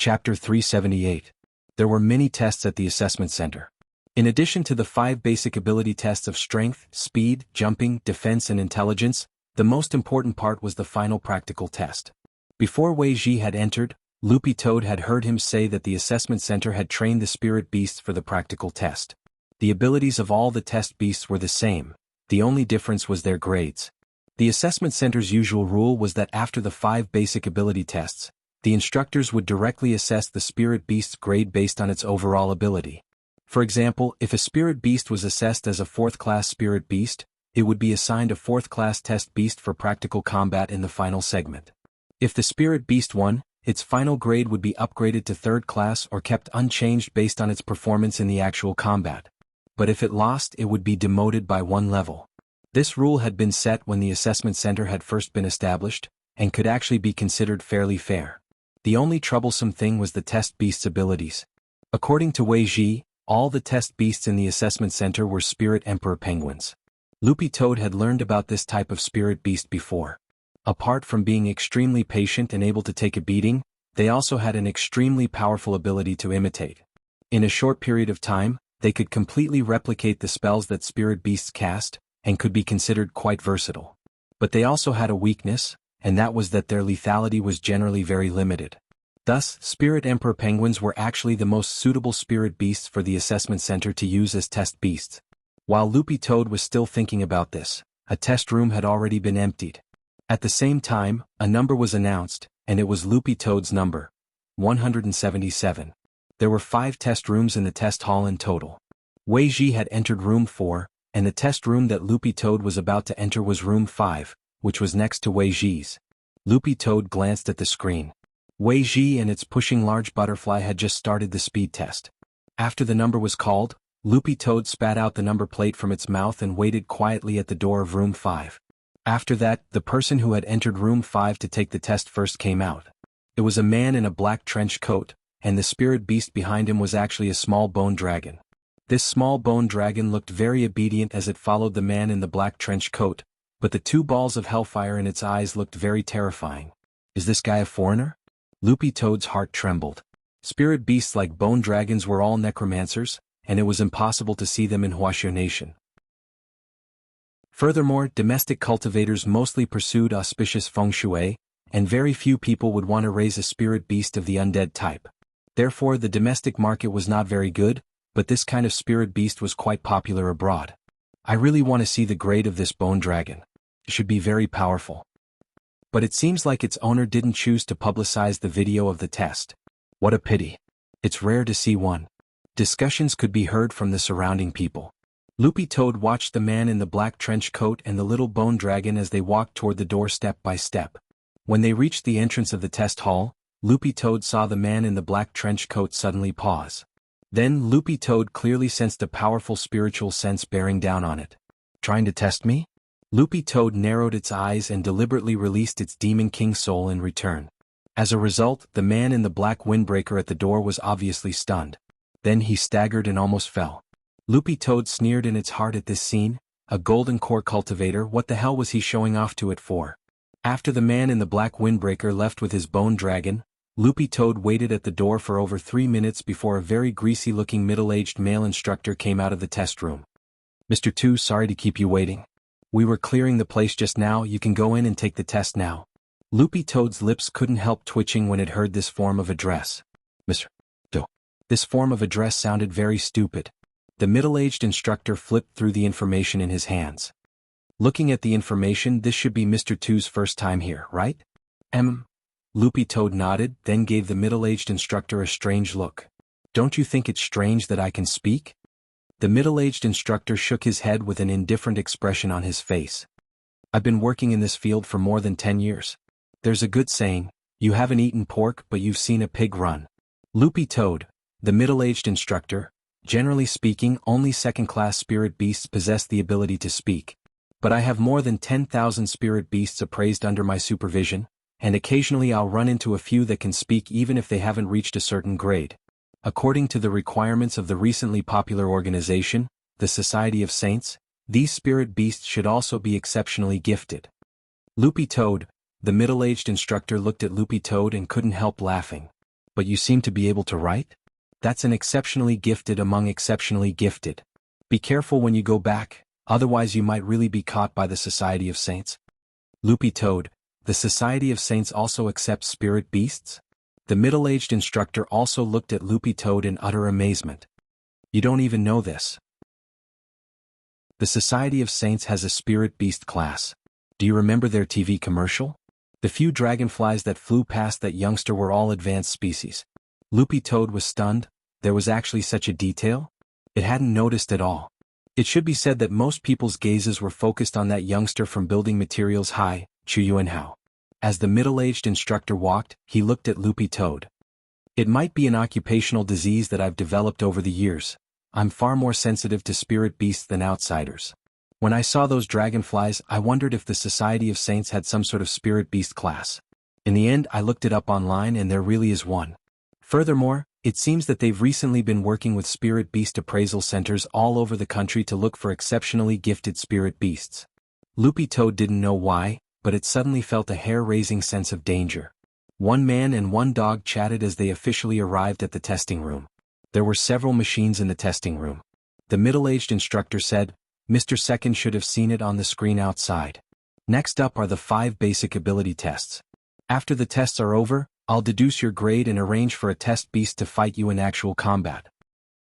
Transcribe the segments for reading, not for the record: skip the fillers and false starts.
Chapter 378. There were many tests at the assessment center. In addition to the 5 basic ability tests of strength, speed, jumping, defense and intelligence, the most important part was the final practical test. Before Wei Ji had entered, Loopy Toad had heard him say that the assessment center had trained the spirit beasts for the practical test. The abilities of all the test beasts were the same, the only difference was their grades. The assessment center's usual rule was that after the 5 basic ability tests, the instructors would directly assess the spirit beast's grade based on its overall ability. For example, if a spirit beast was assessed as a 4th-class spirit beast, it would be assigned a 4th-class test beast for practical combat in the final segment. If the spirit beast won, its final grade would be upgraded to 3rd class or kept unchanged based on its performance in the actual combat. But if it lost, it would be demoted by 1 level. This rule had been set when the assessment center had first been established, and could actually be considered fairly fair. The only troublesome thing was the test beast's abilities. According to Wei Ji, all the test beasts in the assessment center were spirit emperor penguins. Loopy Toad had learned about this type of spirit beast before. Apart from being extremely patient and able to take a beating, they also had an extremely powerful ability to imitate. In a short period of time, they could completely replicate the spells that spirit beasts cast, and could be considered quite versatile. But they also had a weakness, and that was that their lethality was generally very limited. Thus, Spirit Emperor penguins were actually the most suitable spirit beasts for the assessment center to use as test beasts. While Loopy Toad was still thinking about this, a test room had already been emptied. At the same time, a number was announced, and it was Loopy Toad's number, 177. There were 5 test rooms in the test hall in total. Wei Ji had entered room 4, and the test room that Loopy Toad was about to enter was room 5, which was next to Wei Ji's. Loopy Toad glanced at the screen. Wei Ji and its pushing large butterfly had just started the speed test. After the number was called, Loopy Toad spat out the number plate from its mouth and waited quietly at the door of room 5. After that, the person who had entered room 5 to take the test first came out. It was a man in a black trench coat, and the spirit beast behind him was actually a small bone dragon. This small bone dragon looked very obedient as it followed the man in the black trench coat, but the 2 balls of hellfire in its eyes looked very terrifying. Is this guy a foreigner? Loopy Toad's heart trembled. Spirit beasts like bone dragons were all necromancers, and it was impossible to see them in Huaxiao Nation. Furthermore, domestic cultivators mostly pursued auspicious feng shui, and very few people would want to raise a spirit beast of the undead type. Therefore, the domestic market was not very good, but this kind of spirit beast was quite popular abroad. I really want to see the grade of this bone dragon. It should be very powerful. But it seems like its owner didn't choose to publicize the video of the test. What a pity. It's rare to see one. Discussions could be heard from the surrounding people. Loopy Toad watched the man in the black trench coat and the little bone dragon as they walked toward the door step by step. When they reached the entrance of the test hall, Loopy Toad saw the man in the black trench coat suddenly pause. Then Loopy Toad clearly sensed a powerful spiritual sense bearing down on it. Trying to test me? Loopy Toad narrowed its eyes and deliberately released its Demon King soul in return. As a result, the man in the black windbreaker at the door was obviously stunned. Then he staggered and almost fell. Loopy Toad sneered in its heart at this scene. A golden core cultivator, what the hell was he showing off to it for? After the man in the black windbreaker left with his bone dragon, Loopy Toad waited at the door for over 3 minutes before a very greasy-looking middle-aged male instructor came out of the test room. Mr. 2, sorry to keep you waiting. We were clearing the place just now, you can go in and take the test now. Loopy Toad's lips couldn't help twitching when it heard this form of address. Mr. 2. This form of address sounded very stupid. The middle-aged instructor flipped through the information in his hands. Looking at the information, this should be Mr. 2's first time here, right? Loopy Toad nodded, then gave the middle-aged instructor a strange look. Don't you think it's strange that I can speak? The middle-aged instructor shook his head with an indifferent expression on his face. I've been working in this field for more than 10 years. There's a good saying, you haven't eaten pork but you've seen a pig run. Loopy Toad, the middle-aged instructor, generally speaking only 2nd-class spirit beasts possess the ability to speak. But I have more than 10,000 spirit beasts appraised under my supervision, and occasionally I'll run into a few that can speak even if they haven't reached a certain grade. According to the requirements of the recently popular organization, the Society of Saints, these spirit beasts should also be exceptionally gifted. Loopy Toad, the middle-aged instructor looked at Loopy Toad and couldn't help laughing. But you seem to be able to write? That's an exceptionally gifted among exceptionally gifted. Be careful when you go back, otherwise you might really be caught by the Society of Saints. Loopy Toad, the Society of Saints also accepts spirit beasts? The middle-aged instructor also looked at Loopy Toad in utter amazement. You don't even know this. The Society of Saints has a spirit beast class. Do you remember their TV commercial? The few dragonflies that flew past that youngster were all advanced species. Loopy Toad was stunned. There was actually such a detail? It hadn't noticed at all. It should be said that most people's gazes were focused on that youngster from Building Materials High, Chuyuanhao. As the middle-aged instructor walked, he looked at Loopy Toad. It might be an occupational disease that I've developed over the years. I'm far more sensitive to spirit beasts than outsiders. When I saw those dragonflies, I wondered if the Society of Saints had some sort of spirit beast class. In the end, I looked it up online and there really is one. Furthermore, it seems that they've recently been working with spirit beast appraisal centers all over the country to look for exceptionally gifted spirit beasts. Loopy Toad didn't know why, but it suddenly felt a hair-raising sense of danger. One man and one dog chatted as they officially arrived at the testing room. There were several machines in the testing room. The middle-aged instructor said, Mr. Second should have seen it on the screen outside. Next up are the 5 basic ability tests. After the tests are over, I'll deduce your grade and arrange for a test beast to fight you in actual combat.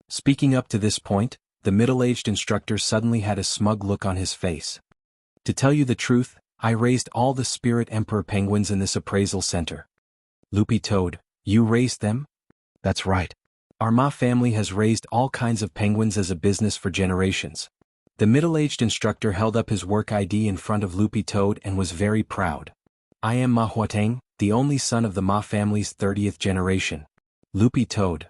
Speaking up to this point, the middle-aged instructor suddenly had a smug look on his face. To tell you the truth, I raised all the Spirit Emperor penguins in this appraisal center. Loopy Toad, you raised them? That's right. Our Ma family has raised all kinds of penguins as a business for generations. The middle-aged instructor held up his work ID in front of Loopy Toad and was very proud. I am Ma Huateng, the only son of the Ma family's 30th generation. Loopy Toad.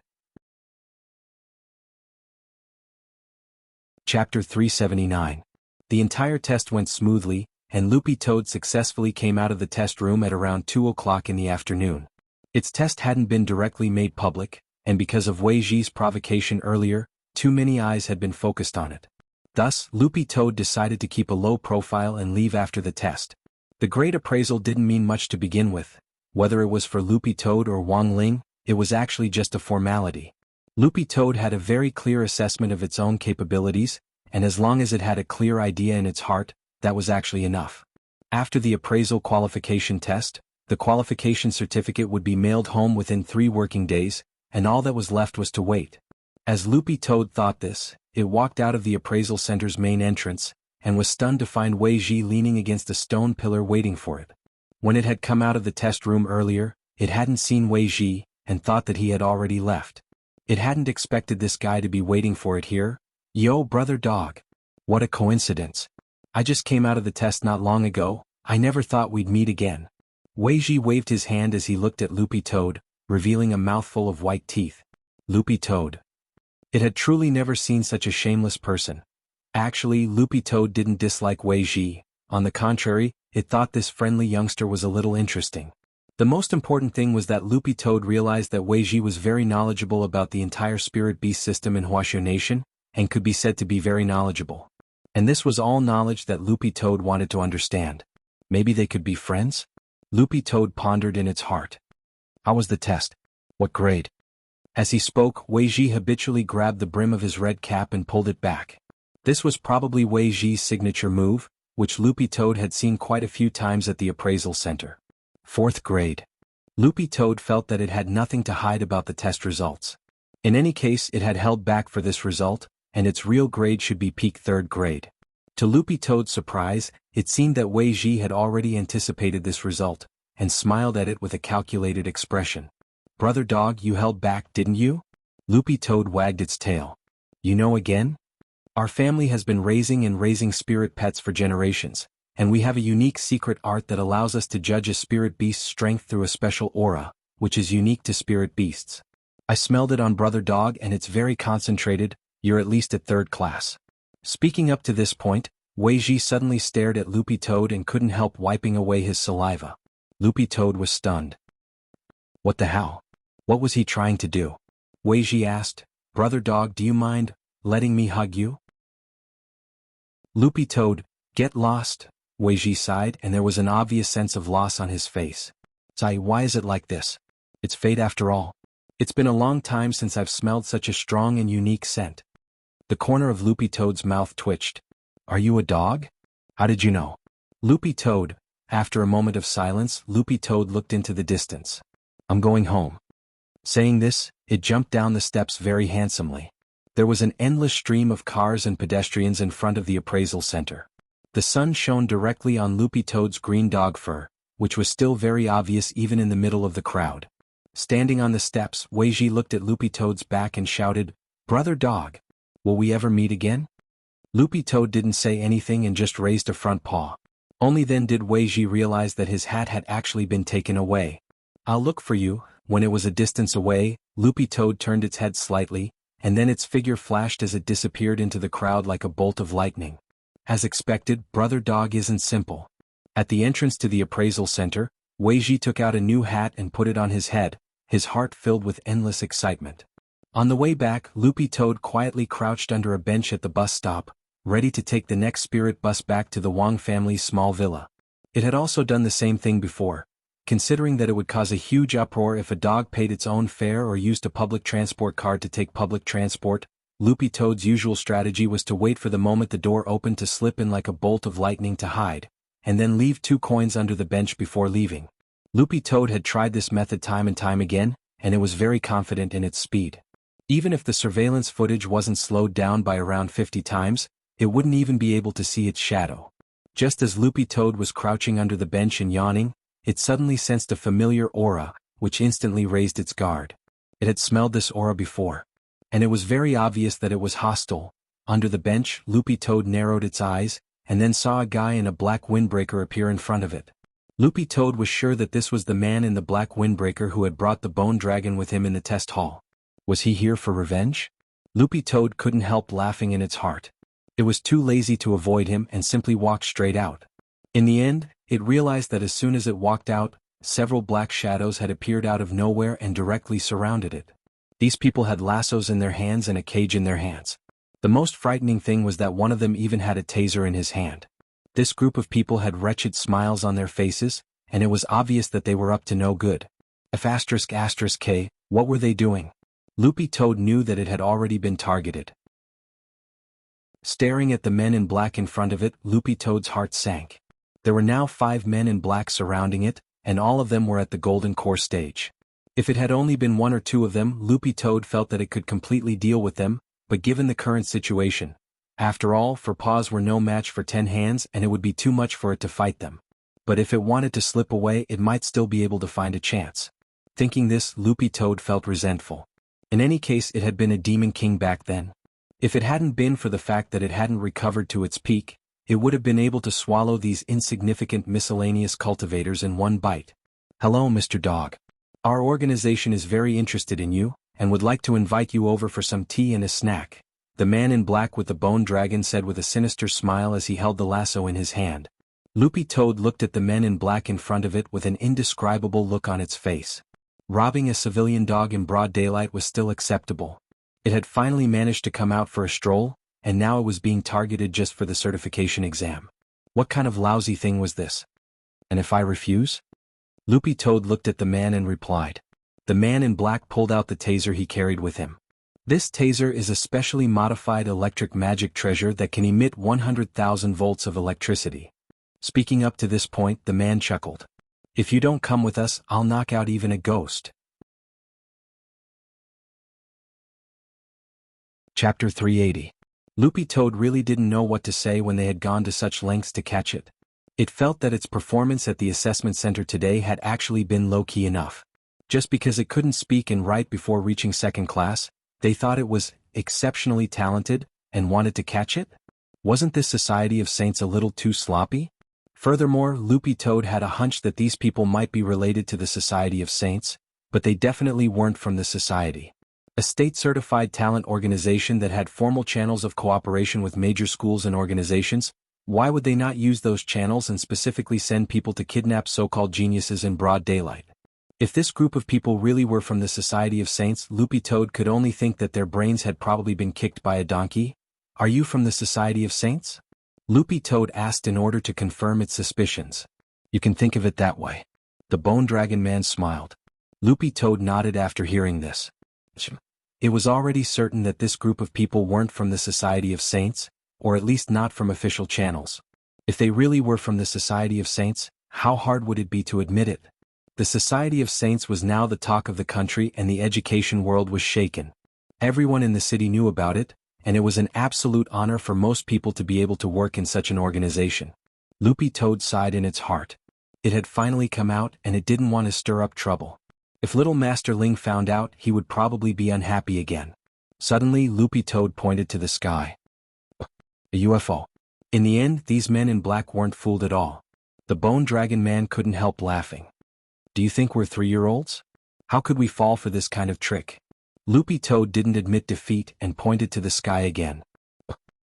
Chapter 379. The entire test went smoothly, and Loopy Toad successfully came out of the test room at around 2 o'clock in the afternoon. Its test hadn't been directly made public, and because of Wei Ji's provocation earlier, too many eyes had been focused on it. Thus, Loopy Toad decided to keep a low profile and leave after the test. The grade appraisal didn't mean much to begin with. Whether it was for Loopy Toad or Wang Ling, it was actually just a formality. Loopy Toad had a very clear assessment of its own capabilities, and as long as it had a clear idea in its heart, that was actually enough. After the appraisal qualification test, the qualification certificate would be mailed home within 3 working days, and all that was left was to wait. As Loopy Toad thought this, it walked out of the appraisal center's main entrance, and was stunned to find Wei Ji leaning against a stone pillar waiting for it. When it had come out of the test room earlier, it hadn't seen Wei Ji, and thought that he had already left. It hadn't expected this guy to be waiting for it here. Yo, brother dog. What a coincidence. I just came out of the test not long ago, I never thought we'd meet again. Wei Ji waved his hand as he looked at Loopy Toad, revealing a mouthful of white teeth. Loopy Toad. It had truly never seen such a shameless person. Actually, Loopy Toad didn't dislike Wei Ji. On the contrary, it thought this friendly youngster was a little interesting. The most important thing was that Loopy Toad realized that Wei Ji was very knowledgeable about the entire spirit beast system in Huaxiu Nation, and could be said to be very knowledgeable. And this was all knowledge that Loopy Toad wanted to understand. Maybe they could be friends? Loopy Toad pondered in its heart. How was the test? What grade? As he spoke, Wei Ji habitually grabbed the brim of his red cap and pulled it back. This was probably Wei Ji's signature move, which Loopy Toad had seen quite a few times at the appraisal center. 4th grade. Loopy Toad felt that it had nothing to hide about the test results. In any case, it had held back for this result, and its real grade should be peak 3rd grade. To Loopy Toad's surprise, it seemed that Wei Ji had already anticipated this result, and smiled at it with a calculated expression. Brother dog, you held back, didn't you? Loopy Toad wagged its tail. You know again? Our family has been raising spirit pets for generations, and we have a unique secret art that allows us to judge a spirit beast's strength through a special aura, which is unique to spirit beasts. I smelled it on Brother Dog and it's very concentrated. You're at least at 3rd class. Speaking up to this point, Wei Ji suddenly stared at Loopy Toad and couldn't help wiping away his saliva. Loopy Toad was stunned. What the hell? What was he trying to do? Wei Ji asked. Brother Dog, do you mind letting me hug you? Loopy Toad, get lost, Wei Ji sighed, and there was an obvious sense of loss on his face. Sai, why is it like this? It's fate after all. It's been a long time since I've smelled such a strong and unique scent. The corner of Loopy Toad's mouth twitched. Are you a dog? How did you know? Loopy Toad. After a moment of silence, Loopy Toad looked into the distance. I'm going home. Saying this, it jumped down the steps very handsomely. There was an endless stream of cars and pedestrians in front of the appraisal center. The sun shone directly on Loopy Toad's green dog fur, which was still very obvious even in the middle of the crowd. Standing on the steps, Weiji looked at Loopy Toad's back and shouted, "Brother Dog, will we ever meet again?" Loopy Toad didn't say anything and just raised a front paw. Only then did Weiji realize that his hat had actually been taken away. "I'll look for you." When it was a distance away, Loopy Toad turned its head slightly, and then its figure flashed as it disappeared into the crowd like a bolt of lightning. As expected, Brother Dog isn't simple. At the entrance to the appraisal center, Weiji took out a new hat and put it on his head, his heart filled with endless excitement. On the way back, Loopy Toad quietly crouched under a bench at the bus stop, ready to take the next spirit bus back to the Wang family's small villa. It had also done the same thing before. Considering that it would cause a huge uproar if a dog paid its own fare or used a public transport card to take public transport, Loopy Toad's usual strategy was to wait for the moment the door opened to slip in like a bolt of lightning to hide, and then leave 2 coins under the bench before leaving. Loopy Toad had tried this method time and time again, and it was very confident in its speed. Even if the surveillance footage wasn't slowed down by around 50 times, it wouldn't even be able to see its shadow. Just as Loopy Toad was crouching under the bench and yawning, it suddenly sensed a familiar aura, which instantly raised its guard. It had smelled this aura before. And it was very obvious that it was hostile. Under the bench, Loopy Toad narrowed its eyes, and then saw a guy in a black windbreaker appear in front of it. Loopy Toad was sure that this was the man in the black windbreaker who had brought the bone dragon with him in the test hall. Was he here for revenge? Loopy Toad couldn't help laughing in its heart. It was too lazy to avoid him and simply walked straight out. In the end, it realized that as soon as it walked out, several black shadows had appeared out of nowhere and directly surrounded it. These people had lassos in their hands and a cage in their hands. The most frightening thing was that one of them even had a taser in his hand. This group of people had wretched smiles on their faces, and it was obvious that they were up to no good. F***K, what were they doing? Loopy Toad knew that it had already been targeted. Staring at the men in black in front of it, Loopy Toad's heart sank. There were now 5 men in black surrounding it, and all of them were at the golden core stage. If it had only been 1 or 2 of them, Loopy Toad felt that it could completely deal with them, but given the current situation, after all, 4 paws were no match for 10 hands and it would be too much for it to fight them. But if it wanted to slip away, it might still be able to find a chance. Thinking this, Loopy Toad felt resentful. In any case, it had been a demon king back then. If it hadn't been for the fact that it hadn't recovered to its peak, it would have been able to swallow these insignificant miscellaneous cultivators in one bite. "Hello, Mr. Dog. Our organization is very interested in you, and would like to invite you over for some tea and a snack," the man in black with the bone dragon said with a sinister smile as he held the lasso in his hand. Loopy Toad looked at the men in black in front of it with an indescribable look on its face. Robbing a civilian dog in broad daylight was still acceptable. It had finally managed to come out for a stroll, and now it was being targeted just for the certification exam. What kind of lousy thing was this? And if I refuse? Loopy Toad looked at the man and replied. The man in black pulled out the taser he carried with him. This taser is a specially modified electric magic treasure that can emit 100,000 volts of electricity. Speaking up to this point, the man chuckled. "If you don't come with us, I'll knock out even a ghost." Chapter 380. Loopy Toad really didn't know what to say when they had gone to such lengths to catch it. It felt that its performance at the assessment center today had actually been low-key enough. Just because it couldn't speak and write before reaching 2nd class, they thought it was exceptionally talented and wanted to catch it? Wasn't this Society of Saints a little too sloppy? Furthermore, Loopy Toad had a hunch that these people might be related to the Society of Saints, but they definitely weren't from the Society. A state-certified talent organization that had formal channels of cooperation with major schools and organizations, why would they not use those channels and specifically send people to kidnap so-called geniuses in broad daylight? If this group of people really were from the Society of Saints, Loopy Toad could only think that their brains had probably been kicked by a donkey. "Are you from the Society of Saints?" Loopy Toad asked in order to confirm its suspicions. "You can think of it that way." The Bone Dragon Man smiled. Loopy Toad nodded after hearing this. It was already certain that this group of people weren't from the Society of Saints, or at least not from official channels. If they really were from the Society of Saints, how hard would it be to admit it? The Society of Saints was now the talk of the country and the education world was shaken. Everyone in the city knew about it, and it was an absolute honor for most people to be able to work in such an organization. Loopy Toad sighed in its heart. It had finally come out and it didn't want to stir up trouble. If little Master Ling found out, he would probably be unhappy again. Suddenly, Loopy Toad pointed to the sky. A UFO. In the end, these men in black weren't fooled at all. The Bone Dragon Man couldn't help laughing. Do you think we're 3-year-olds? How could we fall for this kind of trick? Loopy Toad didn't admit defeat and pointed to the sky again.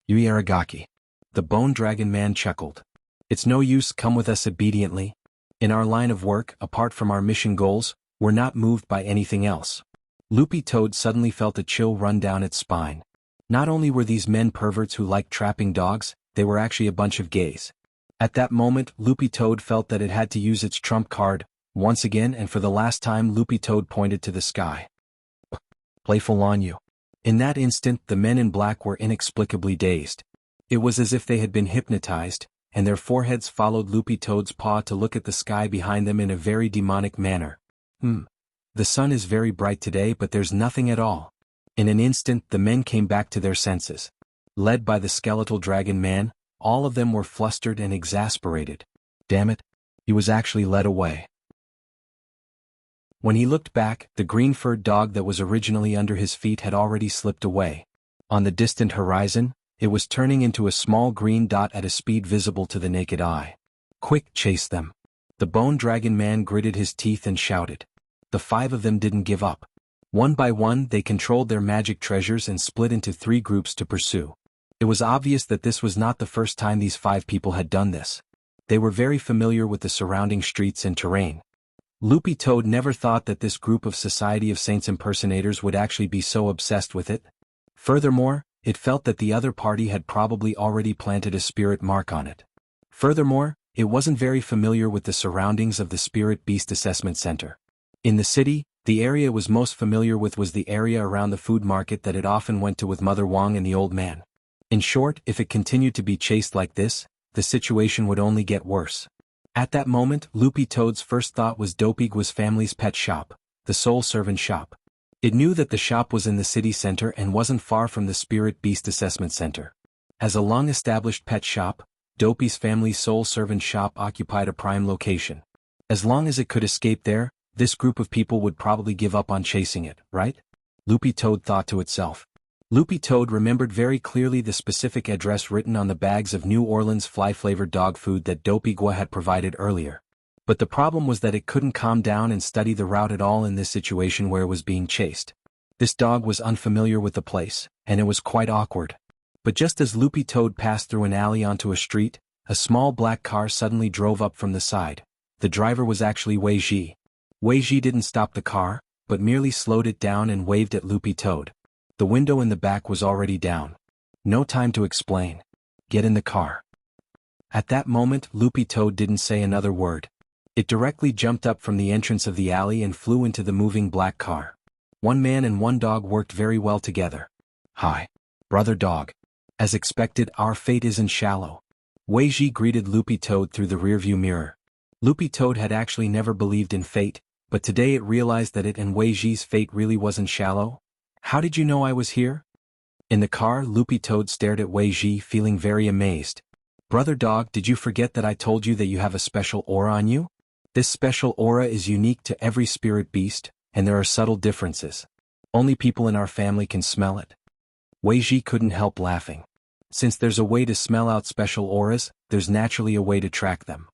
Yui Aragaki. The Bone Dragon Man chuckled. It's no use, come with us obediently. In our line of work, apart from our mission goals, we're not moved by anything else. Loopy Toad suddenly felt a chill run down its spine. Not only were these men perverts who liked trapping dogs, they were actually a bunch of gays. At that moment, Loopy Toad felt that it had to use its trump card. Once again and for the last time, Loopy Toad pointed to the sky. Playful on you. In that instant, the men in black were inexplicably dazed. It was as if they had been hypnotized, and their foreheads followed Loopy Toad's paw to look at the sky behind them in a very demonic manner. The sun is very bright today, but there's nothing at all. In an instant, the men came back to their senses. Led by the skeletal dragon man, all of them were flustered and exasperated. Damn it, he was actually led away. When he looked back, the green-furred dog that was originally under his feet had already slipped away. On the distant horizon, it was turning into a small green dot at a speed visible to the naked eye. Quick, chase them. The Bone Dragon Man gritted his teeth and shouted. The 5 of them didn't give up. One by one, they controlled their magic treasures and split into 3 groups to pursue. It was obvious that this was not the first time these 5 people had done this. They were very familiar with the surrounding streets and terrain. Loopy Toad never thought that this group of Society of Saints impersonators would actually be so obsessed with it. Furthermore, it felt that the other party had probably already planted a spirit mark on it. Furthermore, it wasn't very familiar with the surroundings of the Spirit Beast Assessment Center. In the city, the area it was most familiar with was the area around the food market that it often went to with Mother Wong and the old man. In short, if it continued to be chased like this, the situation would only get worse. At that moment, Loopy Toad's first thought was Dopeygua's family's pet shop, the Soul Servant shop. It knew that the shop was in the city center and wasn't far from the Spirit Beast Assessment Center. As a long-established pet shop, Dopey's family's Soul Servant shop occupied a prime location. As long as it could escape there, this group of people would probably give up on chasing it, right? Loopy Toad thought to itself. Loopy Toad remembered very clearly the specific address written on the bags of New Orleans fly-flavored dog food that Dopey-Gua had provided earlier. But the problem was that it couldn't calm down and study the route at all in this situation where it was being chased. This dog was unfamiliar with the place, and it was quite awkward. But just as Loopy Toad passed through an alley onto a street, a small black car suddenly drove up from the side. The driver was actually Wei Ji. Wei Ji didn't stop the car, but merely slowed it down and waved at Loopy Toad. The window in the back was already down. No time to explain. Get in the car. At that moment, Loopy Toad didn't say another word. It directly jumped up from the entrance of the alley and flew into the moving black car. One man and one dog worked very well together. Hi, brother dog. As expected, our fate isn't shallow. Wei Ji greeted Loopy Toad through the rearview mirror. Loopy Toad had actually never believed in fate, but today it realized that it and Wei Ji's fate really wasn't shallow. How did you know I was here? In the car, Loopy Toad stared at Wei Ji, feeling very amazed. Brother dog, did you forget that I told you that you have a special aura on you? This special aura is unique to every spirit beast, and there are subtle differences. Only people in our family can smell it. Wei Ji couldn't help laughing. Since there's a way to smell out special auras, there's naturally a way to track them.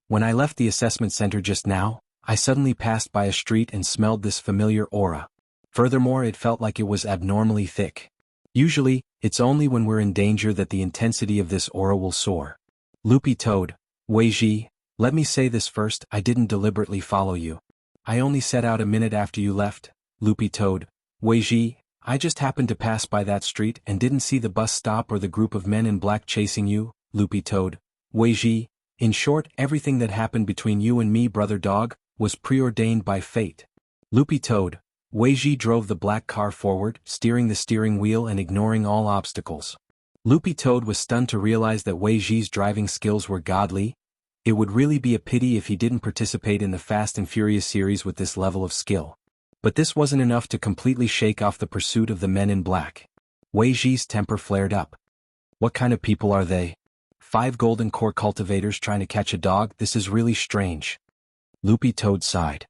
When I left the assessment center just now, I suddenly passed by a street and smelled this familiar aura. Furthermore, it felt like it was abnormally thick. Usually, it's only when we're in danger that the intensity of this aura will soar. Loopy Toad, Wei Ji, let me say this first, I didn't deliberately follow you. I only set out a minute after you left. Loopy Toad, Wei Ji, I just happened to pass by that street and didn't see the bus stop or the group of men in black chasing you. Loopy Toad, Wei Ji, in short, everything that happened between you and me, brother dog, was preordained by fate. Loopy Toad, Wei Ji drove the black car forward, steering the steering wheel and ignoring all obstacles. Loopy Toad was stunned to realize that Wei Ji's driving skills were godly. It would really be a pity if he didn't participate in the Fast and Furious series with this level of skill. But this wasn't enough to completely shake off the pursuit of the men in black. Wei Ji's temper flared up. What kind of people are they? 5 golden core cultivators trying to catch a dog? This is really strange. Loopy Toad sighed.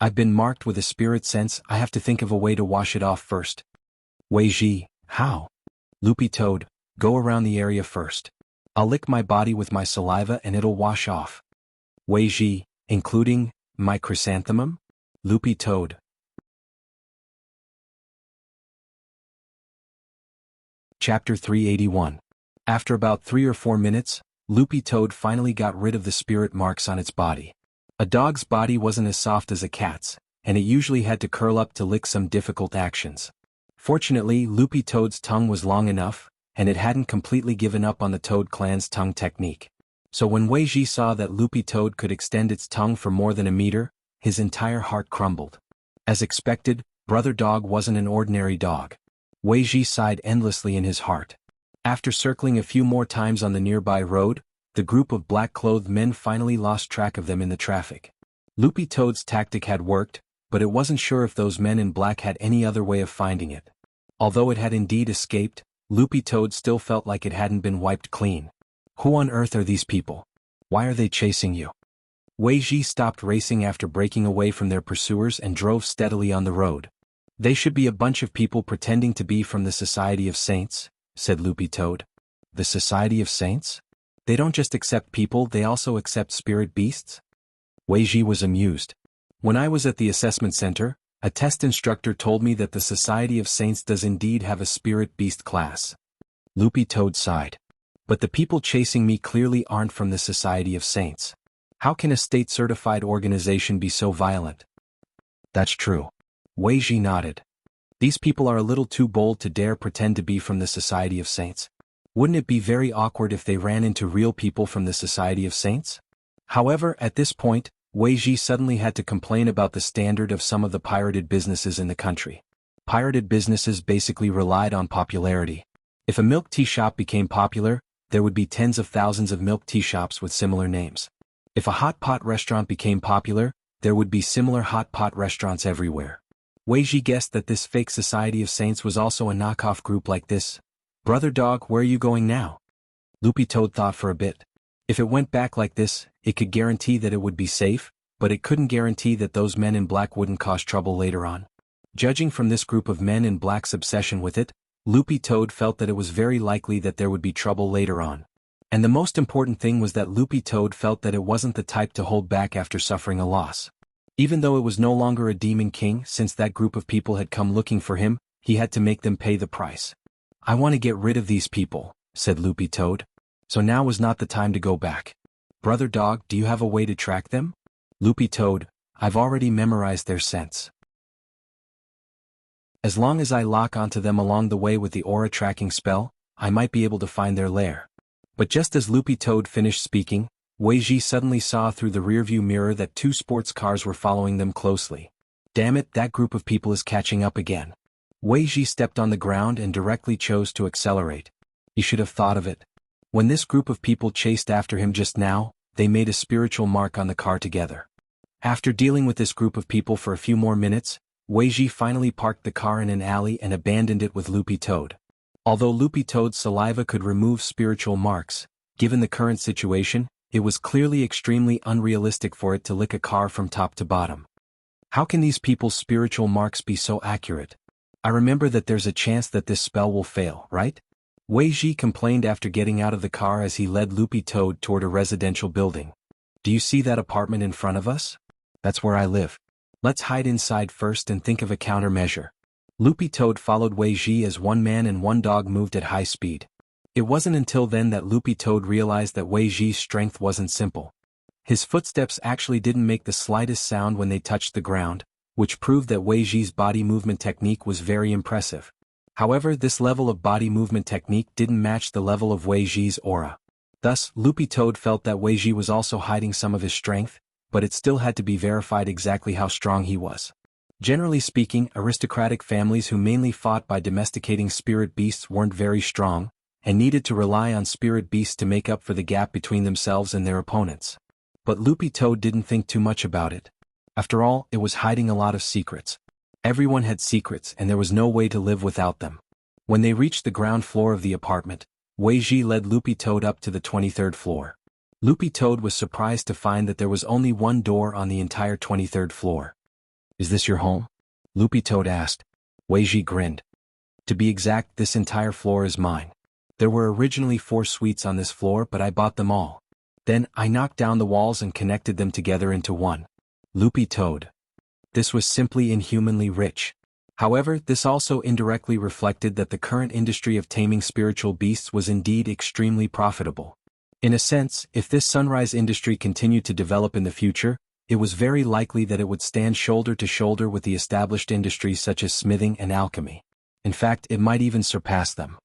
I've been marked with a spirit sense. I have to think of a way to wash it off first. Wei Ji, how? Loopy Toad, go around the area first. I'll lick my body with my saliva and it'll wash off. Wei Ji, including my chrysanthemum? Loopy Toad. Chapter 381. After about 3 or 4 minutes, Loopy Toad finally got rid of the spirit marks on its body. A dog's body wasn't as soft as a cat's, and it usually had to curl up to lick some difficult actions. Fortunately, Loopy Toad's tongue was long enough, and it hadn't completely given up on the Toad clan's tongue technique. So when Wei Ji saw that Loopy Toad could extend its tongue for more than a meter, his entire heart crumbled. As expected, Brother Dog wasn't an ordinary dog. Wei Ji sighed endlessly in his heart. After circling a few more times on the nearby road, the group of black-clothed men finally lost track of them in the traffic. Loopy Toad's tactic had worked, but it wasn't sure if those men in black had any other way of finding it. Although it had indeed escaped, Loopy Toad still felt like it hadn't been wiped clean. Who on earth are these people? Why are they chasing you? Wei Ji stopped racing after breaking away from their pursuers and drove steadily on the road. They should be a bunch of people pretending to be from the Society of Saints, said Loopy Toad. The Society of Saints? They don't just accept people, they also accept spirit beasts? Wei Ji was amused. When I was at the assessment center, a test instructor told me that the Society of Saints does indeed have a spirit beast class. Loopy Toad sighed. But the people chasing me clearly aren't from the Society of Saints. How can a state-certified organization be so violent? That's true. Wei Ji nodded. These people are a little too bold to dare pretend to be from the Society of Saints. Wouldn't it be very awkward if they ran into real people from the Society of Saints? However, at this point, Wei Ji suddenly had to complain about the standard of some of the pirated businesses in the country. Pirated businesses basically relied on popularity. If a milk tea shop became popular, there would be tens of thousands of milk tea shops with similar names. If a hot pot restaurant became popular, there would be similar hot pot restaurants everywhere. Wei Ji guessed that this fake Society of Saints was also a knockoff group like this. Brother Dog, where are you going now? Loopy Toad thought for a bit. If it went back like this, it could guarantee that it would be safe, but it couldn't guarantee that those men in black wouldn't cause trouble later on. Judging from this group of men in black's obsession with it, Loopy Toad felt that it was very likely that there would be trouble later on. And the most important thing was that Loopy Toad felt that it wasn't the type to hold back after suffering a loss. Even though it was no longer a demon king, since that group of people had come looking for him, he had to make them pay the price. I want to get rid of these people, said Loopy Toad. So now was not the time to go back. Brother Dog, do you have a way to track them? Loopy Toad, I've already memorized their scents. As long as I lock onto them along the way with the aura tracking spell, I might be able to find their lair. But just as Loopy Toad finished speaking, Wei Ji suddenly saw through the rearview mirror that 2 sports cars were following them closely. Damn it, that group of people is catching up again. Wei Ji stepped on the ground and directly chose to accelerate. He should have thought of it. When this group of people chased after him just now, they made a spiritual mark on the car together. After dealing with this group of people for a few more minutes, Wei Ji finally parked the car in an alley and abandoned it with Loopy Toad. Although Loopy Toad's saliva could remove spiritual marks, given the current situation, it was clearly extremely unrealistic for it to lick a car from top to bottom. How can these people's spiritual marks be so accurate? I remember that there's a chance that this spell will fail, right? Wei Ji complained after getting out of the car as he led Loopy Toad toward a residential building. Do you see that apartment in front of us? That's where I live. Let's hide inside first and think of a countermeasure. Loopy Toad followed Wei Ji as one man and one dog moved at high speed. It wasn't until then that Loopy Toad realized that Wei Ji's strength wasn't simple. His footsteps actually didn't make the slightest sound when they touched the ground, which proved that Wei Ji's body movement technique was very impressive. However, this level of body movement technique didn't match the level of Wei Ji's aura. Thus, Loopy Toad felt that Wei Ji was also hiding some of his strength, but it still had to be verified exactly how strong he was. Generally speaking, aristocratic families who mainly fought by domesticating spirit beasts weren't very strong, and needed to rely on spirit beasts to make up for the gap between themselves and their opponents. But Loopy Toad didn't think too much about it. After all, it was hiding a lot of secrets. Everyone had secrets and there was no way to live without them. When they reached the ground floor of the apartment, Wei Ji led Loopy Toad up to the 23rd floor. Loopy Toad was surprised to find that there was only one door on the entire 23rd floor. "Is this your home?" Loopy Toad asked. Wei Ji grinned. "To be exact, this entire floor is mine. There were originally 4 suites on this floor, but I bought them all. Then, I knocked down the walls and connected them together into one." Loopy Toad. This was simply inhumanly rich. However, this also indirectly reflected that the current industry of taming spiritual beasts was indeed extremely profitable. In a sense, if this sunrise industry continued to develop in the future, it was very likely that it would stand shoulder to shoulder with the established industries such as smithing and alchemy. In fact, it might even surpass them.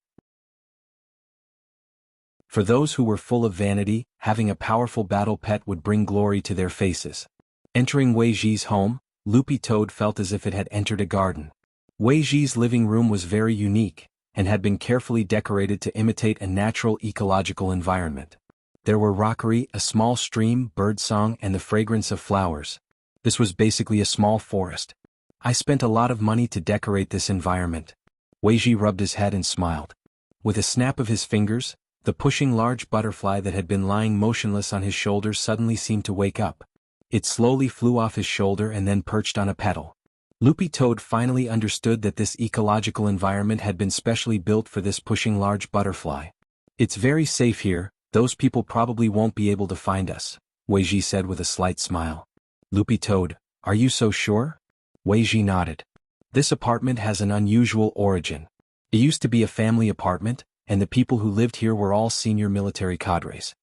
For those who were full of vanity, having a powerful battle pet would bring glory to their faces. Entering Wei Ji's home, Loopy Toad felt as if it had entered a garden. Wei Ji's living room was very unique, and had been carefully decorated to imitate a natural ecological environment. There were rockery, a small stream, birdsong, and the fragrance of flowers. This was basically a small forest. "I spent a lot of money to decorate this environment." Wei Ji rubbed his head and smiled. With a snap of his fingers, the pushing large butterfly that had been lying motionless on his shoulder suddenly seemed to wake up. It slowly flew off his shoulder and then perched on a petal. Loopy Toad finally understood that this ecological environment had been specially built for this pushing large butterfly. "It's very safe here. Those people probably won't be able to find us," Wei Ji said with a slight smile. Loopy Toad, "Are you so sure?" Wei Ji nodded. "This apartment has an unusual origin. It used to be a family apartment, and the people who lived here were all senior military cadres."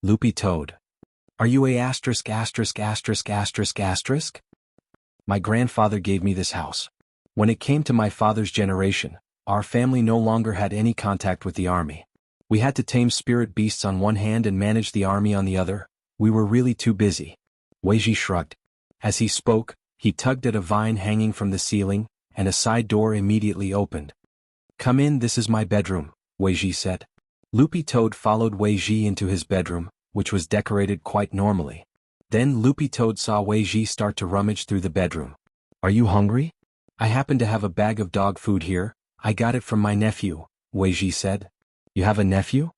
Loopy Toad. "Are you a asterisk asterisk asterisk asterisk asterisk?" "My grandfather gave me this house. When it came to my father's generation, our family no longer had any contact with the army. We had to tame spirit beasts on one hand and manage the army on the other. We were really too busy." Wei Ji shrugged. As he spoke, he tugged at a vine hanging from the ceiling, and a side door immediately opened. "Come in, this is my bedroom," Wei Ji said. Loopy Toad followed Wei Ji into his bedroom, which was decorated quite normally. Then Loopy Toad saw Wei Ji start to rummage through the bedroom. "Are you hungry? I happen to have a bag of dog food here. I got it from my nephew," Wei Ji said. "You have a nephew?"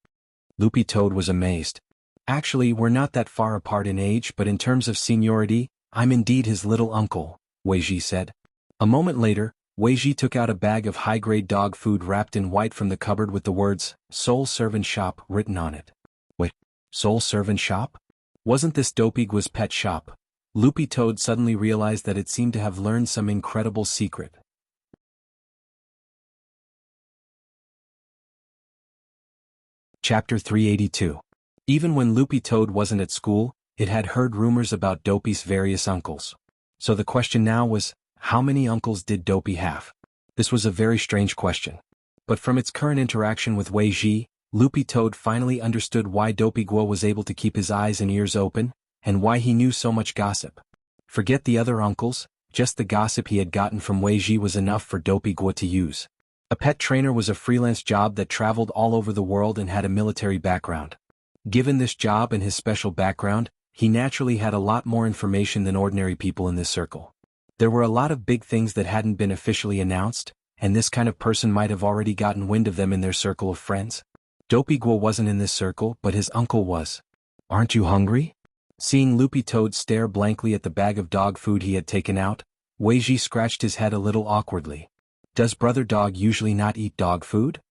Loopy Toad was amazed. "Actually, we're not that far apart in age, but in terms of seniority, I'm indeed his little uncle," Wei Ji said. A moment later, Wei Ji took out a bag of high-grade dog food wrapped in white from the cupboard with the words, "Soul Servant Shop," written on it. Wait, Soul Servant Shop? Wasn't this Dopeygua's pet shop? Loopy Toad suddenly realized that it seemed to have learned some incredible secret. Chapter 382. Even when Loopy Toad wasn't at school, it had heard rumors about Dopey's various uncles. So the question now was, how many uncles did Dopey have? This was a very strange question. But from its current interaction with Wei Ji, Loopy Toad finally understood why Dopey-Guo was able to keep his eyes and ears open, and why he knew so much gossip. Forget the other uncles, just the gossip he had gotten from Wei Ji was enough for Dopey-Guo to use. A pet trainer was a freelance job that traveled all over the world and had a military background. Given this job and his special background, he naturally had a lot more information than ordinary people in this circle. There were a lot of big things that hadn't been officially announced, and this kind of person might have already gotten wind of them in their circle of friends. Dopey-Guo wasn't in this circle, but his uncle was. "Aren't you hungry?" Seeing Loopy Toad stare blankly at the bag of dog food he had taken out, Wei Ji scratched his head a little awkwardly. "Does Brother Dog usually not eat dog food?"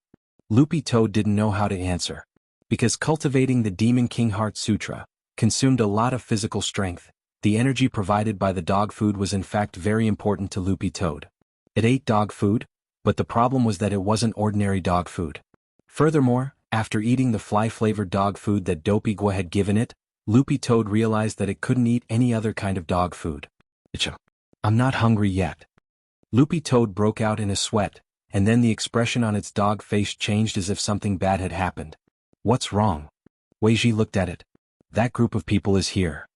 Loopy Toad didn't know how to answer. Because cultivating the Demon King Heart Sutra consumed a lot of physical strength, the energy provided by the dog food was in fact very important to Loopy Toad. It ate dog food, but the problem was that it wasn't ordinary dog food. Furthermore, after eating the fly-flavored dog food that Dopey-Guo had given it, Loopy Toad realized that it couldn't eat any other kind of dog food. "I'm not hungry yet." Loopy Toad broke out in a sweat, and then the expression on its dog face changed as if something bad had happened. "What's wrong?" Wei Ji looked at it. "That group of people is here."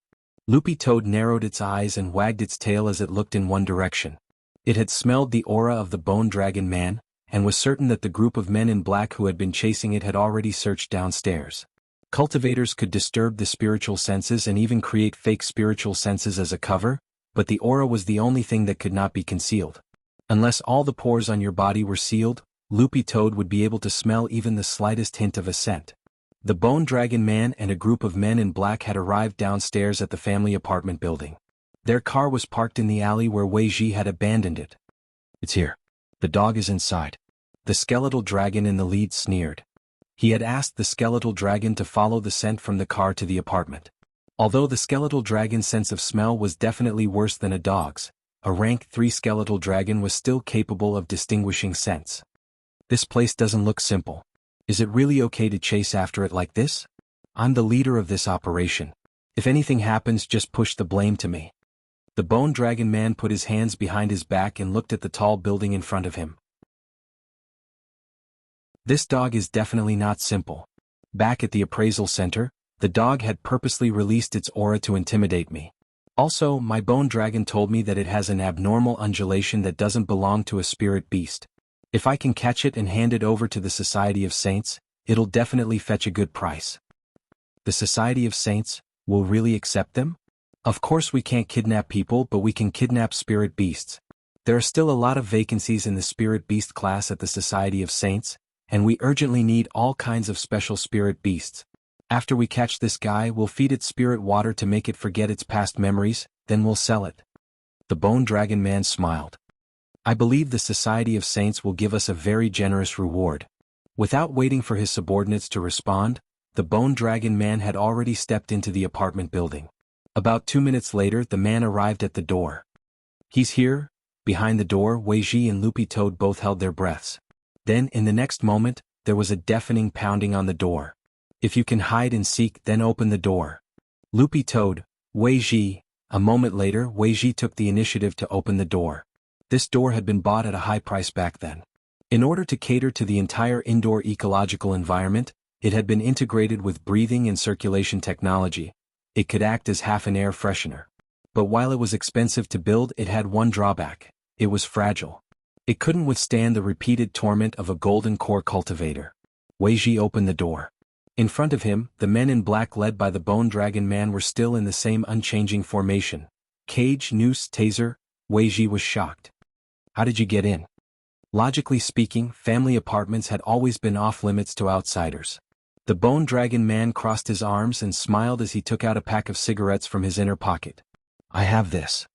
Loopy Toad narrowed its eyes and wagged its tail as it looked in one direction. It had smelled the aura of the Bone Dragon Man, and was certain that the group of men in black who had been chasing it had already searched downstairs. Cultivators could disturb the spiritual senses and even create fake spiritual senses as a cover, but the aura was the only thing that could not be concealed. Unless all the pores on your body were sealed, Loopy Toad would be able to smell even the slightest hint of a scent. The Bone Dragon Man and a group of men in black had arrived downstairs at the family apartment building. Their car was parked in the alley where Wei Ji had abandoned it. "It's here. The dog is inside." The skeletal dragon in the lead sneered. He had asked the skeletal dragon to follow the scent from the car to the apartment. Although the skeletal dragon's sense of smell was definitely worse than a dog's, a rank 3 skeletal dragon was still capable of distinguishing scents. "This place doesn't look simple. Is it really okay to chase after it like this? I'm the leader of this operation. If anything happens, just push the blame to me." The Bone Dragon Man put his hands behind his back and looked at the tall building in front of him. "This dog is definitely not simple. Back at the appraisal center, the dog had purposely released its aura to intimidate me. Also, my bone dragon told me that it has an abnormal undulation that doesn't belong to a spirit beast. If I can catch it and hand it over to the Society of Saints, it'll definitely fetch a good price." "The Society of Saints will really accept them?" "Of course we can't kidnap people, but we can kidnap spirit beasts. There are still a lot of vacancies in the spirit beast class at the Society of Saints, and we urgently need all kinds of special spirit beasts. After we catch this guy, we'll feed it spirit water to make it forget its past memories, then we'll sell it." The Bone Dragon Man smiled. "I believe the Society of Saints will give us a very generous reward." Without waiting for his subordinates to respond, the Bone Dragon Man had already stepped into the apartment building. About 2 minutes later, the man arrived at the door. "He's here." Behind the door, Wei Ji and Loopy Toad both held their breaths. Then, in the next moment, there was a deafening pounding on the door. "If you can hide and seek, then open the door." Loopy Toad, Wei Ji. A moment later, Wei Ji took the initiative to open the door. This door had been bought at a high price back then. In order to cater to the entire indoor ecological environment, it had been integrated with breathing and circulation technology. It could act as half an air freshener. But while it was expensive to build, it had one drawback: it was fragile. It couldn't withstand the repeated torment of a golden core cultivator. Wei Ji opened the door. In front of him, the men in black led by the Bone Dragon Man were still in the same unchanging formation. Cage, noose, taser. Wei Ji was shocked. "How did you get in?" Logically speaking, family apartments had always been off-limits to outsiders. The Bone Dragon Man crossed his arms and smiled as he took out a pack of cigarettes from his inner pocket. "I have this."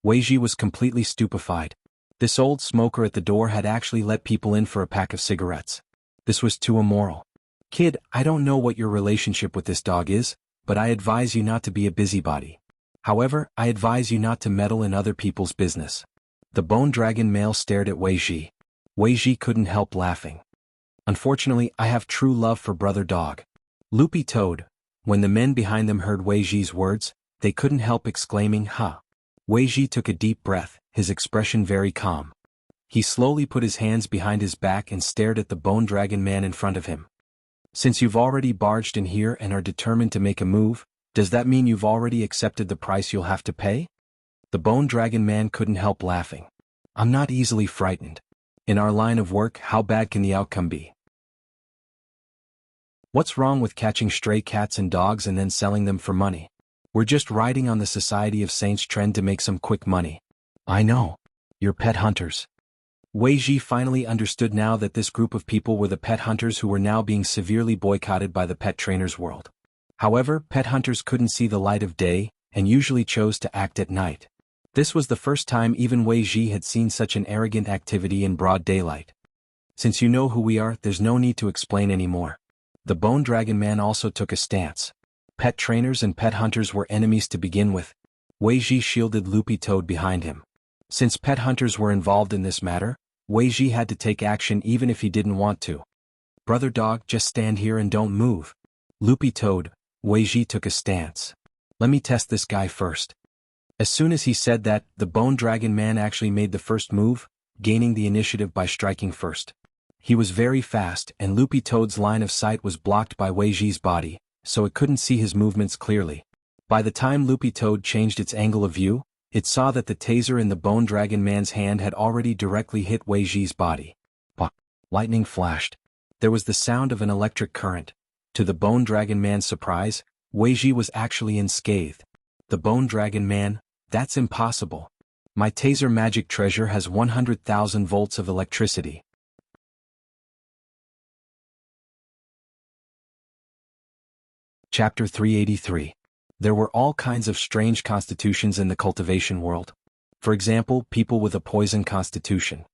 Wei Ji was completely stupefied. This old smoker at the door had actually let people in for a pack of cigarettes. This was too immoral. "Kid, I don't know what your relationship with this dog is, but I advise you not to be a busybody. However, I advise you not to meddle in other people's business." The Bone Dragon male stared at Wei Ji. Wei Ji couldn't help laughing. "Unfortunately, I have true love for Brother Dog." Loopy Toad. When the men behind them heard Wei Ji's words, they couldn't help exclaiming, "Huh." Wei Ji took a deep breath, his expression very calm. He slowly put his hands behind his back and stared at the Bone Dragon Man in front of him. "Since you've already barged in here and are determined to make a move, does that mean you've already accepted the price you'll have to pay?" The Bone Dragon Man couldn't help laughing. "I'm not easily frightened. In our line of work, how bad can the outcome be? What's wrong with catching stray cats and dogs and then selling them for money? We're just riding on the Society of Saints trend to make some quick money." "I know. You're pet hunters." Wei Ji finally understood now that this group of people were the pet hunters who were now being severely boycotted by the pet trainers world. However, pet hunters couldn't see the light of day, and usually chose to act at night. This was the first time even Wei Ji had seen such an arrogant activity in broad daylight. "Since you know who we are, there's no need to explain anymore." The Bone Dragon Man also took a stance. Pet trainers and pet hunters were enemies to begin with. Wei Ji shielded Loopy Toad behind him. Since pet hunters were involved in this matter, Wei Ji had to take action even if he didn't want to. "Brother Dog, just stand here and don't move." Loopy Toad. Wei Ji took a stance. "Let me test this guy first." As soon as he said that, the Bone Dragon Man actually made the first move, gaining the initiative by striking first. He was very fast, and Loopy Toad's line of sight was blocked by Wei Ji's body, so it couldn't see his movements clearly. By the time Loopy Toad changed its angle of view, it saw that the taser in the Bone Dragon Man's hand had already directly hit Wei Ji's body. Pah! Lightning flashed. There was the sound of an electric current. To the Bone Dragon Man's surprise, Wei Ji was actually unscathed. The Bone Dragon Man, that's impossible. My taser magic treasure has 100,000 volts of electricity. Chapter 383. There were all kinds of strange constitutions in the cultivation world. For example, people with a poison constitution.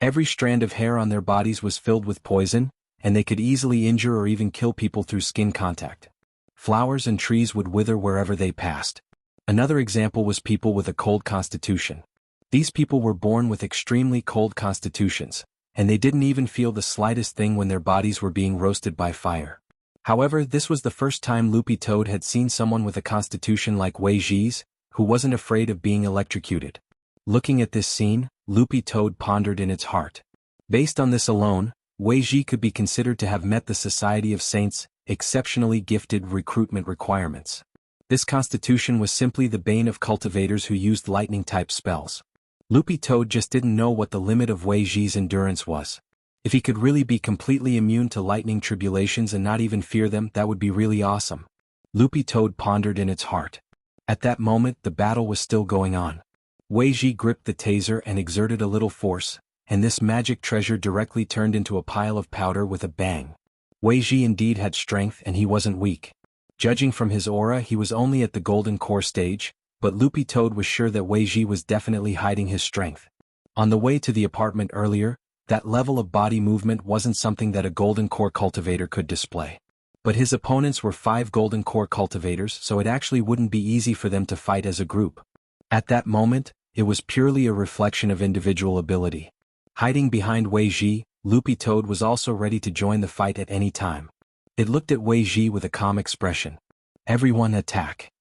Every strand of hair on their bodies was filled with poison, and they could easily injure or even kill people through skin contact. Flowers and trees would wither wherever they passed. Another example was people with a cold constitution. These people were born with extremely cold constitutions, and they didn't even feel the slightest thing when their bodies were being roasted by fire. However, this was the first time Loopy Toad had seen someone with a constitution like Wei Ji's, who wasn't afraid of being electrocuted. Looking at this scene, Loopy Toad pondered in its heart. Based on this alone, Wei Ji could be considered to have met the Society of Saints' exceptionally gifted recruitment requirements. This constitution was simply the bane of cultivators who used lightning-type spells. Loopy Toad just didn't know what the limit of Wei Ji's endurance was. If he could really be completely immune to lightning tribulations and not even fear them, that would be really awesome. Loopy Toad pondered in its heart. At that moment, the battle was still going on. Wei Ji gripped the taser and exerted a little force, and this magic treasure directly turned into a pile of powder with a bang. Wei Ji indeed had strength and he wasn't weak. Judging from his aura, he was only at the golden core stage, but Loopy Toad was sure that Wei Ji was definitely hiding his strength. On the way to the apartment earlier, that level of body movement wasn't something that a golden core cultivator could display. But his opponents were 5 golden core cultivators, so it actually wouldn't be easy for them to fight as a group. At that moment, it was purely a reflection of individual ability. Hiding behind Wei Ji, Loopy Toad was also ready to join the fight at any time. It looked at Wei Ji with a calm expression. Everyone attack.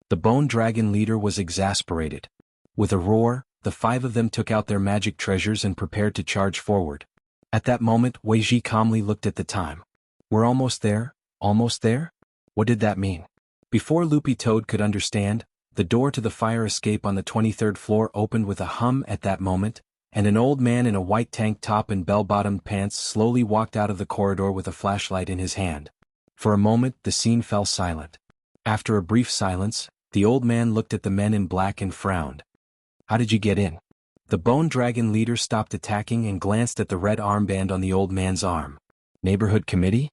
The Bone Dragon leader was exasperated. With a roar, the 5 of them took out their magic treasures and prepared to charge forward. At that moment, Wei Ji calmly looked at the time. We're almost there? Almost there? What did that mean? Before Loopy Toad could understand, the door to the fire escape on the 23rd floor opened with a hum at that moment, and an old man in a white tank top and bell-bottomed pants slowly walked out of the corridor with a flashlight in his hand. For a moment, the scene fell silent. After a brief silence, the old man looked at the men in black and frowned. How did you get in? The Bone Dragon leader stopped attacking and glanced at the red armband on the old man's arm. Neighborhood committee?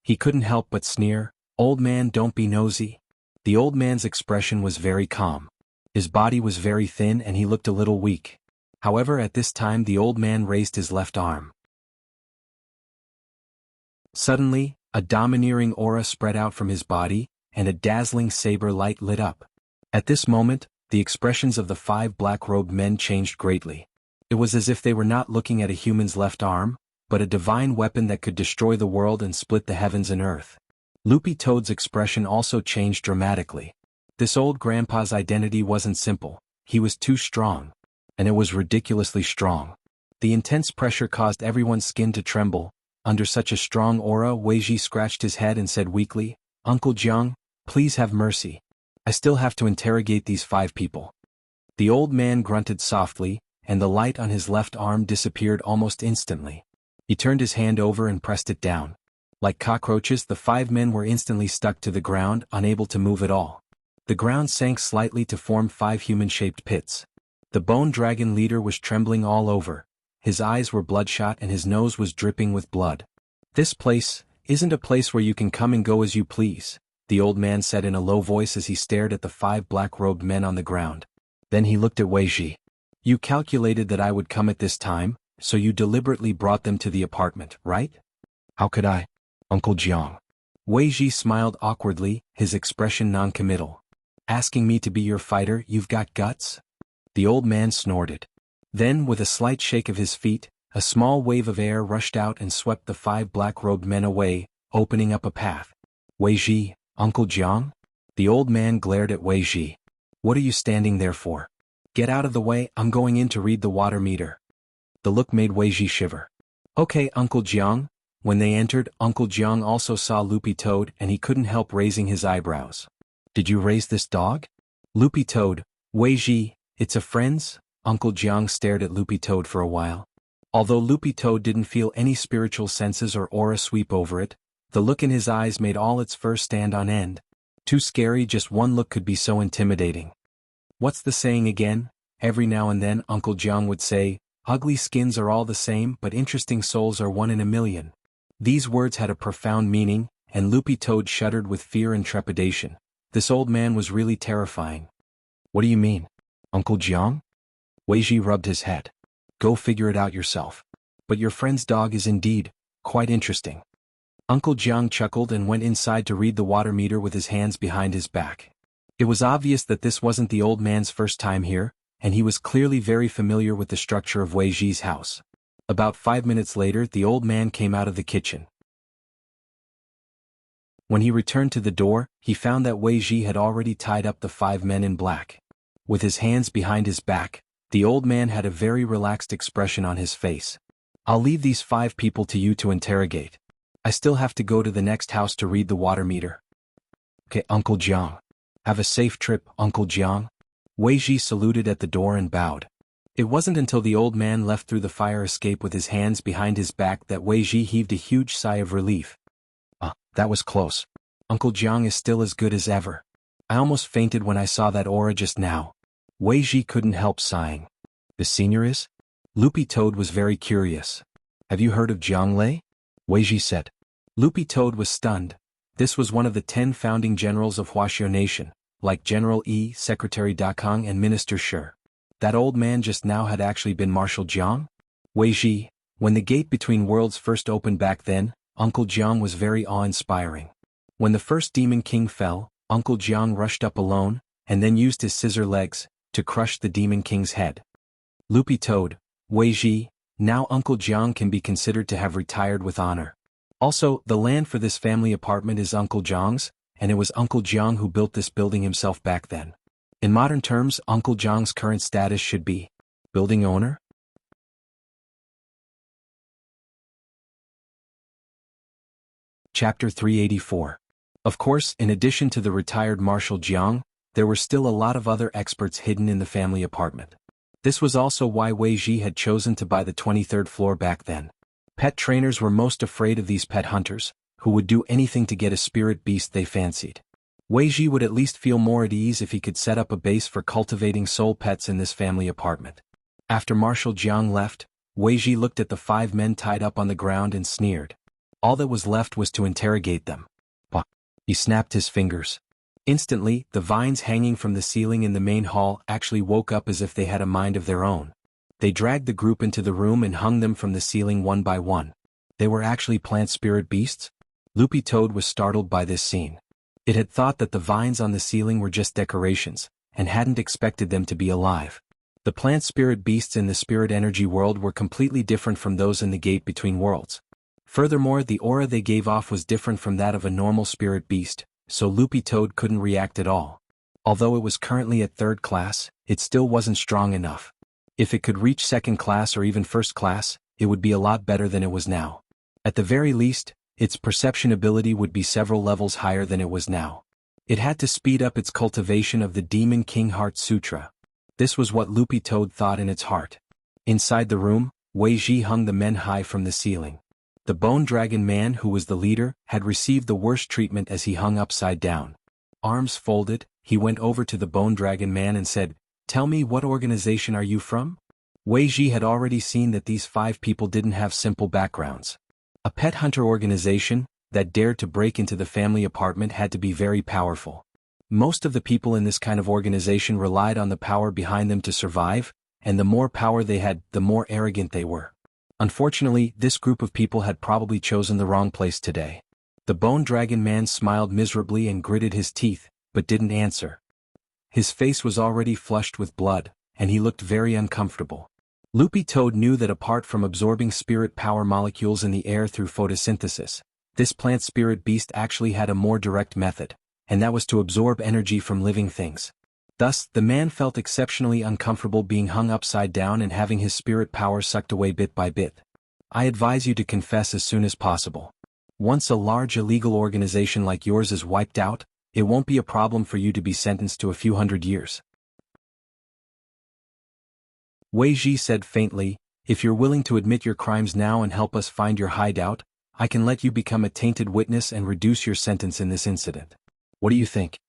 He couldn't help but sneer. Old man, don't be nosy. The old man's expression was very calm. His body was very thin and he looked a little weak. However, at this time the old man raised his left arm. Suddenly, a domineering aura spread out from his body, and a dazzling saber light lit up. At this moment, the expressions of the 5 black-robed men changed greatly. It was as if they were not looking at a human's left arm, but a divine weapon that could destroy the world and split the heavens and earth. Loopy Toad's expression also changed dramatically. This old grandpa's identity wasn't simple. He was too strong. And it was ridiculously strong. The intense pressure caused everyone's skin to tremble. Under such a strong aura, Wei Ji scratched his head and said weakly, Uncle Jiang, please have mercy. I still have to interrogate these 5 people. The old man grunted softly, and the light on his left arm disappeared almost instantly. He turned his hand over and pressed it down. Like cockroaches, the 5 men were instantly stuck to the ground, unable to move at all. The ground sank slightly to form 5 human-shaped pits. The Bone Dragon leader was trembling all over. His eyes were bloodshot and his nose was dripping with blood. This place isn't a place where you can come and go as you please, the old man said in a low voice as he stared at the 5 black-robed men on the ground. Then he looked at Wei Ji. You calculated that I would come at this time, so you deliberately brought them to the apartment, right? How could I? Uncle Jiang. Wei Ji smiled awkwardly, his expression non-committal. Asking me to be your fighter, you've got guts? The old man snorted. Then, with a slight shake of his feet, a small wave of air rushed out and swept the 5 black-robed men away, opening up a path. Wei Ji, Uncle Jiang? The old man glared at Wei Ji. What are you standing there for? Get out of the way, I'm going in to read the water meter. The look made Wei Ji shiver. Okay, Uncle Jiang. When they entered, Uncle Jiang also saw Loopy Toad and he couldn't help raising his eyebrows. Did you raise this dog? Loopy Toad, Weiji, it's a friend's? Uncle Jiang stared at Loopy Toad for a while. Although Loopy Toad didn't feel any spiritual senses or aura sweep over it, the look in his eyes made all its fur stand on end. Too scary, just one look could be so intimidating. What's the saying again? Every now and then Uncle Jiang would say, ugly skins are all the same but interesting souls are one in a million. These words had a profound meaning, and Loopy Toad shuddered with fear and trepidation. This old man was really terrifying. What do you mean? Uncle Jiang? Weiji rubbed his head. Go figure it out yourself. But your friend's dog is indeed quite interesting. Uncle Jiang chuckled and went inside to read the water meter with his hands behind his back. It was obvious that this wasn't the old man's first time here, and he was clearly very familiar with the structure of Weiji's house. About 5 minutes later, the old man came out of the kitchen. When he returned to the door, he found that Weiji had already tied up the 5 men in black. With his hands behind his back, the old man had a very relaxed expression on his face. I'll leave these 5 people to you to interrogate. I still have to go to the next house to read the water meter. Okay, Uncle Jiang. Have a safe trip, Uncle Jiang. Weiji saluted at the door and bowed. It wasn't until the old man left through the fire escape with his hands behind his back that Weiji heaved a huge sigh of relief. That was close. Uncle Jiang is still as good as ever. I almost fainted when I saw that aura just now. Weiji couldn't help sighing. The senior is? Loopy Toad was very curious. Have you heard of Jiang Lei? Weiji said. Loopy Toad was stunned. This was one of the 10 founding generals of Huaxiao Nation, like General Yi, Secretary Dakang and Minister Shi. That old man just now had actually been Marshal Jiang? Weiji, when the gate between worlds first opened back then, Uncle Jiang was very awe-inspiring. When the first Demon King fell, Uncle Jiang rushed up alone, and then used his scissor legs to crush the Demon King's head. Loopy Toad, Weiji, now Uncle Jiang can be considered to have retired with honor. Also, the land for this family apartment is Uncle Jiang's, and it was Uncle Jiang who built this building himself back then. In modern terms, Uncle Jiang's current status should be building owner? Chapter 384. Of course, in addition to the retired Marshal Jiang, there were still a lot of other experts hidden in the family apartment. This was also why Weiji had chosen to buy the 23rd floor back then. Pet trainers were most afraid of these pet hunters, who would do anything to get a spirit beast they fancied. Weiji would at least feel more at ease if he could set up a base for cultivating soul pets in this family apartment. After Marshal Jiang left, Weiji looked at the 5 men tied up on the ground and sneered. All that was left was to interrogate them. He snapped his fingers. Instantly, the vines hanging from the ceiling in the main hall actually woke up as if they had a mind of their own. They dragged the group into the room and hung them from the ceiling one by one. They were actually plant spirit beasts? Loopy Toad was startled by this scene. It had thought that the vines on the ceiling were just decorations, and hadn't expected them to be alive. The plant spirit beasts in the spirit energy world were completely different from those in the gate between worlds. Furthermore, the aura they gave off was different from that of a normal spirit beast, so Loopy Toad couldn't react at all. Although it was currently at 3rd class, it still wasn't strong enough. If it could reach 2nd class or even 1st class, it would be a lot better than it was now. At the very least, its perception ability would be several levels higher than it was now. It had to speed up its cultivation of the Demon King Heart Sutra. This was what Loopy Toad thought in its heart. Inside the room, Weiji hung the men high from the ceiling. The Bone Dragon man, who was the leader, had received the worst treatment as he hung upside down. Arms folded, he went over to the Bone Dragon man and said, "Tell me, what organization are you from?" Weiji had already seen that these 5 people didn't have simple backgrounds. A pet hunter organization that dared to break into the family apartment had to be very powerful. Most of the people in this kind of organization relied on the power behind them to survive, and the more power they had, the more arrogant they were. Unfortunately, this group of people had probably chosen the wrong place today. The Bone Dragon man smiled miserably and gritted his teeth, but didn't answer. His face was already flushed with blood, and he looked very uncomfortable. Loopy Toad knew that apart from absorbing spirit power molecules in the air through photosynthesis, this plant spirit beast actually had a more direct method, and that was to absorb energy from living things. Thus, the man felt exceptionally uncomfortable being hung upside down and having his spirit power sucked away bit by bit. I advise you to confess as soon as possible. Once a large illegal organization like yours is wiped out, It won't be a problem for you to be sentenced to a few hundred years. Wei Ji said faintly, if you're willing to admit your crimes now and help us find your hideout, I can let you become a tainted witness and reduce your sentence in this incident. What do you think?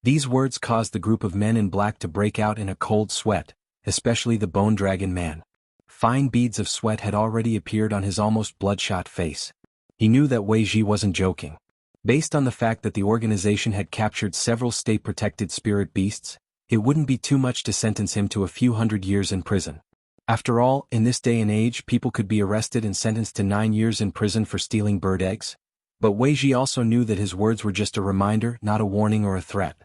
These words caused the group of men in black to break out in a cold sweat, especially the Bone Dragon man. Fine beads of sweat had already appeared on his almost bloodshot face. He knew that Wei Ji wasn't joking. Based on the fact that the organization had captured several state-protected spirit beasts, it wouldn't be too much to sentence him to a few hundred years in prison. After all, in this day and age people could be arrested and sentenced to 9 years in prison for stealing bird eggs. But Wei Ji also knew that his words were just a reminder, not a warning or a threat.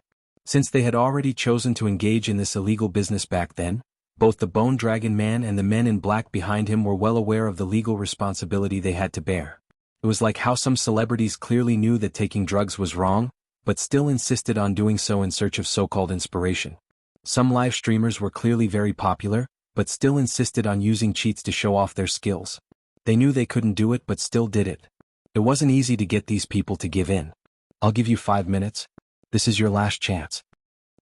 Since they had already chosen to engage in this illegal business back then, both the Bone Dragon man and the men in black behind him were well aware of the legal responsibility they had to bear. It was like how some celebrities clearly knew that taking drugs was wrong, but still insisted on doing so in search of so-called inspiration. Some live streamers were clearly very popular, but still insisted on using cheats to show off their skills. They knew they couldn't do it but still did it. It wasn't easy to get these people to give in. I'll give you 5 minutes. This is your last chance.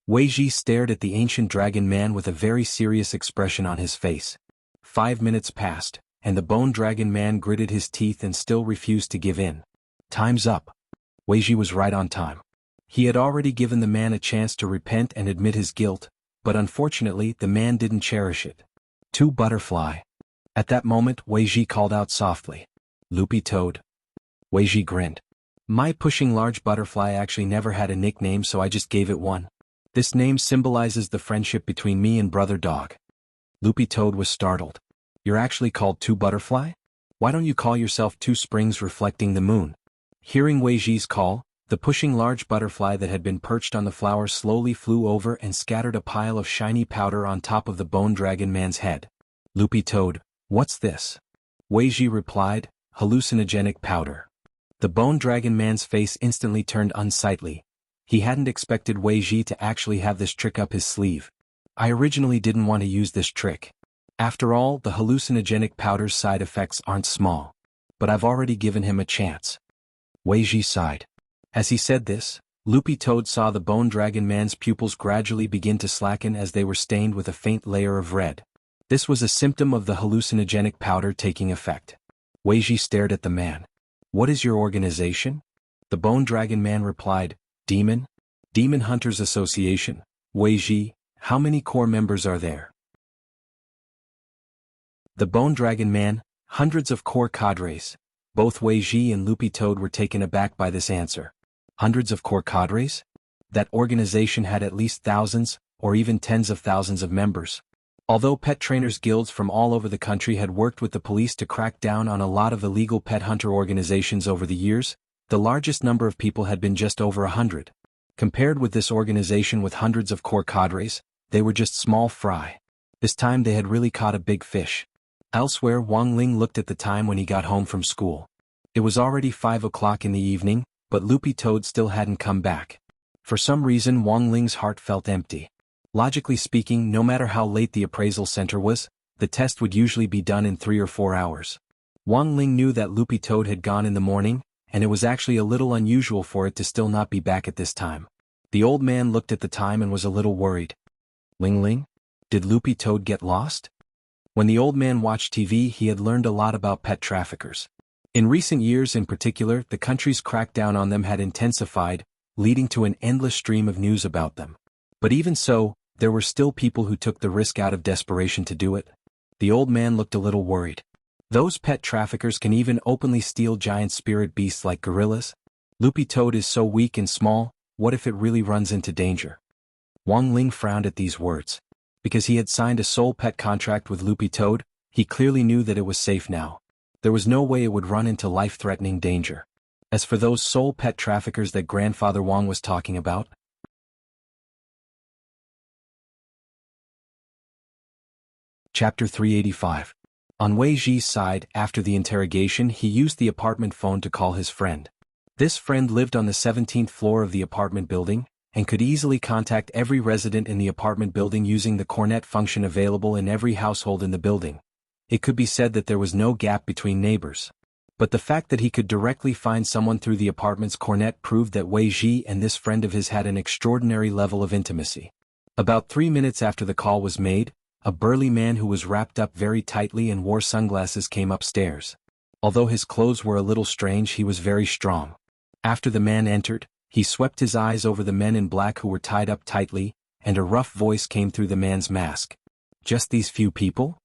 Wei Ji stared at the ancient dragon man with a very serious expression on his face. 5 minutes passed, and the Bone Dragon man gritted his teeth and still refused to give in. Time's up. Wei Ji was right on time. He had already given the man a chance to repent and admit his guilt, but unfortunately the man didn't cherish it. 2 butterfly. At that moment Wei Ji called out softly. Loopy Toad. Wei Ji grinned. My pushing large butterfly actually never had a nickname, so I just gave it one. This name symbolizes the friendship between me and Brother Dog. Loopy Toad was startled. You're actually called 2 butterfly? Why don't you call yourself 2 springs reflecting the moon? Hearing Wei Ji's call, the pushing large butterfly that had been perched on the flower slowly flew over and scattered a pile of shiny powder on top of the Bone Dragon man's head. Loopy Toad, what's this? Wei Ji replied, hallucinogenic powder. The Bone Dragon man's face instantly turned unsightly. He hadn't expected Wei Ji to actually have this trick up his sleeve. I originally didn't want to use this trick. After all, the hallucinogenic powder's side effects aren't small. But I've already given him a chance. Wei Ji sighed. As he said this, Loopy Toad saw the Bone Dragon man's pupils gradually begin to slacken as they were stained with a faint layer of red. This was a symptom of the hallucinogenic powder taking effect. Wei Ji stared at the man. What is your organization? The Bone Dragon man replied, Demon Hunters Association. Wei Ji, how many core members are there? The Bone Dragon man, hundreds of core cadres. Both Wei Ji and Loopy Toad were taken aback by this answer. Hundreds of core cadres? That organization had at least thousands, or even tens of thousands of members. Although pet trainers guilds from all over the country had worked with the police to crack down on a lot of illegal pet hunter organizations over the years, the largest number of people had been just over 100. Compared with this organization with hundreds of core cadres, they were just small fry. This time they had really caught a big fish. Elsewhere, Wang Ling looked at the time when he got home from school. It was already 5 o'clock in the evening, but Loopy Toad still hadn't come back. For some reason Wang Ling's heart felt empty. Logically speaking, no matter how late the appraisal center was, the test would usually be done in 3 or 4 hours. Wang Ling knew that Loopy Toad had gone in the morning, and it was actually a little unusual for it to still not be back at this time. The old man looked at the time and was a little worried. Ling Ling? Did Loopy Toad get lost? When the old man watched TV, he had learned a lot about pet traffickers. In recent years in particular, the country's crackdown on them had intensified, leading to an endless stream of news about them. But even so, there were still people who took the risk out of desperation to do it. The old man looked a little worried. Those pet traffickers can even openly steal giant spirit beasts like gorillas. Loopy Toad is so weak and small, what if it really runs into danger? Wang Ling frowned at these words. Because he had signed a soul pet contract with Loopy Toad, he clearly knew that it was safe now. There was no way it would run into life-threatening danger. As for those soul pet traffickers that Grandfather Wang was talking about, Chapter 385. On Wei Ji's side, after the interrogation, he used the apartment phone to call his friend. This friend lived on the 17th floor of the apartment building, and could easily contact every resident in the apartment building using the cornet function available in every household in the building. It could be said that there was no gap between neighbors. But the fact that he could directly find someone through the apartment's cornet proved that Wei Ji and this friend of his had an extraordinary level of intimacy. About 3 minutes after the call was made, a burly man who was wrapped up very tightly and wore sunglasses came upstairs. Although his clothes were a little strange, he was very strong. After the man entered, he swept his eyes over the men in black who were tied up tightly, and a rough voice came through the man's mask. "Just these few people?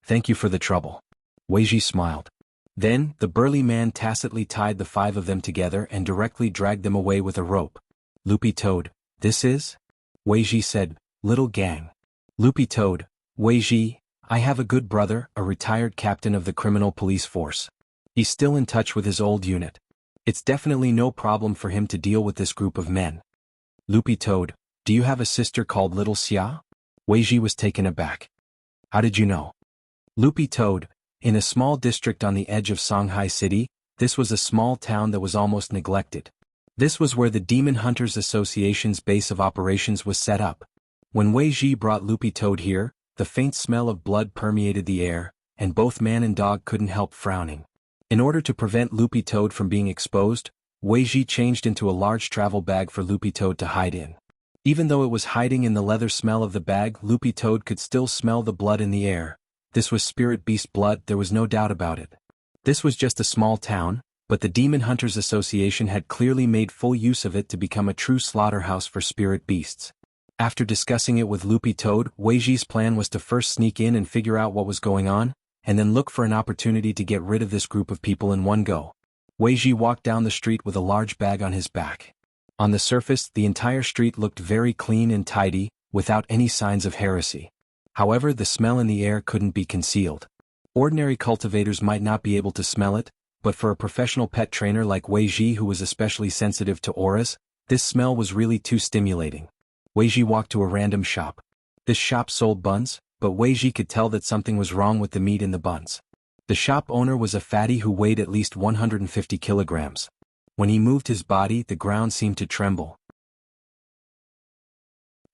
Thank you for the trouble." Wei Ji smiled. Then, the burly man tacitly tied the 5 of them together and directly dragged them away with a rope. Loopy Toad, this is? Wei Ji said, "Little gang." Loopy Toad, Wei Ji, I have a good brother, a retired captain of the criminal police force. He's still in touch with his old unit. It's definitely no problem for him to deal with this group of men. Loopy Toad, do you have a sister called Little Xia? Wei Ji was taken aback. How did you know? Loopy Toad, in a small district on the edge of Shanghai City, this was a small town that was almost neglected. This was where the Demon Hunters Association's base of operations was set up. When Wei Ji brought Loopy Toad here, the faint smell of blood permeated the air, and both man and dog couldn't help frowning. In order to prevent Loopy Toad from being exposed, Wei Ji changed into a large travel bag for Loopy Toad to hide in. Even though it was hiding in the leather smell of the bag, Loopy Toad could still smell the blood in the air. This was spirit beast blood, there was no doubt about it. This was just a small town, but the Demon Hunters Association had clearly made full use of it to become a true slaughterhouse for spirit beasts. After discussing it with Loopy Toad, Wei Ji's plan was to first sneak in and figure out what was going on, and then look for an opportunity to get rid of this group of people in one go. Wei Ji walked down the street with a large bag on his back. On the surface, the entire street looked very clean and tidy, without any signs of heresy. However, the smell in the air couldn't be concealed. Ordinary cultivators might not be able to smell it, but for a professional pet trainer like Wei Ji who was especially sensitive to auras, this smell was really too stimulating. Wei Ji walked to a random shop. This shop sold buns, but Wei Ji could tell that something was wrong with the meat in the buns. The shop owner was a fatty who weighed at least 150 kilograms. When he moved his body, the ground seemed to tremble.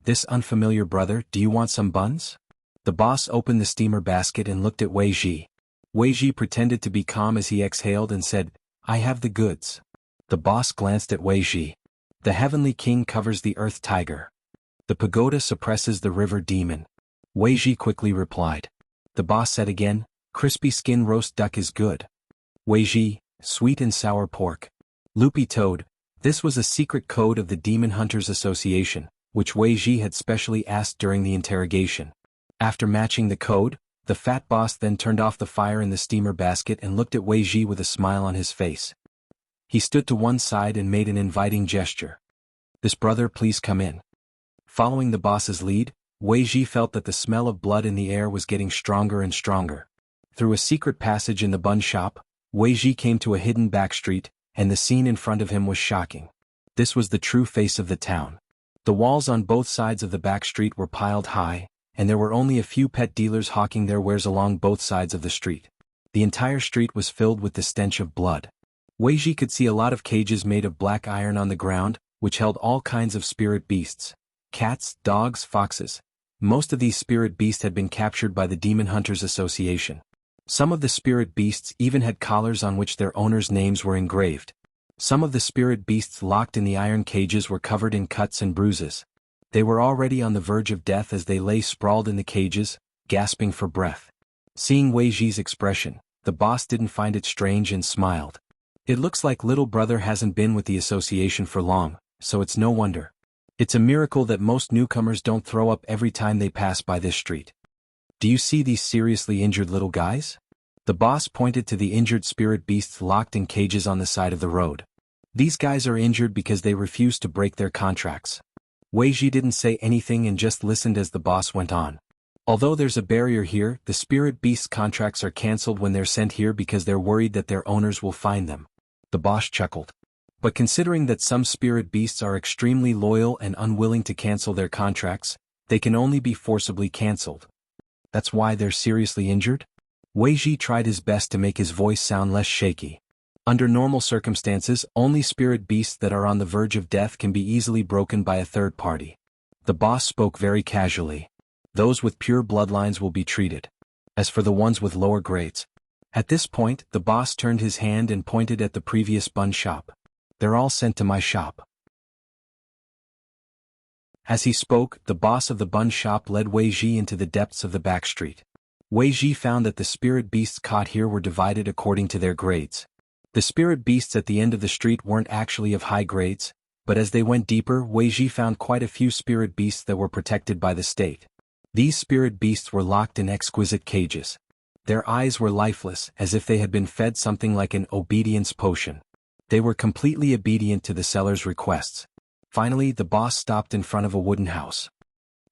This unfamiliar brother, do you want some buns? The boss opened the steamer basket and looked at Wei Ji. Wei Ji pretended to be calm as he exhaled and said, I have the goods. The boss glanced at Wei Ji. The heavenly king covers the earth tiger. The pagoda suppresses the river demon. Wei Ji quickly replied. The boss said again, crispy skin roast duck is good. Wei Ji, sweet and sour pork. Loopy Toad, this was a secret code of the Demon Hunters Association, which Wei Ji had specially asked during the interrogation. After matching the code, the fat boss then turned off the fire in the steamer basket and looked at Wei Ji with a smile on his face. He stood to one side and made an inviting gesture. This brother, please come in. Following the boss's lead, Wei Ji felt that the smell of blood in the air was getting stronger and stronger. Through a secret passage in the bun shop, Wei Ji came to a hidden back street, and the scene in front of him was shocking. This was the true face of the town. The walls on both sides of the back street were piled high, and there were only a few pet dealers hawking their wares along both sides of the street. The entire street was filled with the stench of blood. Wei Ji could see a lot of cages made of black iron on the ground, which held all kinds of spirit beasts. Cats, dogs, foxes. Most of these spirit beasts had been captured by the Demon Hunters Association. Some of the spirit beasts even had collars on which their owners' names were engraved. Some of the spirit beasts locked in the iron cages were covered in cuts and bruises. They were already on the verge of death as they lay sprawled in the cages, gasping for breath. Seeing Wei Ji's expression, the boss didn't find it strange and smiled. It looks like little brother hasn't been with the association for long, so it's no wonder. It's a miracle that most newcomers don't throw up every time they pass by this street. Do you see these seriously injured little guys? The boss pointed to the injured spirit beasts locked in cages on the side of the road. These guys are injured because they refuse to break their contracts. Wei Ji didn't say anything and just listened as the boss went on. Although there's a barrier here, the spirit beasts' contracts are cancelled when they're sent here because they're worried that their owners will find them. The boss chuckled. But considering that some spirit beasts are extremely loyal and unwilling to cancel their contracts, they can only be forcibly cancelled. That's why they're seriously injured? Wei Ji tried his best to make his voice sound less shaky. Under normal circumstances, only spirit beasts that are on the verge of death can be easily broken by a third party. The boss spoke very casually. Those with pure bloodlines will be treated. As for the ones with lower grades, At this point, the boss turned his hand and pointed at the previous bun shop. They're all sent to my shop. As he spoke, the boss of the bun shop led Wei Ji into the depths of the back street. Wei Ji found that the spirit beasts caught here were divided according to their grades. The spirit beasts at the end of the street weren't actually of high grades, but as they went deeper, Wei Ji found quite a few spirit beasts that were protected by the state. These spirit beasts were locked in exquisite cages. Their eyes were lifeless, as if they had been fed something like an obedience potion. They were completely obedient to the seller's requests. Finally, the boss stopped in front of a wooden house.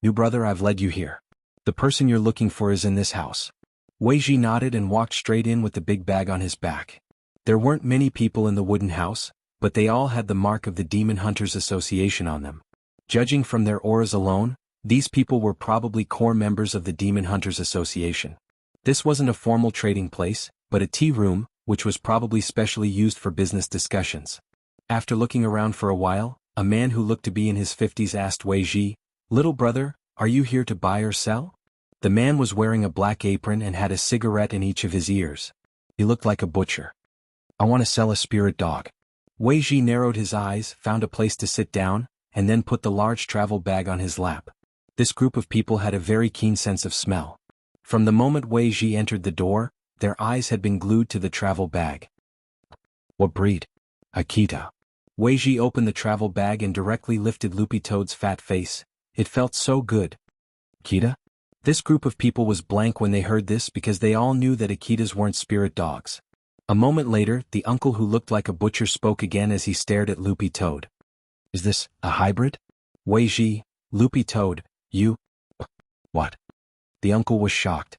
New brother, I've led you here. The person you're looking for is in this house. Wei Ji nodded and walked straight in with the big bag on his back. There weren't many people in the wooden house, but they all had the mark of the Demon Hunters Association on them. Judging from their auras alone, these people were probably core members of the Demon Hunters Association. This wasn't a formal trading place, but a tea room, which was probably specially used for business discussions. After looking around for a while, a man who looked to be in his 50s asked Wei Ji, "Little brother, are you here to buy or sell?" The man was wearing a black apron and had a cigarette in each of his ears. He looked like a butcher. "I want to sell a spirit dog." Wei Ji narrowed his eyes, found a place to sit down, and then put the large travel bag on his lap. This group of people had a very keen sense of smell. From the moment Wei Ji entered the door, their eyes had been glued to the travel bag. "What breed?" "Akita." Wei Ji opened the travel bag and directly lifted Loopy Toad's fat face. It felt so good. "Akita?" This group of people was blank when they heard this because they all knew that Akitas weren't spirit dogs. A moment later, the uncle who looked like a butcher spoke again as he stared at Loopy Toad. "Is this a hybrid?" "Wei Ji, Loopy Toad, you..." "What?" The uncle was shocked.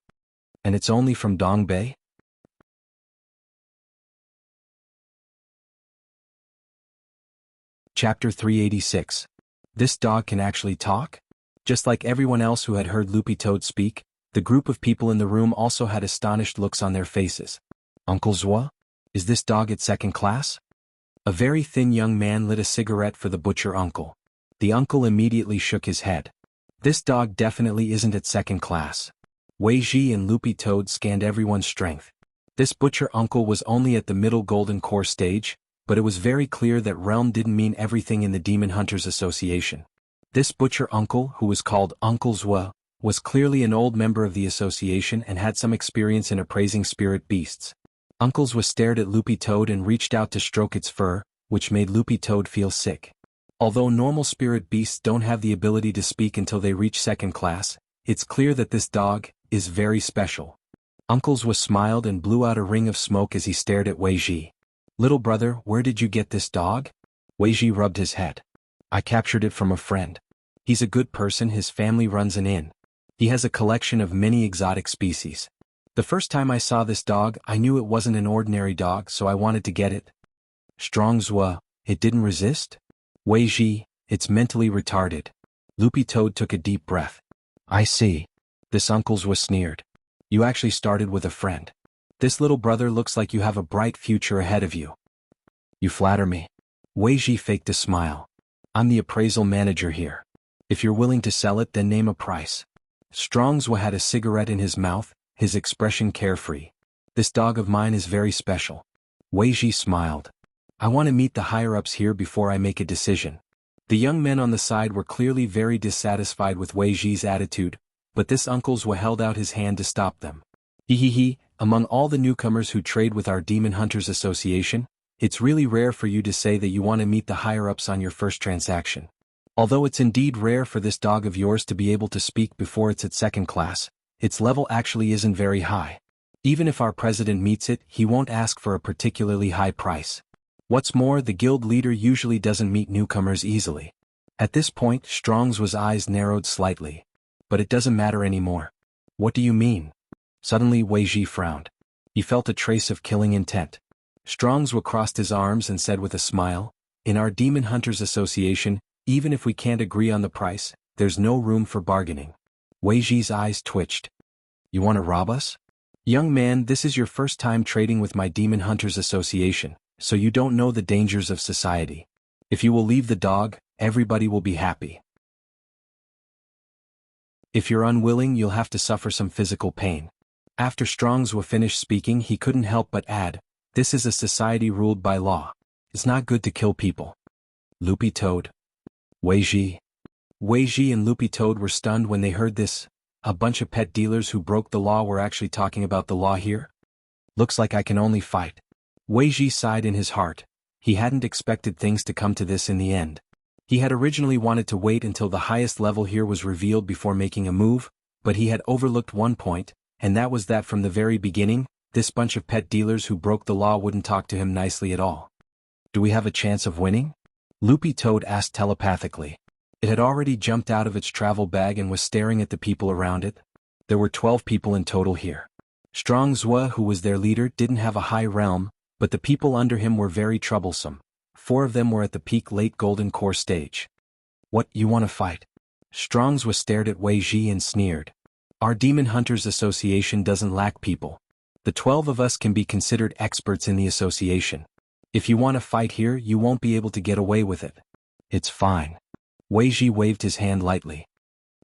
"And it's only from Dong Bay?" Chapter 386. This dog can actually talk? Just like everyone else who had heard Loopy Toad speak, the group of people in the room also had astonished looks on their faces. "Uncle Zwa? Is this dog at second class?" A very thin young man lit a cigarette for the butcher uncle. The uncle immediately shook his head. "This dog definitely isn't at second class." Wei Ji and Loopy Toad scanned everyone's strength. This butcher uncle was only at the middle golden core stage, but it was very clear that realm didn't mean everything in the Demon Hunters Association. This butcher uncle, who was called Uncle Zwa, was clearly an old member of the association and had some experience in appraising spirit beasts. Uncle Zwa stared at Loopy Toad and reached out to stroke its fur, which made Loopy Toad feel sick. Although normal spirit beasts don't have the ability to speak until they reach second class, it's clear that this dog is very special. Uncle Zwa smiled and blew out a ring of smoke as he stared at Wei Ji. "Little brother, where did you get this dog?" Wei Ji rubbed his head. "I captured it from a friend. He's a good person, his family runs an inn. He has a collection of many exotic species. The first time I saw this dog, I knew it wasn't an ordinary dog, so I wanted to get it." Strong Zwa, "It didn't resist?" Wei Ji, "It's mentally retarded." Loopy Toad took a deep breath. "I see." This Uncle Zwa sneered. "You actually started with a friend. This little brother looks like you have a bright future ahead of you." "You flatter me." Wei Ji faked a smile. "I'm the appraisal manager here. If you're willing to sell it, then name a price." Strong Zwa had a cigarette in his mouth, his expression carefree. "This dog of mine is very special." Wei Ji smiled. "I want to meet the higher-ups here before I make a decision." The young men on the side were clearly very dissatisfied with Wei Ji's attitude, but this Uncle Zwa held out his hand to stop them. "He, among all the newcomers who trade with our Demon Hunters Association, it's really rare for you to say that you want to meet the higher-ups on your first transaction. Although it's indeed rare for this dog of yours to be able to speak before it's at second class, its level actually isn't very high. Even if our president meets it, he won't ask for a particularly high price. What's more, the guild leader usually doesn't meet newcomers easily." At this point, Strong Zwa's eyes narrowed slightly. "But it doesn't matter anymore." "What do you mean?" Suddenly Wei Ji frowned. He felt a trace of killing intent. Strong Zwa crossed his arms and said with a smile, "In our Demon Hunters Association, even if we can't agree on the price, there's no room for bargaining." Wei Ji's eyes twitched. "You want to rob us?" "Young man, this is your first time trading with my Demon Hunters Association, so you don't know the dangers of society. If you will leave the dog, everybody will be happy. If you're unwilling, you'll have to suffer some physical pain." After Strong's finished speaking, he couldn't help but add, "This is a society ruled by law. It's not good to kill people." Loopy Toad. Wei Ji. Wei Ji and Loopy Toad were stunned when they heard this. A bunch of pet dealers who broke the law were actually talking about the law here? Looks like I can only fight. Wei Ji sighed in his heart. He hadn't expected things to come to this in the end. He had originally wanted to wait until the highest level here was revealed before making a move, but he had overlooked one point, and that was that from the very beginning, this bunch of pet dealers who broke the law wouldn't talk to him nicely at all. "Do we have a chance of winning?" Loopy Toad asked telepathically. It had already jumped out of its travel bag and was staring at the people around it. There were 12 people in total here. Strong Zhua, who was their leader, didn't have a high realm, but the people under him were very troublesome. 4 of them were at the peak late golden core stage. "What, you want to fight?" Strong Zhua stared at Wei Ji and sneered. "Our Demon Hunters Association doesn't lack people. The 12 of us can be considered experts in the association. If you want to fight here, you won't be able to get away with it." "It's fine." Wei Ji waved his hand lightly.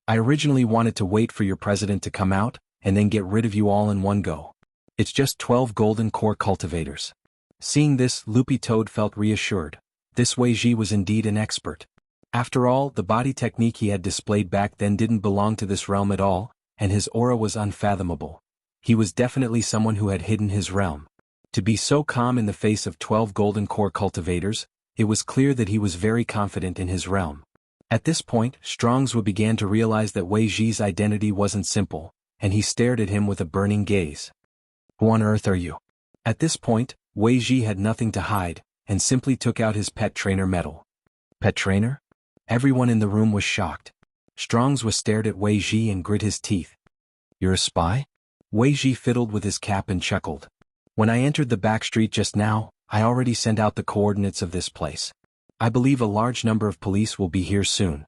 "I originally wanted to wait for your president to come out, and then get rid of you all in one go. It's just 12 golden core cultivators." Seeing this, Loopy Toad felt reassured. This Wei Ji was indeed an expert. After all, the body technique he had displayed back then didn't belong to this realm at all, and his aura was unfathomable. He was definitely someone who had hidden his realm. To be so calm in the face of 12 golden core cultivators, it was clear that he was very confident in his realm. At this point, Strong's began to realize that Wei Ji's identity wasn't simple, and he stared at him with a burning gaze. "Who on earth are you?" At this point, Wei Ji had nothing to hide, and simply took out his pet trainer medal. "Pet trainer?" Everyone in the room was shocked. Strong's stared at Wei Ji and grit his teeth. "You're a spy?" Wei Ji fiddled with his cap and chuckled. "When I entered the back street just now, I already sent out the coordinates of this place. I believe a large number of police will be here soon."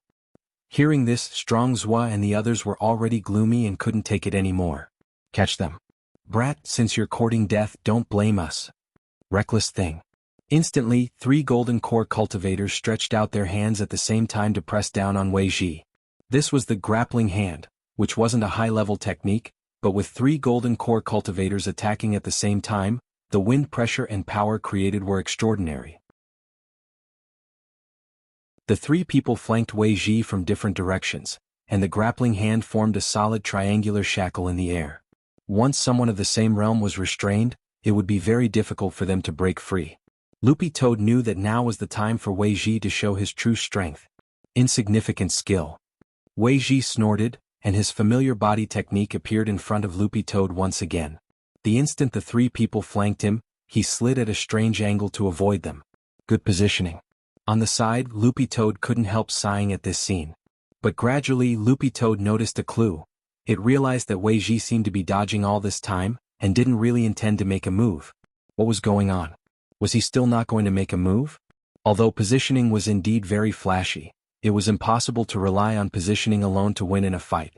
Hearing this, Strong Zhua and the others were already gloomy and couldn't take it anymore. "Catch them. Brat, since you're courting death, don't blame us. Reckless thing." Instantly, 3 golden core cultivators stretched out their hands at the same time to press down on Wei Ji. This was the grappling hand, which wasn't a high-level technique, but with 3 golden core cultivators attacking at the same time, the wind pressure and power created were extraordinary. The 3 people flanked Wei Ji from different directions, and the grappling hand formed a solid triangular shackle in the air. Once someone of the same realm was restrained, it would be very difficult for them to break free. Loopy Toad knew that now was the time for Wei Ji to show his true strength. Insignificant skill. Wei Ji snorted, and his familiar body technique appeared in front of Loopy Toad once again. The instant the 3 people flanked him, he slid at a strange angle to avoid them. Good positioning. On the side, Loopy Toad couldn't help sighing at this scene. But gradually, Loopy Toad noticed a clue. It realized that Wei Ji seemed to be dodging all this time, and didn't really intend to make a move. What was going on? Was he still not going to make a move? Although positioning was indeed very flashy, it was impossible to rely on positioning alone to win in a fight.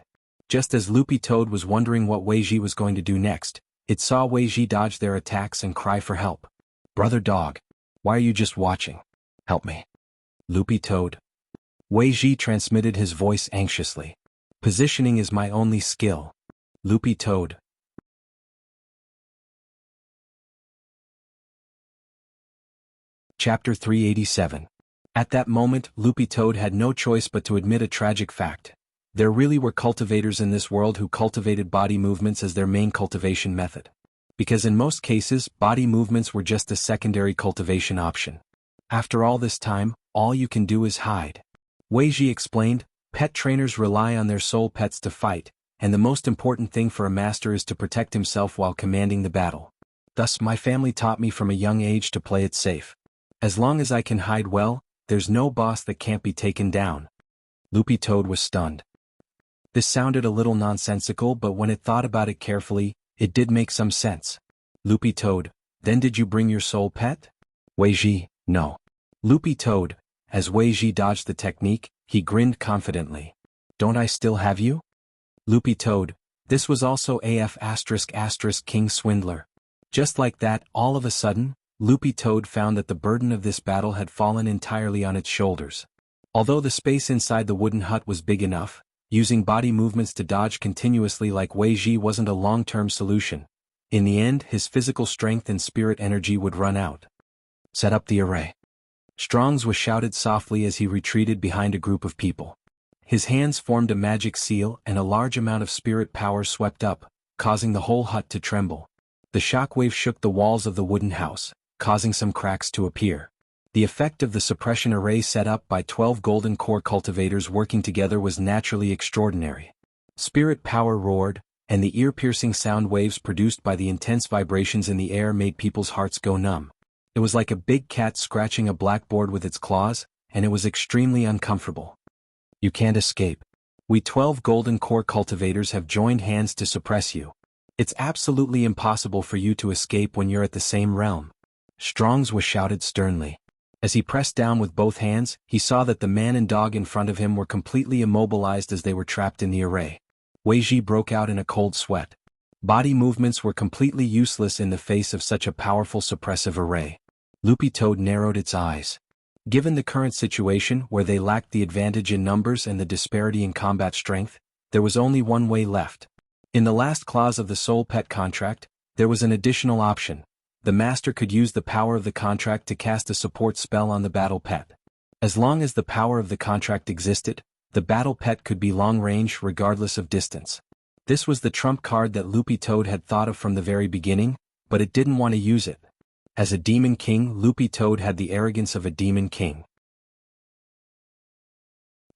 Just as Loopy Toad was wondering what Wei Ji was going to do next, it saw Wei Ji dodge their attacks and cry for help. "Brother dog, why are you just watching? Help me." Loopy Toad. Wei Ji transmitted his voice anxiously. "Positioning is my only skill." Loopy Toad. Chapter 387. At that moment, Loopy Toad had no choice but to admit a tragic fact. There really were cultivators in this world who cultivated body movements as their main cultivation method. Because in most cases, body movements were just a secondary cultivation option. After all this time, all you can do is hide. Wei Ji explained, pet trainers rely on their soul pets to fight, and the most important thing for a master is to protect himself while commanding the battle. Thus my family taught me from a young age to play it safe. As long as I can hide well, there's no boss that can't be taken down. Loopy Toad was stunned. This sounded a little nonsensical, but when it thought about it carefully, it did make some sense. Loopy Toad, then did you bring your soul pet? Wei Ji, no. Loopy Toad, as Wei Ji dodged the technique, he grinned confidently. Don't I still have you? Loopy Toad, this was also AF*** King Swindler. Just like that, all of a sudden, Loopy Toad found that the burden of this battle had fallen entirely on its shoulders. Although the space inside the wooden hut was big enough, Using body movements to dodge continuously like Wei Ji wasn't a long-term solution. In the end, his physical strength and spirit energy would run out. Set up the array. Strong's was shouted softly as he retreated behind a group of people. His hands formed a magic seal and a large amount of spirit power swept up, causing the whole hut to tremble. The shockwave shook the walls of the wooden house, causing some cracks to appear. The effect of the suppression array set up by 12 golden core cultivators working together was naturally extraordinary. Spirit power roared, and the ear-piercing sound waves produced by the intense vibrations in the air made people's hearts go numb. It was like a big cat scratching a blackboard with its claws, and it was extremely uncomfortable. You can't escape. We 12 golden core cultivators have joined hands to suppress you. It's absolutely impossible for you to escape when you're at the same realm. Strong's was shouted sternly. As he pressed down with both hands, he saw that the man and dog in front of him were completely immobilized as they were trapped in the array. Wei Ji broke out in a cold sweat. Body movements were completely useless in the face of such a powerful suppressive array. Loopy Toad narrowed its eyes. Given the current situation where they lacked the advantage in numbers and the disparity in combat strength, there was only one way left. In the last clause of the Soul Pet contract, there was an additional option. The master could use the power of the contract to cast a support spell on the battle pet. As long as the power of the contract existed, the battle pet could be long-range regardless of distance. This was the trump card that Loopy Toad had thought of from the very beginning, but it didn't want to use it. As a demon king, Loopy Toad had the arrogance of a demon king.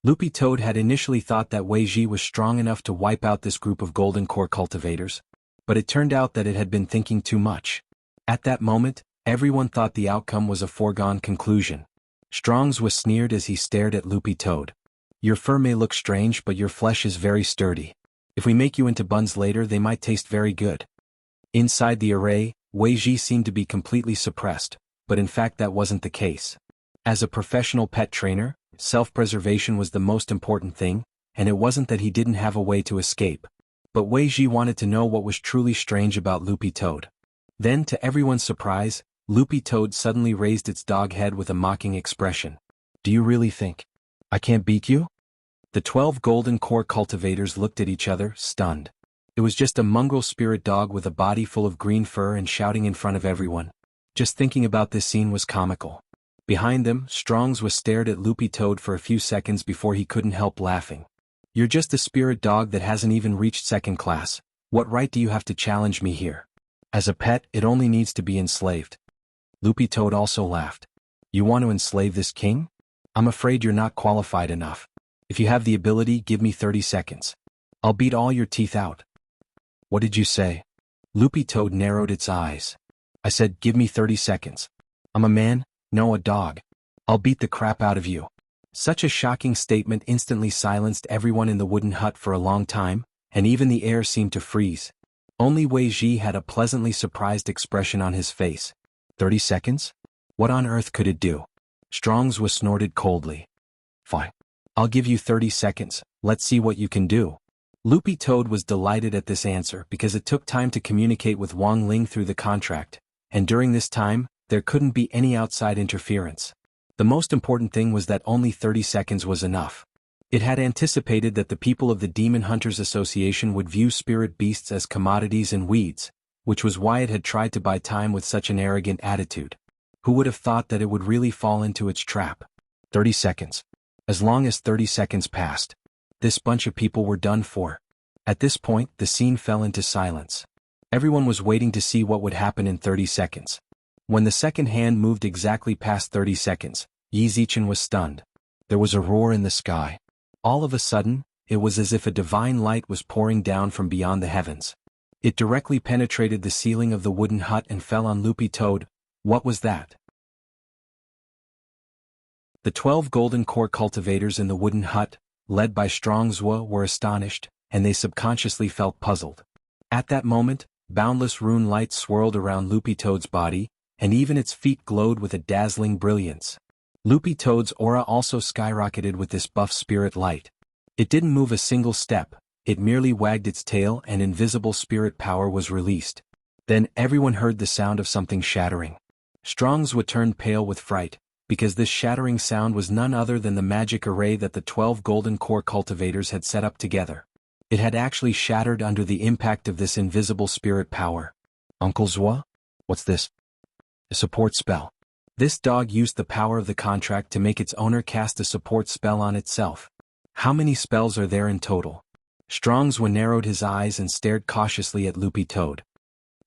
Loopy Toad had initially thought that Wei Ji was strong enough to wipe out this group of golden core cultivators, but it turned out that it had been thinking too much. At that moment, everyone thought the outcome was a foregone conclusion. Strong's was sneered as he stared at Loopy Toad. Your fur may look strange, but your flesh is very sturdy. If we make you into buns later, they might taste very good. Inside the array, Wei Ji seemed to be completely suppressed, but in fact that wasn't the case. As a professional pet trainer, self-preservation was the most important thing, and it wasn't that he didn't have a way to escape. But Wei Ji wanted to know what was truly strange about Loopy Toad. Then, to everyone's surprise, Loopy Toad suddenly raised its dog head with a mocking expression. Do you really think I can't beat you? The 12 golden core cultivators looked at each other, stunned. It was just a mongrel spirit dog with a body full of green fur and shouting in front of everyone. Just thinking about this scene was comical. Behind them, Strong's was stared at Loopy Toad for a few seconds before he couldn't help laughing. You're just a spirit dog that hasn't even reached second class. What right do you have to challenge me here? As a pet, it only needs to be enslaved. Loopy Toad also laughed. You want to enslave this king? I'm afraid you're not qualified enough. If you have the ability, give me 30 seconds. I'll beat all your teeth out. What did you say? Loopy Toad narrowed its eyes. I said, give me 30 seconds. I'm a man, no a dog. I'll beat the crap out of you. Such a shocking statement instantly silenced everyone in the wooden hut for a long time, and even the air seemed to freeze. Only Wei Ji had a pleasantly surprised expression on his face. 30 seconds? What on earth could it do? Strong's was snorted coldly. Fine. I'll give you 30 seconds, let's see what you can do. Loopy Toad was delighted at this answer because it took time to communicate with Wang Ling through the contract, and during this time, there couldn't be any outside interference. The most important thing was that only 30 seconds was enough. It had anticipated that the people of the Demon Hunters Association would view spirit beasts as commodities and weeds, which was why it had tried to buy time with such an arrogant attitude. Who would have thought that it would really fall into its trap? 30 seconds. As long as 30 seconds passed, this bunch of people were done for. At this point, the scene fell into silence. Everyone was waiting to see what would happen in 30 seconds. When the second hand moved exactly past 30 seconds, Yi Zichen was stunned. There was a roar in the sky. All of a sudden, it was as if a divine light was pouring down from beyond the heavens. It directly penetrated the ceiling of the wooden hut and fell on Loopy Toad. What was that? The 12 golden core cultivators in the wooden hut, led by Strong Zhuo, were astonished, and they subconsciously felt puzzled. At that moment, boundless rune light swirled around Loopy Toad's body, and even its feet glowed with a dazzling brilliance. Loopy Toad's aura also skyrocketed with this buff spirit light. It didn't move a single step, it merely wagged its tail and invisible spirit power was released. Then everyone heard the sound of something shattering. Strong Zhuo turned pale with fright, because this shattering sound was none other than the magic array that the 12 golden core cultivators had set up together. It had actually shattered under the impact of this invisible spirit power. Uncle Zwa? What's this? A support spell. This dog used the power of the contract to make its owner cast a support spell on itself. How many spells are there in total? Strong's narrowed his eyes and stared cautiously at Loopy Toad.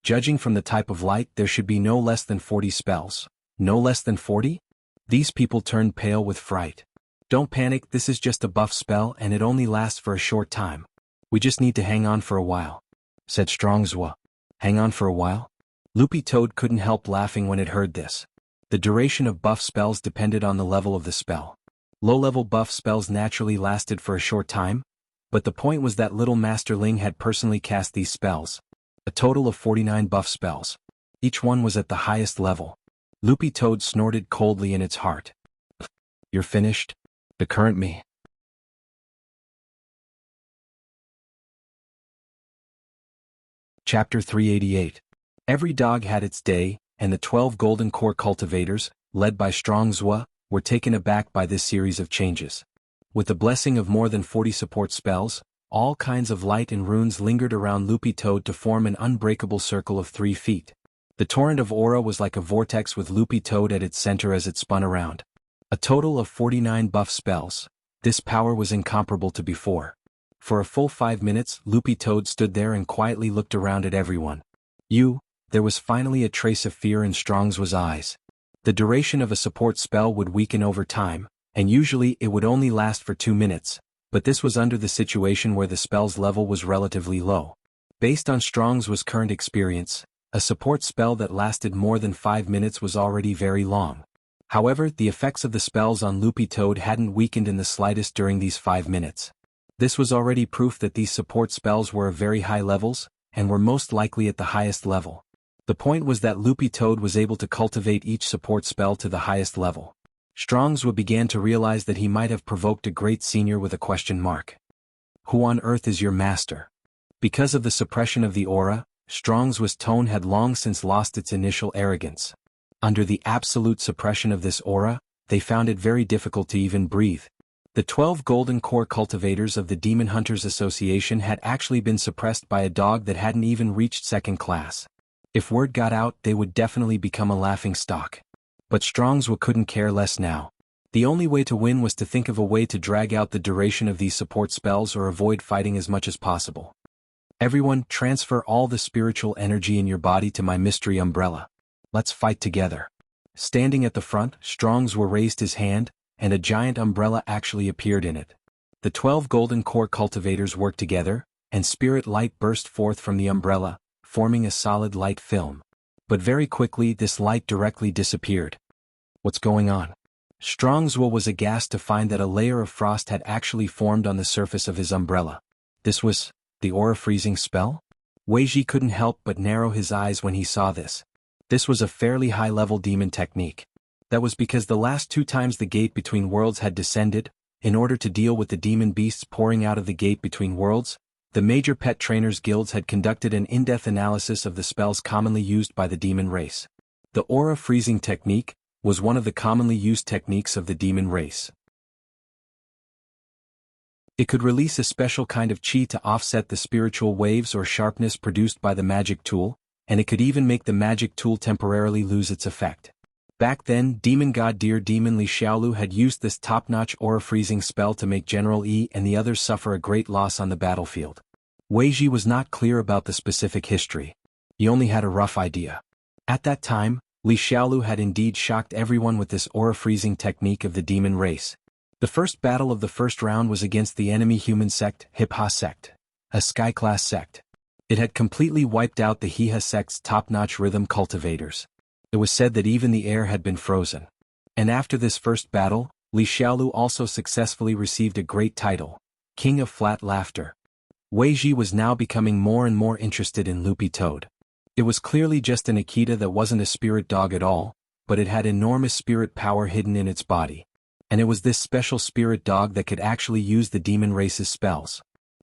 Judging from the type of light, there should be no less than 40 spells. No less than 40? These people turned pale with fright. Don't panic, this is just a buff spell and it only lasts for a short time. We just need to hang on for a while, said Strong Zwa. Hang on for a while? Loopy Toad couldn't help laughing when it heard this. The duration of buff spells depended on the level of the spell. Low-level buff spells naturally lasted for a short time, but the point was that little Masterling had personally cast these spells. A total of 49 buff spells. Each one was at the highest level. Loopy Toad snorted coldly in its heart. You're finished? The current me. Chapter 388. Every dog had its day, and the 12 golden core cultivators, led by Strong Zwa, were taken aback by this series of changes. With the blessing of more than 40 support spells, all kinds of light and runes lingered around Loopy Toad to form an unbreakable circle of 3 feet. The torrent of aura was like a vortex with Loopy Toad at its center as it spun around. A total of 49 buff spells. This power was incomparable to before. For a full 5 minutes, Loopy Toad stood there and quietly looked around at everyone. There was finally a trace of fear in Strong Zwa's eyes. The duration of a support spell would weaken over time, and usually it would only last for 2 minutes. But this was under the situation where the spell's level was relatively low. Based on Strong Zwa's current experience, a support spell that lasted more than 5 minutes was already very long. However, the effects of the spells on Loopy Toad hadn't weakened in the slightest during these 5 minutes. This was already proof that these support spells were of very high levels, and were most likely at the highest level. The point was that Loopy Toad was able to cultivate each support spell to the highest level. Strong Zwa began to realize that he might have provoked a great senior with a question mark. Who on earth is your master? Because of the suppression of the aura, Strong Zwa's tone had long since lost its initial arrogance. Under the absolute suppression of this aura, they found it very difficult to even breathe. The 12 golden core cultivators of the Demon Hunters Association had actually been suppressed by a dog that hadn't even reached 2nd class. If word got out, they would definitely become a laughing stock. But Strong Zwa couldn't care less now. The only way to win was to think of a way to drag out the duration of these support spells or avoid fighting as much as possible. Everyone, transfer all the spiritual energy in your body to my mystery umbrella. Let's fight together. Standing at the front, Strong Zwa raised his hand, and a giant umbrella actually appeared in it. The 12 golden core cultivators worked together, and spirit light burst forth from the umbrella, forming a solid light film. But very quickly this light directly disappeared. What's going on? Strong Zwa was aghast to find that a layer of frost had actually formed on the surface of his umbrella. This was the aura freezing spell? Weiji couldn't help but narrow his eyes when he saw this. This was a fairly high-level demon technique. That was because the last 2 times the gate between worlds had descended, in order to deal with the demon beasts pouring out of the gate between worlds, the major pet trainers guilds had conducted an in-depth analysis of the spells commonly used by the demon race. The aura freezing technique was one of the commonly used techniques of the demon race. It could release a special kind of chi to offset the spiritual waves or sharpness produced by the magic tool, and it could even make the magic tool temporarily lose its effect. Back then, Demon God Deer Demon Li Xiaolu had used this top-notch aura freezing spell to make General Yi and the others suffer a great loss on the battlefield. Weiji was not clear about the specific history. He only had a rough idea. At that time, Li Xiaolu had indeed shocked everyone with this aura freezing technique of the demon race. The first battle of the first round was against the enemy human sect, Hip-Ha sect, a sky-class sect. It had completely wiped out the Hiha sect's top-notch rhythm cultivators. It was said that even the air had been frozen. And after this first battle, Li Xiaolu also successfully received a great title, King of Flat Laughter. Weiji was now becoming more and more interested in Loopy Toad. It was clearly just an Akita that wasn't a spirit dog at all, but it had enormous spirit power hidden in its body. And it was this special spirit dog that could actually use the demon race's spells.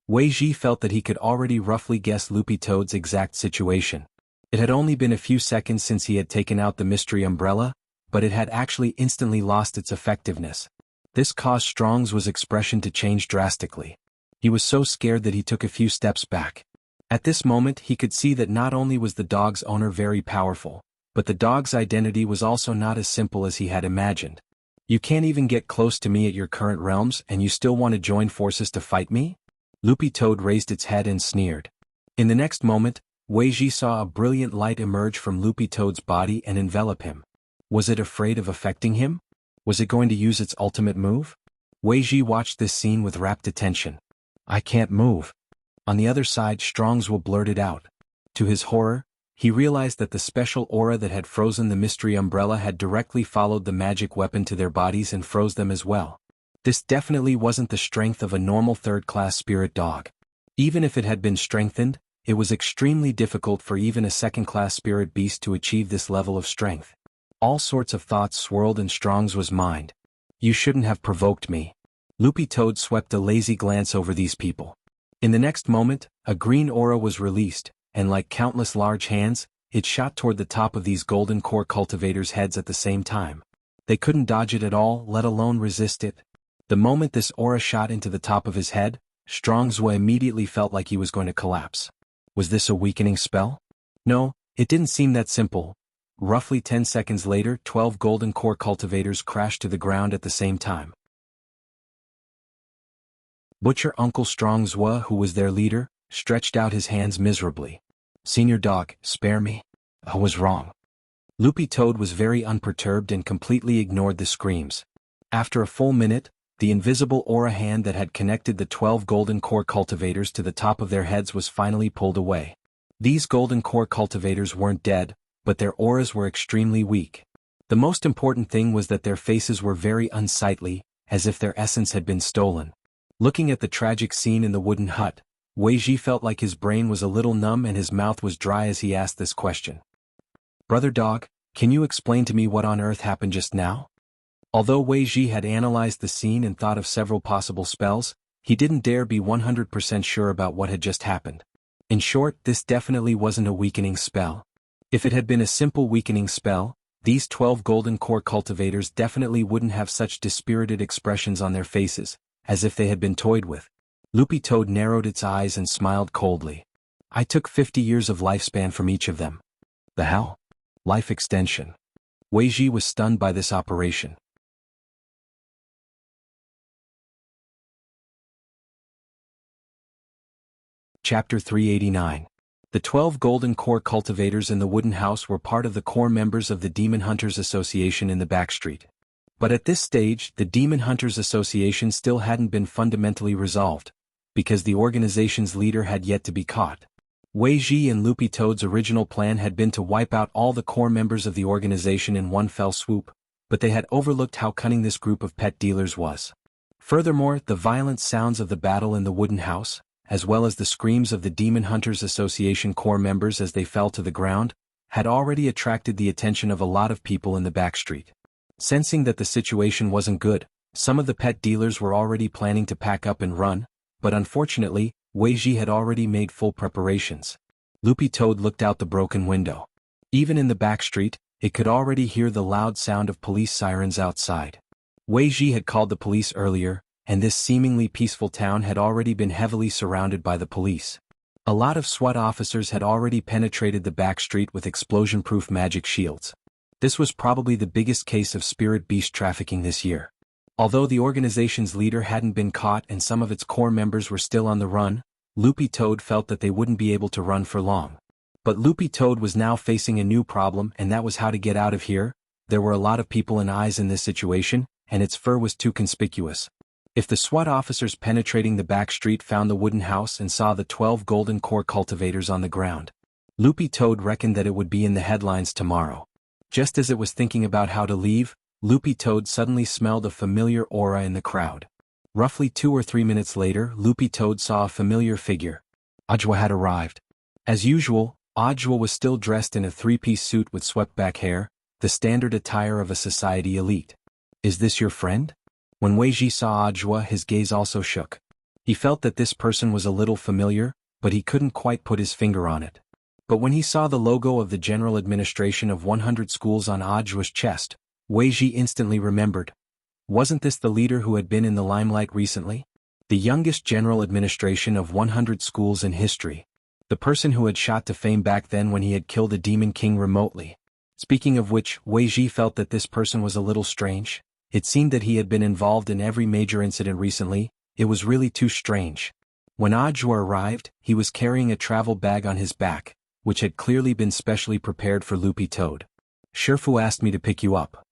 Weiji felt that he could already roughly guess Loopy Toad's exact situation. It had only been a few seconds since he had taken out the mystery umbrella, but it had actually instantly lost its effectiveness. This caused Strong's expression to change drastically. He was so scared that he took a few steps back. At this moment he could see that not only was the dog's owner very powerful, but the dog's identity was also not as simple as he had imagined. "You can't even get close to me at your current realms and you still want to join forces to fight me?" Loopy Toad raised its head and sneered. In the next moment, Weiji saw a brilliant light emerge from Loopy Toad's body and envelop him. Was it afraid of affecting him? Was it going to use its ultimate move? Weiji watched this scene with rapt attention. "I can't move." On the other side, Strong's blurted out. To his horror, he realized that the special aura that had frozen the mystery umbrella had directly followed the magic weapon to their bodies and froze them as well. This definitely wasn't the strength of a normal third-class spirit dog. Even if it had been strengthened, it was extremely difficult for even a second-class spirit beast to achieve this level of strength. All sorts of thoughts swirled in Strong's mind. "You shouldn't have provoked me." Loopy Toad swept a lazy glance over these people. In the next moment, a green aura was released, and like countless large hands, it shot toward the top of these golden core cultivators' heads at the same time. They couldn't dodge it at all, let alone resist it. The moment this aura shot into the top of his head, Strong's immediately felt like he was going to collapse. Was this a weakening spell? No, it didn't seem that simple. Roughly 10 seconds later, 12 golden core cultivators crashed to the ground at the same time. Butcher Uncle Strong's, who was their leader, stretched out his hands miserably. "Senior Dog, spare me. I was wrong." Loopy Toad was very unperturbed and completely ignored the screams. After a full minute, the invisible aura hand that had connected the 12 golden core cultivators to the top of their heads was finally pulled away. These golden core cultivators weren't dead, but their auras were extremely weak. The most important thing was that their faces were very unsightly, as if their essence had been stolen. Looking at the tragic scene in the wooden hut, Weiji felt like his brain was a little numb and his mouth was dry as he asked this question. "Brother Dog, can you explain to me what on earth happened just now?" Although Weiji had analyzed the scene and thought of several possible spells, he didn't dare be 100% sure about what had just happened. In short, this definitely wasn't a weakening spell. If it had been a simple weakening spell, these 12 golden core cultivators definitely wouldn't have such dispirited expressions on their faces, as if they had been toyed with. Loopy Toad narrowed its eyes and smiled coldly. "I took 50 years of lifespan from each of them." "The hell? Life extension." Weiji was stunned by this operation. Chapter 389. The 12 golden core cultivators in the wooden house were part of the core members of the Demon Hunters Association in the backstreet. But at this stage, the Demon Hunters Association still hadn't been fundamentally resolved, because the organization's leader had yet to be caught. Weiji and Loopy Toad's original plan had been to wipe out all the core members of the organization in one fell swoop, but they had overlooked how cunning this group of pet dealers was. Furthermore, the violent sounds of the battle in the wooden house, as well as the screams of the Demon Hunters Association core members as they fell to the ground, had already attracted the attention of a lot of people in the backstreet. Sensing that the situation wasn't good, some of the pet dealers were already planning to pack up and run, but unfortunately, Weiji had already made full preparations. Loopy Toad looked out the broken window. Even in the backstreet, it could already hear the loud sound of police sirens outside. Weiji had called the police earlier, and this seemingly peaceful town had already been heavily surrounded by the police. A lot of SWAT officers had already penetrated the backstreet with explosion-proof magic shields. This was probably the biggest case of spirit beast trafficking this year. Although the organization's leader hadn't been caught and some of its core members were still on the run, Loopy Toad felt that they wouldn't be able to run for long. But Loopy Toad was now facing a new problem, and that was how to get out of here. There were a lot of people and eyes in this situation, and its fur was too conspicuous. If the SWAT officers penetrating the back street found the wooden house and saw the 12 golden core cultivators on the ground, Loopy Toad reckoned that it would be in the headlines tomorrow. Just as it was thinking about how to leave, Loopy Toad suddenly smelled a familiar aura in the crowd. Roughly 2 or 3 minutes later, Loopy Toad saw a familiar figure. Ajwa had arrived. As usual, Ajwa was still dressed in a 3-piece suit with swept-back hair, the standard attire of a society elite. "Is this your friend?" When Weiji saw Ajwa, his gaze also shook. He felt that this person was a little familiar, but he couldn't quite put his finger on it. But when he saw the logo of the General Administration of 100 Schools on Ajwa's chest, Wei Ji instantly remembered. Wasn't this the leader who had been in the limelight recently? The youngest general administration of 100 schools in history. The person who had shot to fame back then when he had killed a demon king remotely. Speaking of which, Wei Ji felt that this person was a little strange. It seemed that he had been involved in every major incident recently. It was really too strange. When Ajua arrived, he was carrying a travel bag on his back, which had clearly been specially prepared for Loopy Toad. Shifu asked me to pick you up.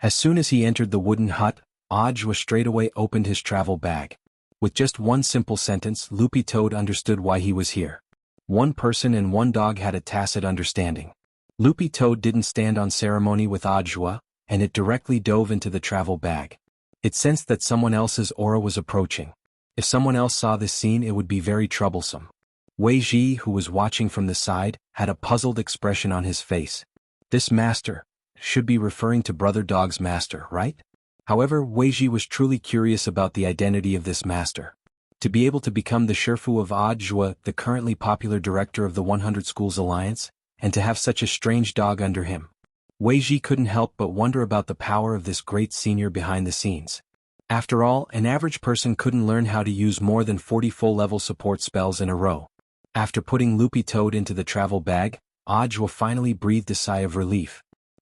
As soon as he entered the wooden hut, Ajua straightaway opened his travel bag. With just one simple sentence, Loopy Toad understood why he was here. One person and one dog had a tacit understanding. Loopy Toad didn't stand on ceremony with Ajua, and it directly dove into the travel bag. It sensed that someone else's aura was approaching. If someone else saw this scene, it would be very troublesome. Wei Ji, who was watching from the side, had a puzzled expression on his face. This master should be referring to Brother Dog's master, right? However, Wei Ji was truly curious about the identity of this master. To be able to become the Shifu of Ajua, the currently popular director of the 100 Schools Alliance, and to have such a strange dog under him. Wei Ji couldn't help but wonder about the power of this great senior behind the scenes. After all, an average person couldn't learn how to use more than 40 full-level support spells in a row. After putting Loopy Toad into the travel bag, Ajua finally breathed a sigh of relief.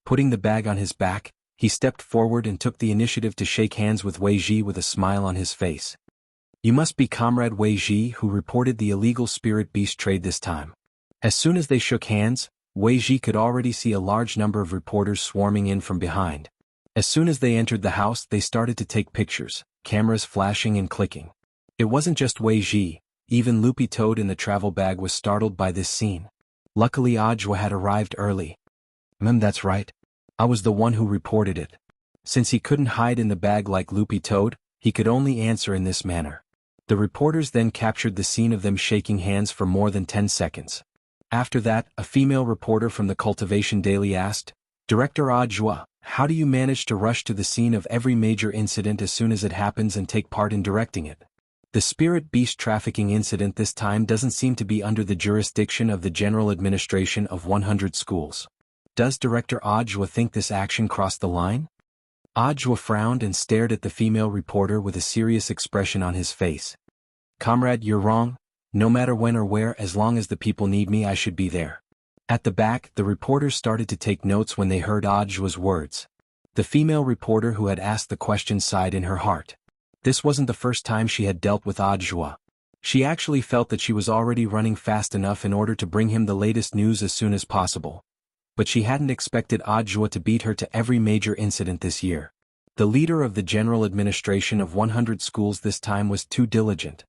Putting the bag on his back, he stepped forward and took the initiative to shake hands with Wei Ji with a smile on his face. You must be Comrade Wei Ji who reported the illegal spirit beast trade this time. As soon as they shook hands, Wei Ji could already see a large number of reporters swarming in from behind. As soon as they entered the house, they started to take pictures, cameras flashing and clicking. It wasn't just Wei Ji, even Loopy Toad in the travel bag was startled by this scene. Luckily Ajua had arrived early. That's right. I was the one who reported it. Since he couldn't hide in the bag like Loopy Toad, he could only answer in this manner. The reporters then captured the scene of them shaking hands for more than 10 seconds. After that, a female reporter from the Cultivation Daily asked, Director Ajua, how do you manage to rush to the scene of every major incident as soon as it happens and take part in directing it? The spirit beast trafficking incident this time doesn't seem to be under the jurisdiction of the General Administration of 100 Schools. Does Director Ajua think this action crossed the line? Ajua frowned and stared at the female reporter with a serious expression on his face. Comrade, you're wrong. No matter when or where, as long as the people need me, I should be there. At the back, the reporters started to take notes when they heard Ajua's words. The female reporter who had asked the question sighed in her heart. This wasn't the first time she had dealt with Ajua. She actually felt that she was already running fast enough in order to bring him the latest news as soon as possible. But she hadn't expected Ajua to beat her to every major incident this year. The leader of the general administration of 100 schools this time was too diligent.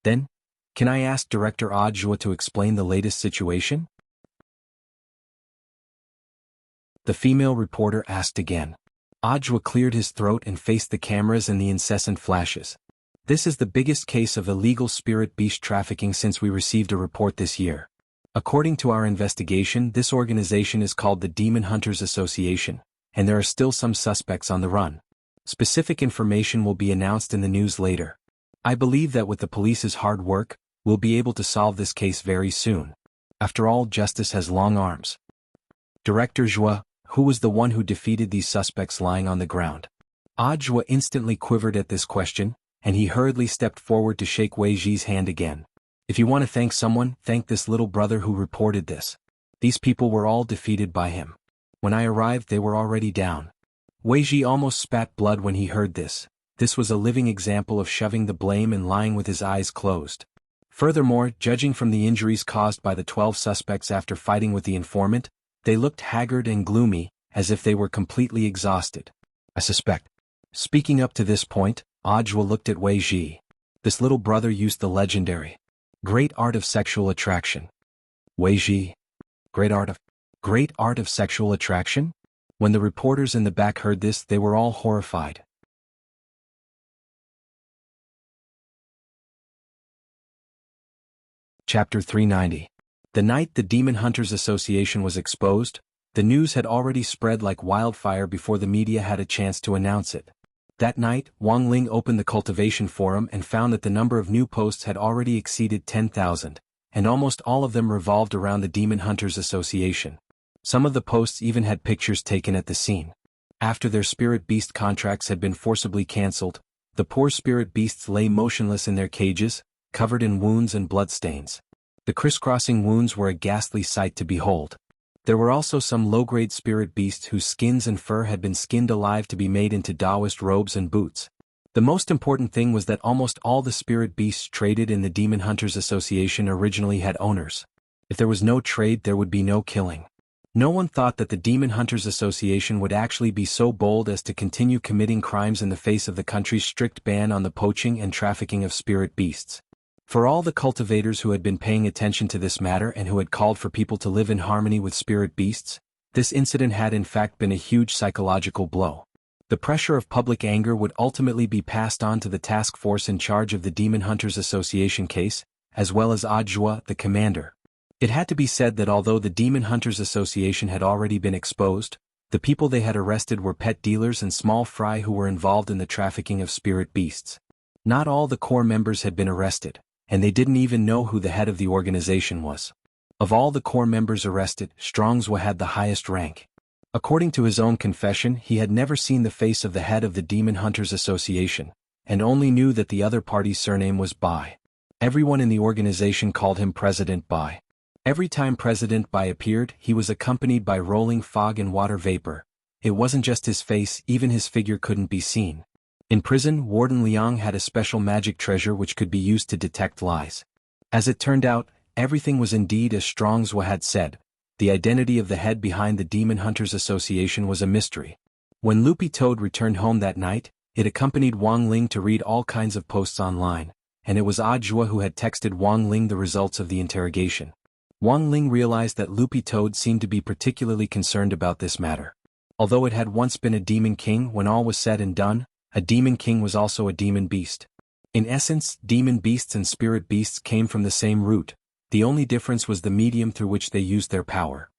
Then, can I ask Director Ajua to explain the latest situation? The female reporter asked again. Ajua cleared his throat and faced the cameras and the incessant flashes. This is the biggest case of illegal spirit beast trafficking since we received a report this year. According to our investigation, this organization is called the Demon Hunters Association, and there are still some suspects on the run. Specific information will be announced in the news later. I believe that with the police's hard work, we'll be able to solve this case very soon. After all, justice has long arms. Director Zhua, who was the one who defeated these suspects lying on the ground? Ajua instantly quivered at this question, and he hurriedly stepped forward to shake Wei Ji's hand again. If you want to thank someone, thank this little brother who reported this. These people were all defeated by him. When I arrived, they were already down. Wei Ji almost spat blood when he heard this. This was a living example of shoving the blame and lying with his eyes closed. Furthermore, judging from the injuries caused by the 12 suspects after fighting with the informant, they looked haggard and gloomy, as if they were completely exhausted. I suspect. Speaking up to this point, Ajua looked at Wei Ji. This little brother used the legendary great art of sexual attraction. Wei Ji. Great art of sexual attraction? When the reporters in the back heard this, they were all horrified. Chapter 390. The night the Demon Hunters Association was exposed, the news had already spread like wildfire before the media had a chance to announce it. That night, Wang Ling opened the cultivation forum and found that the number of new posts had already exceeded 10,000, and almost all of them revolved around the Demon Hunters Association. Some of the posts even had pictures taken at the scene. After their spirit beast contracts had been forcibly cancelled, the poor spirit beasts lay motionless in their cages, covered in wounds and bloodstains. The crisscrossing wounds were a ghastly sight to behold. There were also some low-grade spirit beasts whose skins and fur had been skinned alive to be made into Taoist robes and boots. The most important thing was that almost all the spirit beasts traded in the Demon Hunters Association originally had owners. If there was no trade, there would be no killing. No one thought that the Demon Hunters Association would actually be so bold as to continue committing crimes in the face of the country's strict ban on the poaching and trafficking of spirit beasts. For all the cultivators who had been paying attention to this matter and who had called for people to live in harmony with spirit beasts, this incident had in fact been a huge psychological blow. The pressure of public anger would ultimately be passed on to the task force in charge of the Demon Hunters Association case, as well as Adjua, the commander. It had to be said that although the Demon Hunters Association had already been exposed, the people they had arrested were pet dealers and small fry who were involved in the trafficking of spirit beasts. Not all the core members had been arrested, and they didn't even know who the head of the organization was. Of all the core members arrested, Strongswa had the highest rank. According to his own confession, he had never seen the face of the head of the Demon Hunters Association, and only knew that the other party's surname was Bai. Everyone in the organization called him President Bai. Every time President Bai appeared, he was accompanied by rolling fog and water vapor. It wasn't just his face, even his figure couldn't be seen. In prison, Warden Liang had a special magic treasure which could be used to detect lies. As it turned out, everything was indeed as Strongswa had said. The identity of the head behind the Demon Hunters Association was a mystery. When Loopy Toad returned home that night, it accompanied Wang Ling to read all kinds of posts online, and it was Adjua who had texted Wang Ling the results of the interrogation. Wang Ling realized that Loopy Toad seemed to be particularly concerned about this matter. Although it had once been a demon king, when all was said and done, a demon king was also a demon beast. In essence, demon beasts and spirit beasts came from the same root. The only difference was the medium through which they used their power.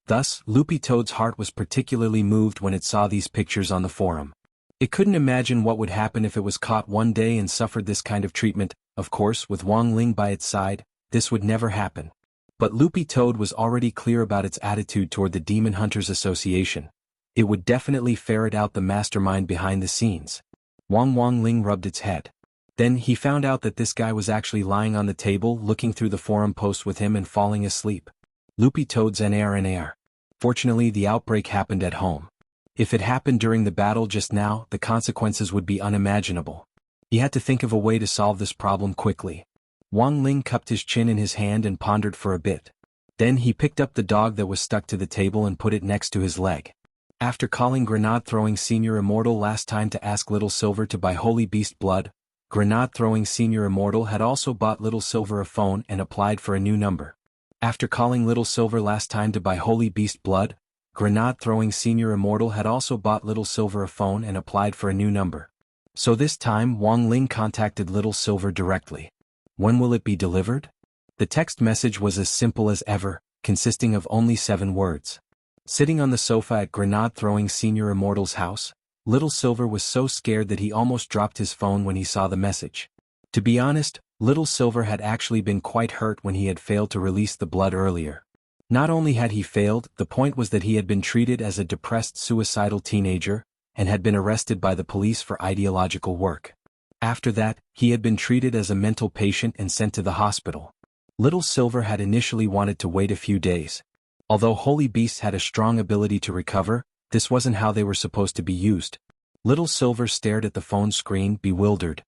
Thus, Loopy Toad's heart was particularly moved when it saw these pictures on the forum. It couldn't imagine what would happen if it was caught one day and suffered this kind of treatment. Of course, with Wang Ling by its side, this would never happen. But Loopy Toad was already clear about its attitude toward the Demon Hunters Association. It would definitely ferret out the mastermind behind the scenes. Wang Ling rubbed its head. Then he found out that this guy was actually lying on the table looking through the forum posts with him and falling asleep. Loopy Toad's NAR. Fortunately, the outbreak happened at home. If it happened during the battle just now, the consequences would be unimaginable. He had to think of a way to solve this problem quickly. Wang Ling cupped his chin in his hand and pondered for a bit. Then he picked up the dog that was stuck to the table and put it next to his leg. After calling Grenade-throwing Senior Immortal last time to ask Little Silver to buy Holy Beast blood, Grenade-throwing Senior Immortal had also bought Little Silver a phone and applied for a new number. After calling Little Silver last time to buy Holy Beast blood, Grenade-throwing Senior Immortal had also bought Little Silver a phone and applied for a new number. So this time Wang Ling contacted Little Silver directly. When will it be delivered? The text message was as simple as ever, consisting of only 7 words. Sitting on the sofa at Grenade-throwing Senior Immortal's house, Little Silver was so scared that he almost dropped his phone when he saw the message. To be honest, Little Silver had actually been quite hurt when he had failed to release the blood earlier. Not only had he failed, the point was that he had been treated as a depressed suicidal teenager, and had been arrested by the police for ideological work. After that, he had been treated as a mental patient and sent to the hospital. Little Silver had initially wanted to wait a few days. Although Holy Beasts had a strong ability to recover, this wasn't how they were supposed to be used. Little Silver stared at the phone screen, bewildered.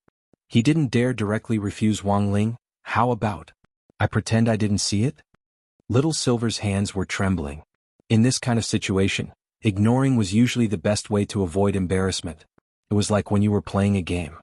He didn't dare directly refuse Wang Ling. How about, I pretend I didn't see it? Little Silver's hands were trembling. In this kind of situation, ignoring was usually the best way to avoid embarrassment. It was like when you were playing a game.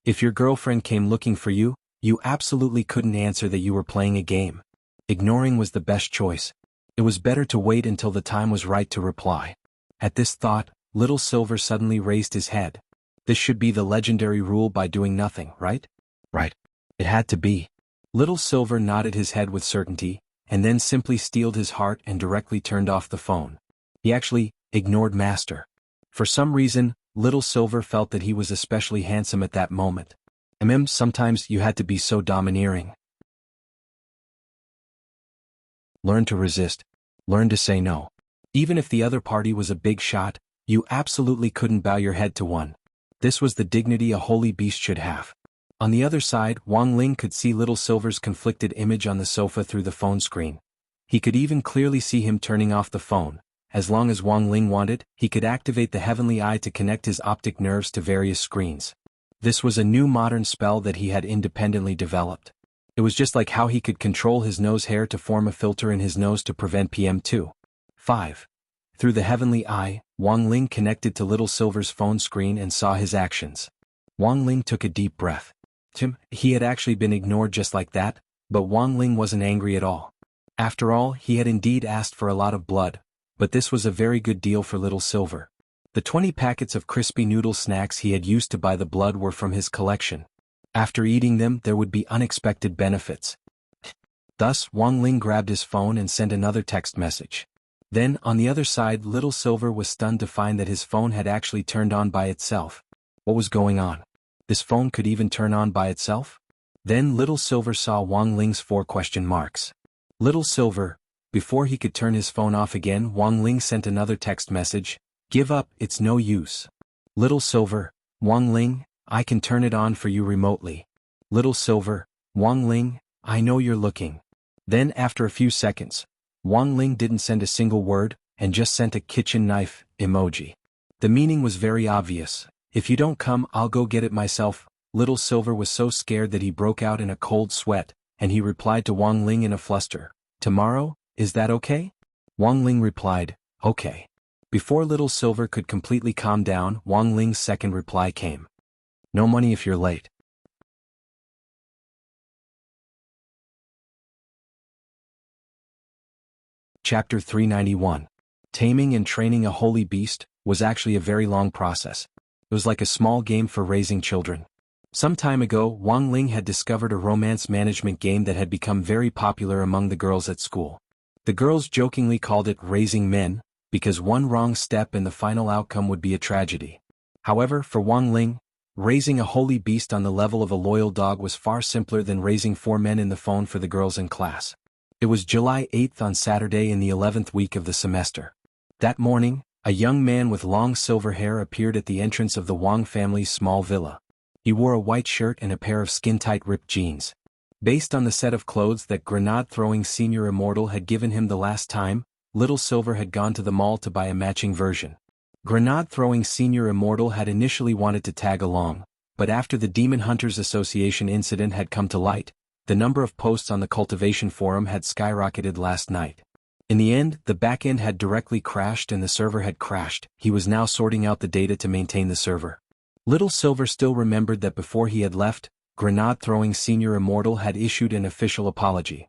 If your girlfriend came looking for you, you absolutely couldn't answer that you were playing a game. Ignoring was the best choice. It was better to wait until the time was right to reply. At this thought, Little Silver suddenly raised his head. This should be the legendary rule by doing nothing, right? Right. It had to be. Little Silver nodded his head with certainty, and then simply steeled his heart and directly turned off the phone. He actually ignored Master. For some reason, Little Silver felt that he was especially handsome at that moment. Sometimes you had to be so domineering. Learn to resist. Learn to say no. Even if the other party was a big shot, you absolutely couldn't bow your head to one. This was the dignity a holy beast should have. On the other side, Wang Ling could see Little Silver's conflicted image on the sofa through the phone screen. He could even clearly see him turning off the phone. As long as Wang Ling wanted, he could activate the heavenly eye to connect his optic nerves to various screens. This was a new modern spell that he had independently developed. It was just like how he could control his nose hair to form a filter in his nose to prevent PM2.5. Through the heavenly eye, Wang Ling connected to Little Silver's phone screen and saw his actions. Wang Ling took a deep breath. He had actually been ignored just like that, but Wang Ling wasn't angry at all. After all, he had indeed asked for a lot of blood, but this was a very good deal for Little Silver. The 20 packets of crispy noodle snacks he had used to buy the blood were from his collection. After eating them, there would be unexpected benefits. Thus, Wang Ling grabbed his phone and sent another text message. Then, on the other side, Little Silver was stunned to find that his phone had actually turned on by itself. What was going on? This phone could even turn on by itself? Then Little Silver saw Wang Ling's 4 question marks. Little Silver. Before he could turn his phone off again, Wang Ling sent another text message. Give up, it's no use. Little Silver. Wang Ling, I can turn it on for you remotely. Little Silver. Wang Ling, I know you're looking. Then after a few seconds, Wang Ling didn't send a single word, and just sent a kitchen knife emoji. The meaning was very obvious. If you don't come, I'll go get it myself. Little Silver was so scared that he broke out in a cold sweat, and he replied to Wang Ling in a fluster. Tomorrow, is that okay? Wang Ling replied, okay. Before Little Silver could completely calm down, Wang Ling's second reply came. No money if you're late. Chapter 391. Taming and training a holy beast was actually a very long process. It was like a small game for raising children. Some time ago, Wang Ling had discovered a romance management game that had become very popular among the girls at school. The girls jokingly called it raising men, because one wrong step and the final outcome would be a tragedy. However, for Wang Ling, raising a holy beast on the level of a loyal dog was far simpler than raising 4 men in the phone for the girls in class. It was July 8th on Saturday in the 11th week of the semester. That morning, a young man with long silver hair appeared at the entrance of the Wang family's small villa. He wore a white shirt and a pair of skin-tight ripped jeans. Based on the set of clothes that grenade-throwing Senior Immortal had given him the last time, Little Silver had gone to the mall to buy a matching version. Grenade-throwing Senior Immortal had initially wanted to tag along, but after the Demon Hunters Association incident had come to light, the number of posts on the Cultivation Forum had skyrocketed last night. In the end, the backend had directly crashed and the server had crashed. He was now sorting out the data to maintain the server. Little Silver still remembered that before he had left, Grenade-throwing Senior Immortal had issued an official apology.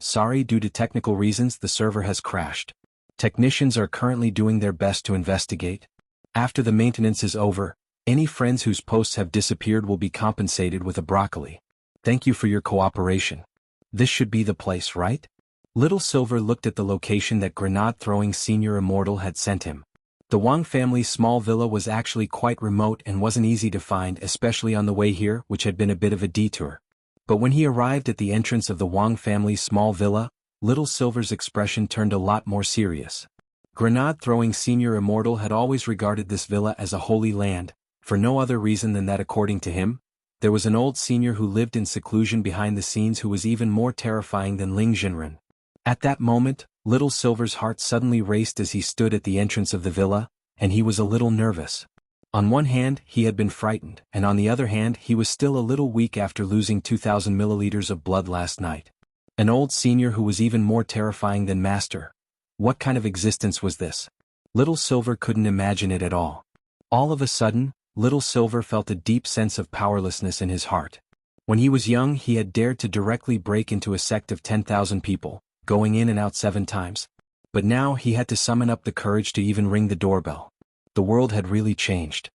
Sorry, due to technical reasons the server has crashed. Technicians are currently doing their best to investigate. After the maintenance is over, any friends whose posts have disappeared will be compensated with a broccoli. Thank you for your cooperation. This should be the place, right? Little Silver looked at the location that Grenade-throwing Senior Immortal had sent him. The Wang family's small villa was actually quite remote and wasn't easy to find, especially on the way here, which had been a bit of a detour. But when he arrived at the entrance of the Wang family's small villa, Little Silver's expression turned a lot more serious. Grenade-throwing Senior Immortal had always regarded this villa as a holy land, for no other reason than that according to him, there was an old senior who lived in seclusion behind the scenes who was even more terrifying than Ling Jinren. At that moment, Little Silver's heart suddenly raced as he stood at the entrance of the villa, and he was a little nervous. On one hand, he had been frightened, and on the other hand, he was still a little weak after losing 2,000 milliliters of blood last night. An old senior who was even more terrifying than Master. What kind of existence was this? Little Silver couldn't imagine it at all. All of a sudden, Little Silver felt a deep sense of powerlessness in his heart. When he was young, he had dared to directly break into a sect of 10,000 people, going in and out 7 times. But now he had to summon up the courage to even ring the doorbell. The world had really changed.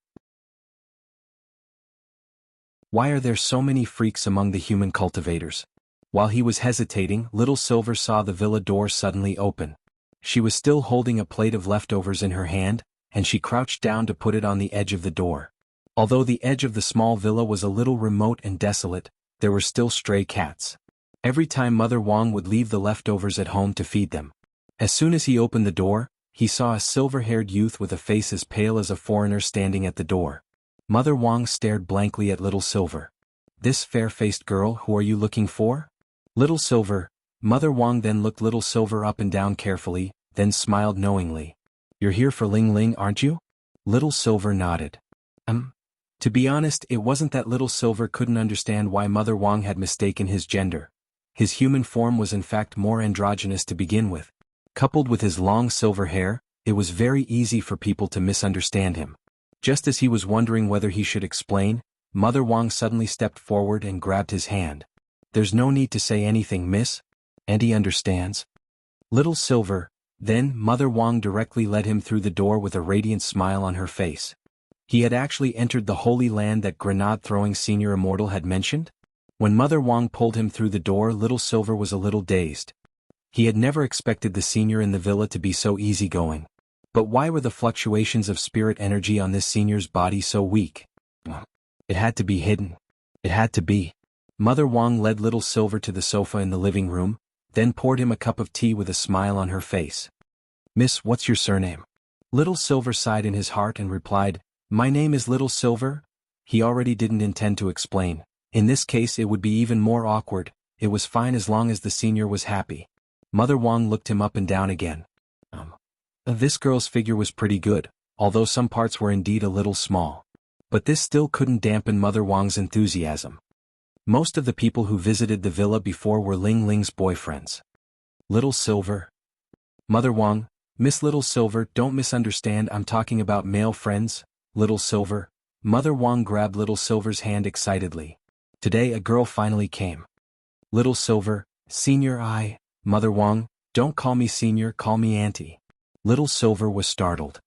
Why are there so many freaks among the human cultivators? While he was hesitating, Little Silver saw the villa door suddenly open. She was still holding a plate of leftovers in her hand, and she crouched down to put it on the edge of the door. Although the edge of the small villa was a little remote and desolate, there were still stray cats. Every time Mother Wong would leave the leftovers at home to feed them. As soon as he opened the door, he saw a silver-haired youth with a face as pale as a foreigner standing at the door. Mother Wong stared blankly at Little Silver. "This fair-faced girl, who are you looking for?" "Little Silver." Mother Wong then looked Little Silver up and down carefully, then smiled knowingly. "You're here for Ling Ling, aren't you?" Little Silver nodded. To be honest, it wasn't that Little Silver couldn't understand why Mother Wong had mistaken his gender. His human form was in fact more androgynous to begin with. Coupled with his long silver hair, it was very easy for people to misunderstand him. Just as he was wondering whether he should explain, Mother Wong suddenly stepped forward and grabbed his hand. "There's no need to say anything, miss. Auntie understands." Little Silver. Then Mother Wong directly led him through the door with a radiant smile on her face. He had actually entered the holy land that grenade-throwing senior immortal had mentioned? When Mother Wong pulled him through the door, Little Silver was a little dazed. He had never expected the senior in the villa to be so easygoing. But why were the fluctuations of spirit energy on this senior's body so weak? It had to be hidden. It had to be. Mother Wong led Little Silver to the sofa in the living room, then poured him a cup of tea with a smile on her face. "Miss, what's your surname?" Little Silver sighed in his heart and replied, "My name is Little Silver." He already didn't intend to explain. In this case it would be even more awkward. It was fine as long as the senior was happy. Mother Wong looked him up and down again. This girl's figure was pretty good, although some parts were indeed a little small. But this still couldn't dampen Mother Wong's enthusiasm. Most of the people who visited the villa before were Ling Ling's boyfriends. Little Silver. Mother Wong, Miss Little Silver, don't misunderstand, I'm talking about male friends. Little Silver. Mother Wong grabbed Little Silver's hand excitedly. Today a girl finally came. Little Silver, Senior. Mother Wong, don't call me senior, call me auntie. Little Silver was startled.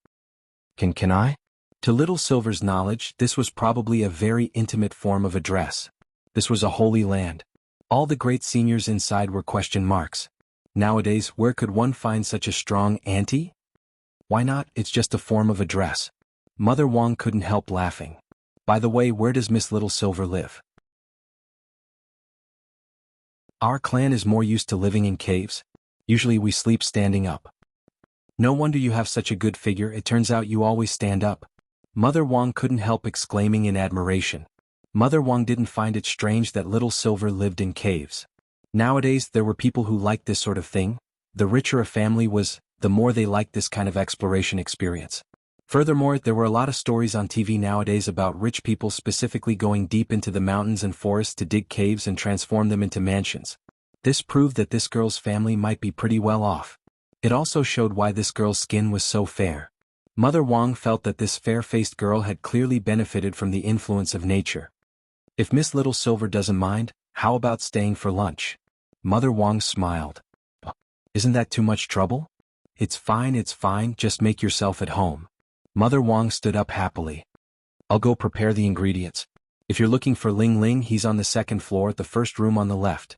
Can I? To Little Silver's knowledge, this was probably a very intimate form of address. This was a holy land. All the great seniors inside were question marks. Nowadays, where could one find such a strong auntie? Why not? It's just a form of address. Mother Wong couldn't help laughing. By the way, where does Miss Little Silver live? Our clan is more used to living in caves. Usually we sleep standing up. No wonder you have such a good figure, it turns out you always stand up. Mother Wong couldn't help exclaiming in admiration. Mother Wong didn't find it strange that Little Silver lived in caves. Nowadays there were people who liked this sort of thing. The richer a family was, the more they liked this kind of exploration experience. Furthermore, there were a lot of stories on TV nowadays about rich people specifically going deep into the mountains and forests to dig caves and transform them into mansions. This proved that this girl's family might be pretty well off. It also showed why this girl's skin was so fair. Mother Wong felt that this fair-faced girl had clearly benefited from the influence of nature. If Miss Little Silver doesn't mind, how about staying for lunch? Mother Wong smiled. Isn't that too much trouble? It's fine, just make yourself at home. Mother Wong stood up happily. I'll go prepare the ingredients. If you're looking for Ling Ling, he's on the second floor at the first room on the left.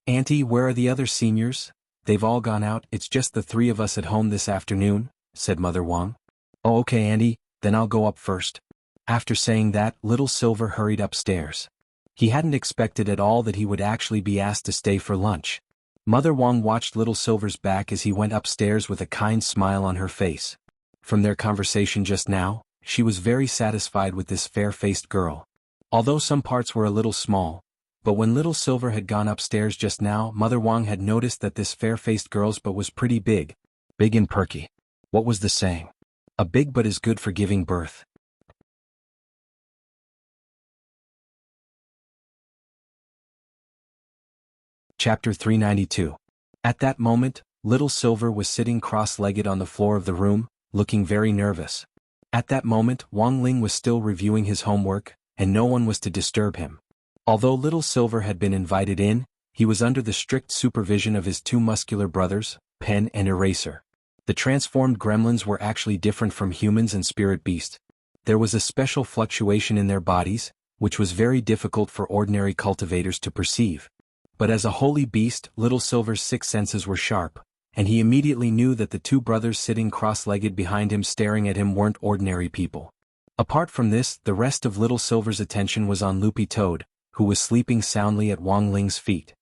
Auntie, where are the other seniors? They've all gone out, it's just the three of us at home this afternoon, said Mother Wong. Oh, okay, Auntie, then I'll go up first. After saying that, Little Silver hurried upstairs. He hadn't expected at all that he would actually be asked to stay for lunch. Mother Wong watched Little Silver's back as he went upstairs with a kind smile on her face. From their conversation just now, she was very satisfied with this fair-faced girl. Although some parts were a little small, but when Little Silver had gone upstairs just now, Mother Wong had noticed that this fair-faced girl's butt was pretty big. Big and perky. What was the saying? A big butt is good for giving birth. Chapter 392. At that moment, Little Silver was sitting cross-legged on the floor of the room, looking very nervous. At that moment, Wong Ling was still reviewing his homework, and no one was to disturb him. Although Little Silver had been invited in, he was under the strict supervision of his two muscular brothers, Pen and Eraser. The transformed gremlins were actually different from humans and spirit beasts. There was a special fluctuation in their bodies, which was very difficult for ordinary cultivators to perceive. But as a holy beast, Little Silver's six senses were sharp, and he immediately knew that the two brothers sitting cross-legged behind him staring at him weren't ordinary people. Apart from this, the rest of Little Silver's attention was on Loopy Toad, who was sleeping soundly at Wong Ling's feet.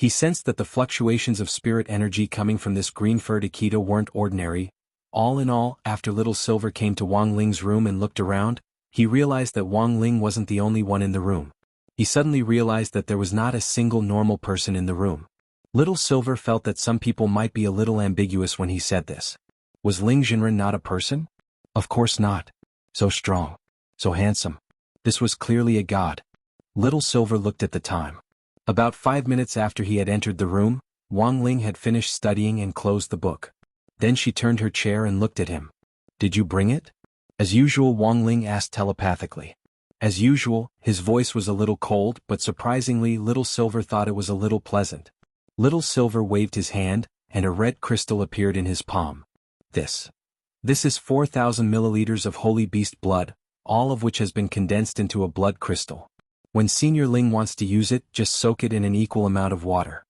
He sensed that the fluctuations of spirit energy coming from this green-furred Akita weren't ordinary. All in all, after Little Silver came to Wang Ling's room and looked around, he realized that Wang Ling wasn't the only one in the room. He suddenly realized that there was not a single normal person in the room. Little Silver felt that some people might be a little ambiguous when he said this. Was Ling Jinren not a person? Of course not. So strong. So handsome. This was clearly a god. Little Silver looked at the time. About 5 minutes after he had entered the room, Wang Ling had finished studying and closed the book. Then she turned her chair and looked at him. Did you bring it? As usual, Wang Ling asked telepathically. As usual, his voice was a little cold, but surprisingly Little Silver thought it was a little pleasant. Little Silver waved his hand, and a red crystal appeared in his palm. This is 4,000 milliliters of holy beast blood, all of which has been condensed into a blood crystal. When Senior Ling wants to use it, just soak it in an equal amount of water.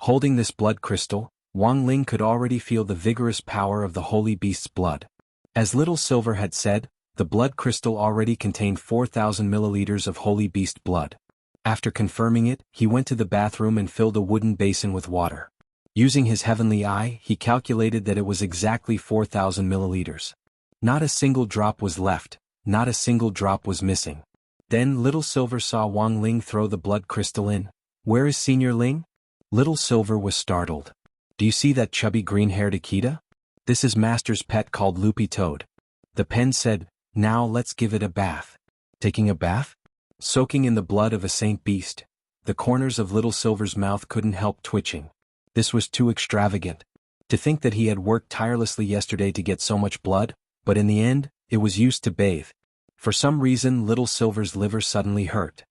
Holding this blood crystal, Wang Ling could already feel the vigorous power of the holy beast's blood. As Little Silver had said, the blood crystal already contained 4,000 milliliters of holy beast blood. After confirming it, he went to the bathroom and filled a wooden basin with water. Using his heavenly eye, he calculated that it was exactly 4,000 milliliters. Not a single drop was left, not a single drop was missing. Then Little Silver saw Wang Ling throw the blood crystal in. Where is Senior Ling? Little Silver was startled. Do you see that chubby green-haired Akita? This is Master's pet called Loopy Toad. The pen said, now let's give it a bath. Taking a bath? Soaking in the blood of a saint beast. The corners of Little Silver's mouth couldn't help twitching. This was too extravagant. To think that he had worked tirelessly yesterday to get so much blood, but in the end, it was used to bathe. For some reason Little Silver's liver suddenly hurt.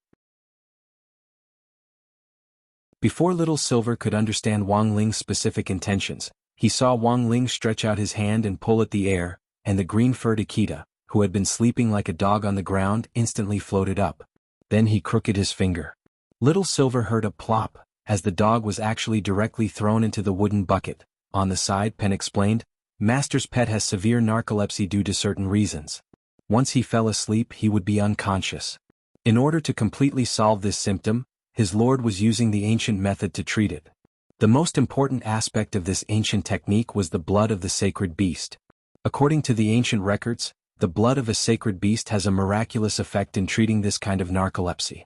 Before Little Silver could understand Wang Ling's specific intentions, he saw Wang Ling stretch out his hand and pull at the air, and the green-furred Akita, who had been sleeping like a dog on the ground, instantly floated up. Then he crooked his finger. Little Silver heard a plop, as the dog was actually directly thrown into the wooden bucket. On the side, Pen explained, Master's pet has severe narcolepsy due to certain reasons. Once he fell asleep, he would be unconscious. In order to completely solve this symptom, his lord was using the ancient method to treat it. The most important aspect of this ancient technique was the blood of the sacred beast. According to the ancient records, the blood of a sacred beast has a miraculous effect in treating this kind of narcolepsy.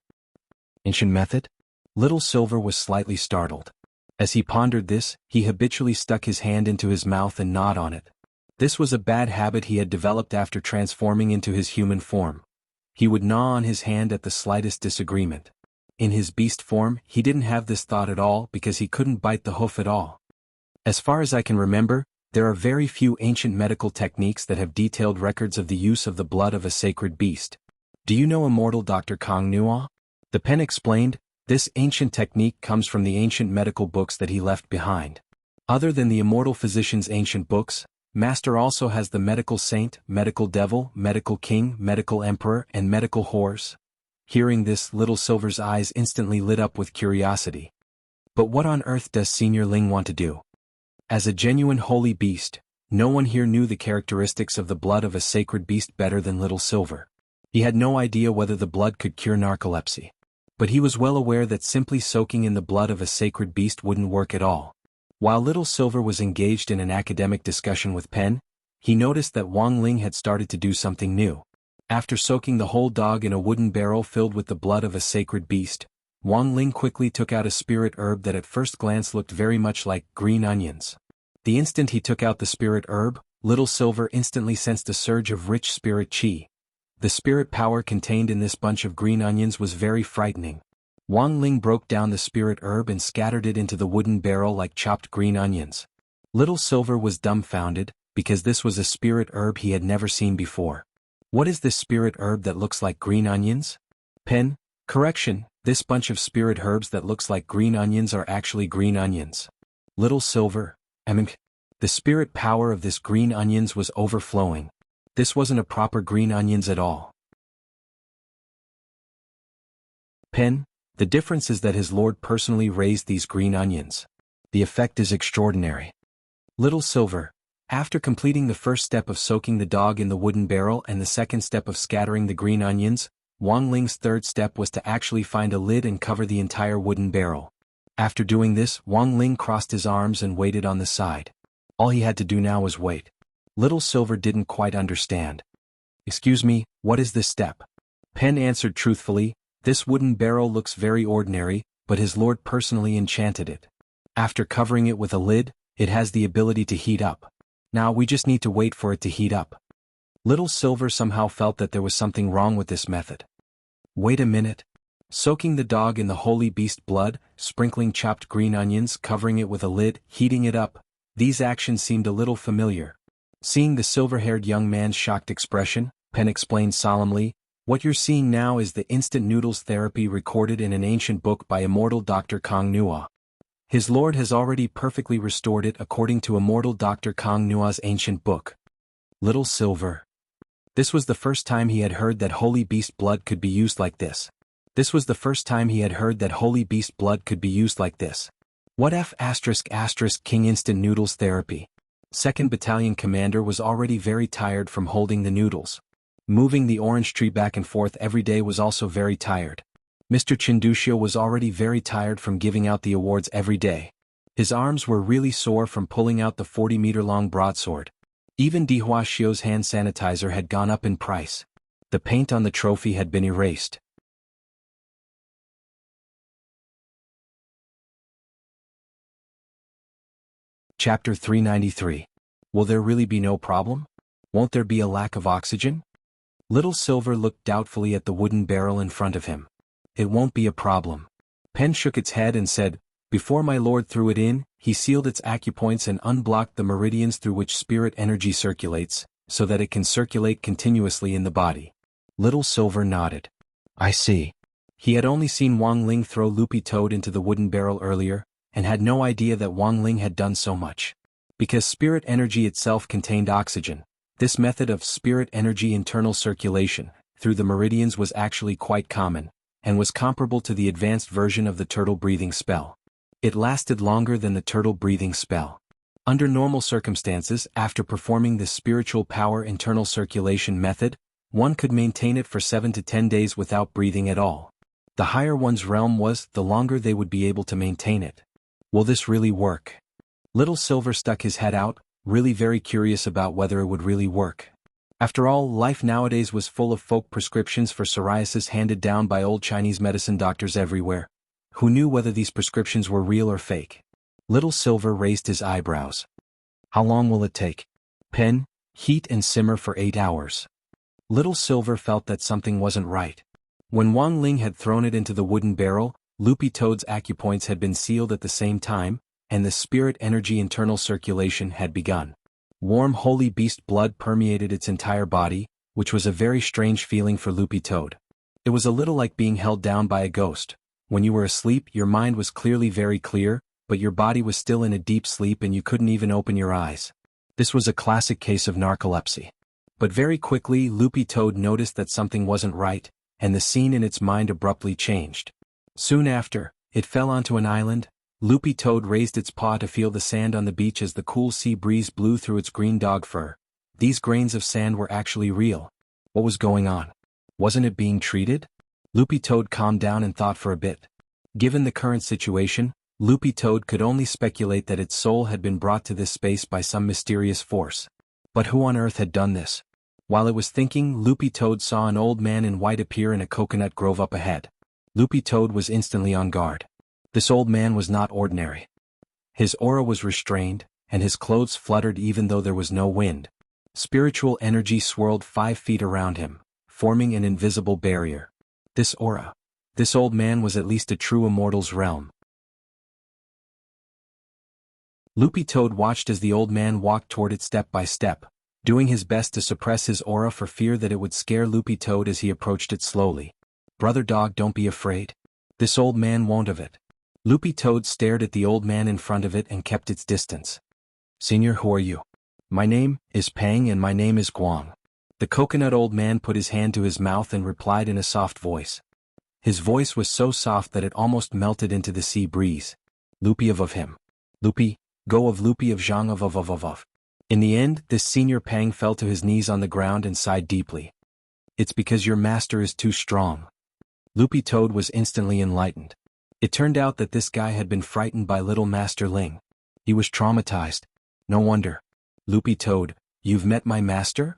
Ancient method? Little Silver was slightly startled. As he pondered this, he habitually stuck his hand into his mouth and gnawed on it. This was a bad habit he had developed after transforming into his human form. He would gnaw on his hand at the slightest disagreement. In his beast form, he didn't have this thought at all because he couldn't bite the hoof at all. As far as I can remember, there are very few ancient medical techniques that have detailed records of the use of the blood of a sacred beast. Do you know immortal Dr. Kong Nuo? The pen explained, this ancient technique comes from the ancient medical books that he left behind. Other than the immortal physician's ancient books, Master also has the medical saint, medical devil, medical king, medical emperor, and medical horse. Hearing this, Little Silver's eyes instantly lit up with curiosity. But what on earth does Senior Ling want to do? As a genuine holy beast, no one here knew the characteristics of the blood of a sacred beast better than Little Silver. He had no idea whether the blood could cure narcolepsy. But he was well aware that simply soaking in the blood of a sacred beast wouldn't work at all. While Little Silver was engaged in an academic discussion with Pen, he noticed that Wang Ling had started to do something new. After soaking the whole dog in a wooden barrel filled with the blood of a sacred beast, Wang Ling quickly took out a spirit herb that at first glance looked very much like green onions. The instant he took out the spirit herb, Little Silver instantly sensed a surge of rich spirit chi. The spirit power contained in this bunch of green onions was very frightening. Wang Ling broke down the spirit herb and scattered it into the wooden barrel like chopped green onions. Little Silver was dumbfounded, because this was a spirit herb he had never seen before. What is this spirit herb that looks like green onions? Pen, correction, this bunch of spirit herbs that looks like green onions are actually green onions. Little Silver, the spirit power of this green onions was overflowing. This wasn't a proper green onions at all. Pen, the difference is that his lord personally raised these green onions. The effect is extraordinary. Little Silver, after completing the first step of soaking the dog in the wooden barrel and the second step of scattering the green onions, Wang Ling's third step was to actually find a lid and cover the entire wooden barrel. After doing this, Wang Ling crossed his arms and waited on the side. All he had to do now was wait. Little Silver didn't quite understand. "Excuse me, what is this step?" Pen answered truthfully, "This wooden barrel looks very ordinary, but his lord personally enchanted it. After covering it with a lid, it has the ability to heat up. Now we just need to wait for it to heat up." Little Silver somehow felt that there was something wrong with this method. Wait a minute. Soaking the dog in the holy beast blood, sprinkling chopped green onions, covering it with a lid, heating it up, these actions seemed a little familiar. Seeing the silver-haired young man's shocked expression, Pen explained solemnly, "What you're seeing now is the instant noodles therapy recorded in an ancient book by immortal Dr. Kong Nua. His lord has already perfectly restored it according to immortal Dr. Kong Nua's ancient book." Little Silver. This was the first time he had heard that holy beast blood could be used like this. What F*** King instant noodles therapy? 2nd Battalion commander was already very tired from holding the noodles. Moving the orange tree back and forth every day was also very tired. Mr. Chindushio was already very tired from giving out the awards every day. His arms were really sore from pulling out the 40-meter-long broadsword. Even Dihuashio's hand sanitizer had gone up in price. The paint on the trophy had been erased. Chapter 393. Will there really be no problem? Won't there be a lack of oxygen? Little Silver looked doubtfully at the wooden barrel in front of him. "It won't be a problem." Pen shook its head and said, "Before my lord threw it in, he sealed its acupoints and unblocked the meridians through which spirit energy circulates, so that it can circulate continuously in the body." Little Silver nodded. "I see." He had only seen Wang Ling throw Loopy Toad into the wooden barrel earlier, and had no idea that Wang Ling had done so much. Because spirit energy itself contained oxygen, this method of spirit energy internal circulation through the meridians was actually quite common, and was comparable to the advanced version of the turtle breathing spell. It lasted longer than the turtle breathing spell. Under normal circumstances, after performing this spiritual power internal circulation method, one could maintain it for 7 to 10 days without breathing at all. The higher one's realm was, the longer they would be able to maintain it. Will this really work? Little Silver stuck his head out, really very curious about whether it would really work. After all, life nowadays was full of folk prescriptions for psoriasis handed down by old Chinese medicine doctors everywhere. Who knew whether these prescriptions were real or fake? Little Silver raised his eyebrows. "How long will it take?" "Pen, heat and simmer for 8 hours." Little Silver felt that something wasn't right. When Wang Ling had thrown it into the wooden barrel, Loopy Toad's acupoints had been sealed at the same time, and the spirit energy internal circulation had begun. Warm holy beast blood permeated its entire body, which was a very strange feeling for Loopy Toad. It was a little like being held down by a ghost. When you were asleep, your mind was clearly very clear, but your body was still in a deep sleep and you couldn't even open your eyes. This was a classic case of narcolepsy. But very quickly, Loopy Toad noticed that something wasn't right, and the scene in its mind abruptly changed. Soon after, it fell onto an island. Loopy Toad raised its paw to feel the sand on the beach as the cool sea breeze blew through its green dog fur. These grains of sand were actually real. What was going on? Wasn't it being treated? Loopy Toad calmed down and thought for a bit. Given the current situation, Loopy Toad could only speculate that its soul had been brought to this space by some mysterious force. But who on earth had done this? While it was thinking, Loopy Toad saw an old man in white appear in a coconut grove up ahead. Loopy Toad was instantly on guard. This old man was not ordinary. His aura was restrained, and his clothes fluttered even though there was no wind. Spiritual energy swirled 5 feet around him, forming an invisible barrier. This aura. This old man was at least a true immortal's realm. Loopy Toad watched as the old man walked toward it step by step, doing his best to suppress his aura for fear that it would scare Loopy Toad as he approached it slowly. "Brother dog, don't be afraid. This old man won't of it." Loopy Toad stared at the old man in front of it and kept its distance. "Senior, who are you?" "My name is Pang and my name is Guang." The coconut old man put his hand to his mouth and replied in a soft voice. His voice was so soft that it almost melted into the sea breeze. "Loopy of him. Loopy, go of Loopy of Zhang of. In the end, this senior Pang fell to his knees on the ground and sighed deeply. "It's because your master is too strong." Loopy Toad was instantly enlightened. It turned out that this guy had been frightened by little Master Ling. He was traumatized. No wonder. Loopy Toad, you've met my master?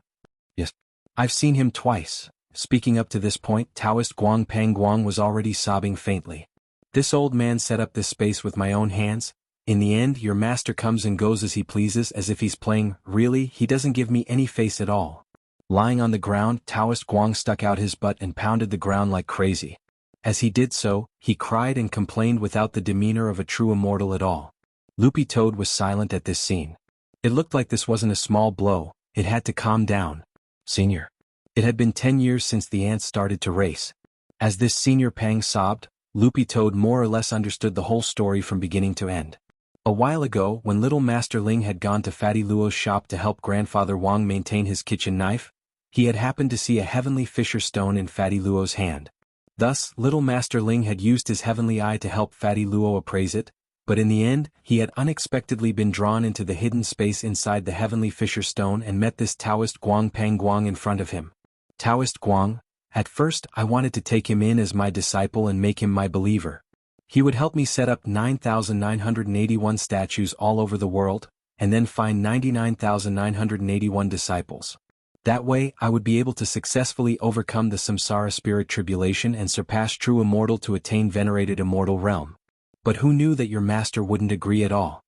Yes. I've seen him twice. Speaking up to this point, Taoist Guang Peng Guang was already sobbing faintly. This old man set up this space with my own hands. In the end, your master comes and goes as he pleases, as if he's playing. Really, he doesn't give me any face at all. Lying on the ground, Taoist Guang stuck out his butt and pounded the ground like crazy. As he did so, he cried and complained without the demeanor of a true immortal at all. Loopy Toad was silent at this scene. It looked like this wasn't a small blow. It had to calm down. Senior. It had been 10 years since the ants started to race. As this Senior Pang sobbed, Loopy Toad more or less understood the whole story from beginning to end. A while ago, when little Master Ling had gone to Fatty Luo's shop to help Grandfather Wang maintain his kitchen knife, he had happened to see a heavenly fisher stone in Fatty Luo's hand. Thus, little Master Ling had used his heavenly eye to help Fatty Luo appraise it, but in the end, he had unexpectedly been drawn into the hidden space inside the heavenly fisher stone and met this Taoist Guang Peng Guang in front of him. Taoist Guang, at first I wanted to take him in as my disciple and make him my believer. He would help me set up 9,981 statues all over the world, and then find 99,981 disciples. That way, I would be able to successfully overcome the samsara spirit tribulation and surpass true immortal to attain venerated immortal realm. But who knew that your master wouldn't agree at all?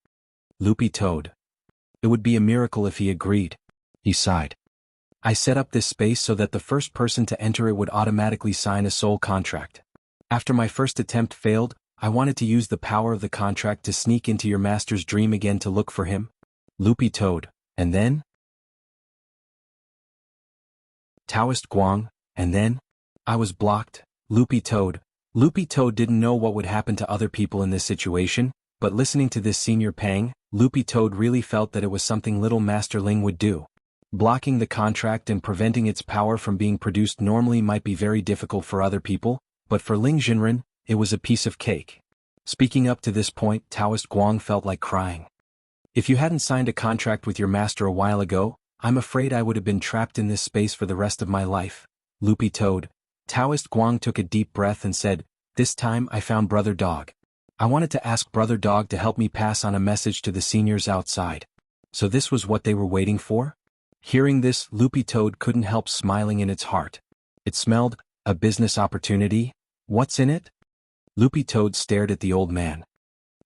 Loopy Toad. It would be a miracle if he agreed. He sighed. I set up this space so that the first person to enter it would automatically sign a soul contract. After my first attempt failed, I wanted to use the power of the contract to sneak into your master's dream again to look for him. Loopy Toad. And then? Taoist Guang. And then? I was blocked. Loopy Toad. Loopy Toad didn't know what would happen to other people in this situation, but listening to this Senior Pang, Loopy Toad really felt that it was something little Master Ling would do. Blocking the contract and preventing its power from being produced normally might be very difficult for other people, but for Ling Jinren, it was a piece of cake. Speaking up to this point, Taoist Guang felt like crying. If you hadn't signed a contract with your master a while ago, I'm afraid I would have been trapped in this space for the rest of my life. Loopy Toad. Taoist Guang took a deep breath and said, "This time I found Brother Dog. I wanted to ask Brother Dog to help me pass on a message to the seniors outside." So this was what they were waiting for? Hearing this, Loopy Toad couldn't help smiling in its heart. It smelled, a business opportunity? What's in it? Loopy Toad stared at the old man.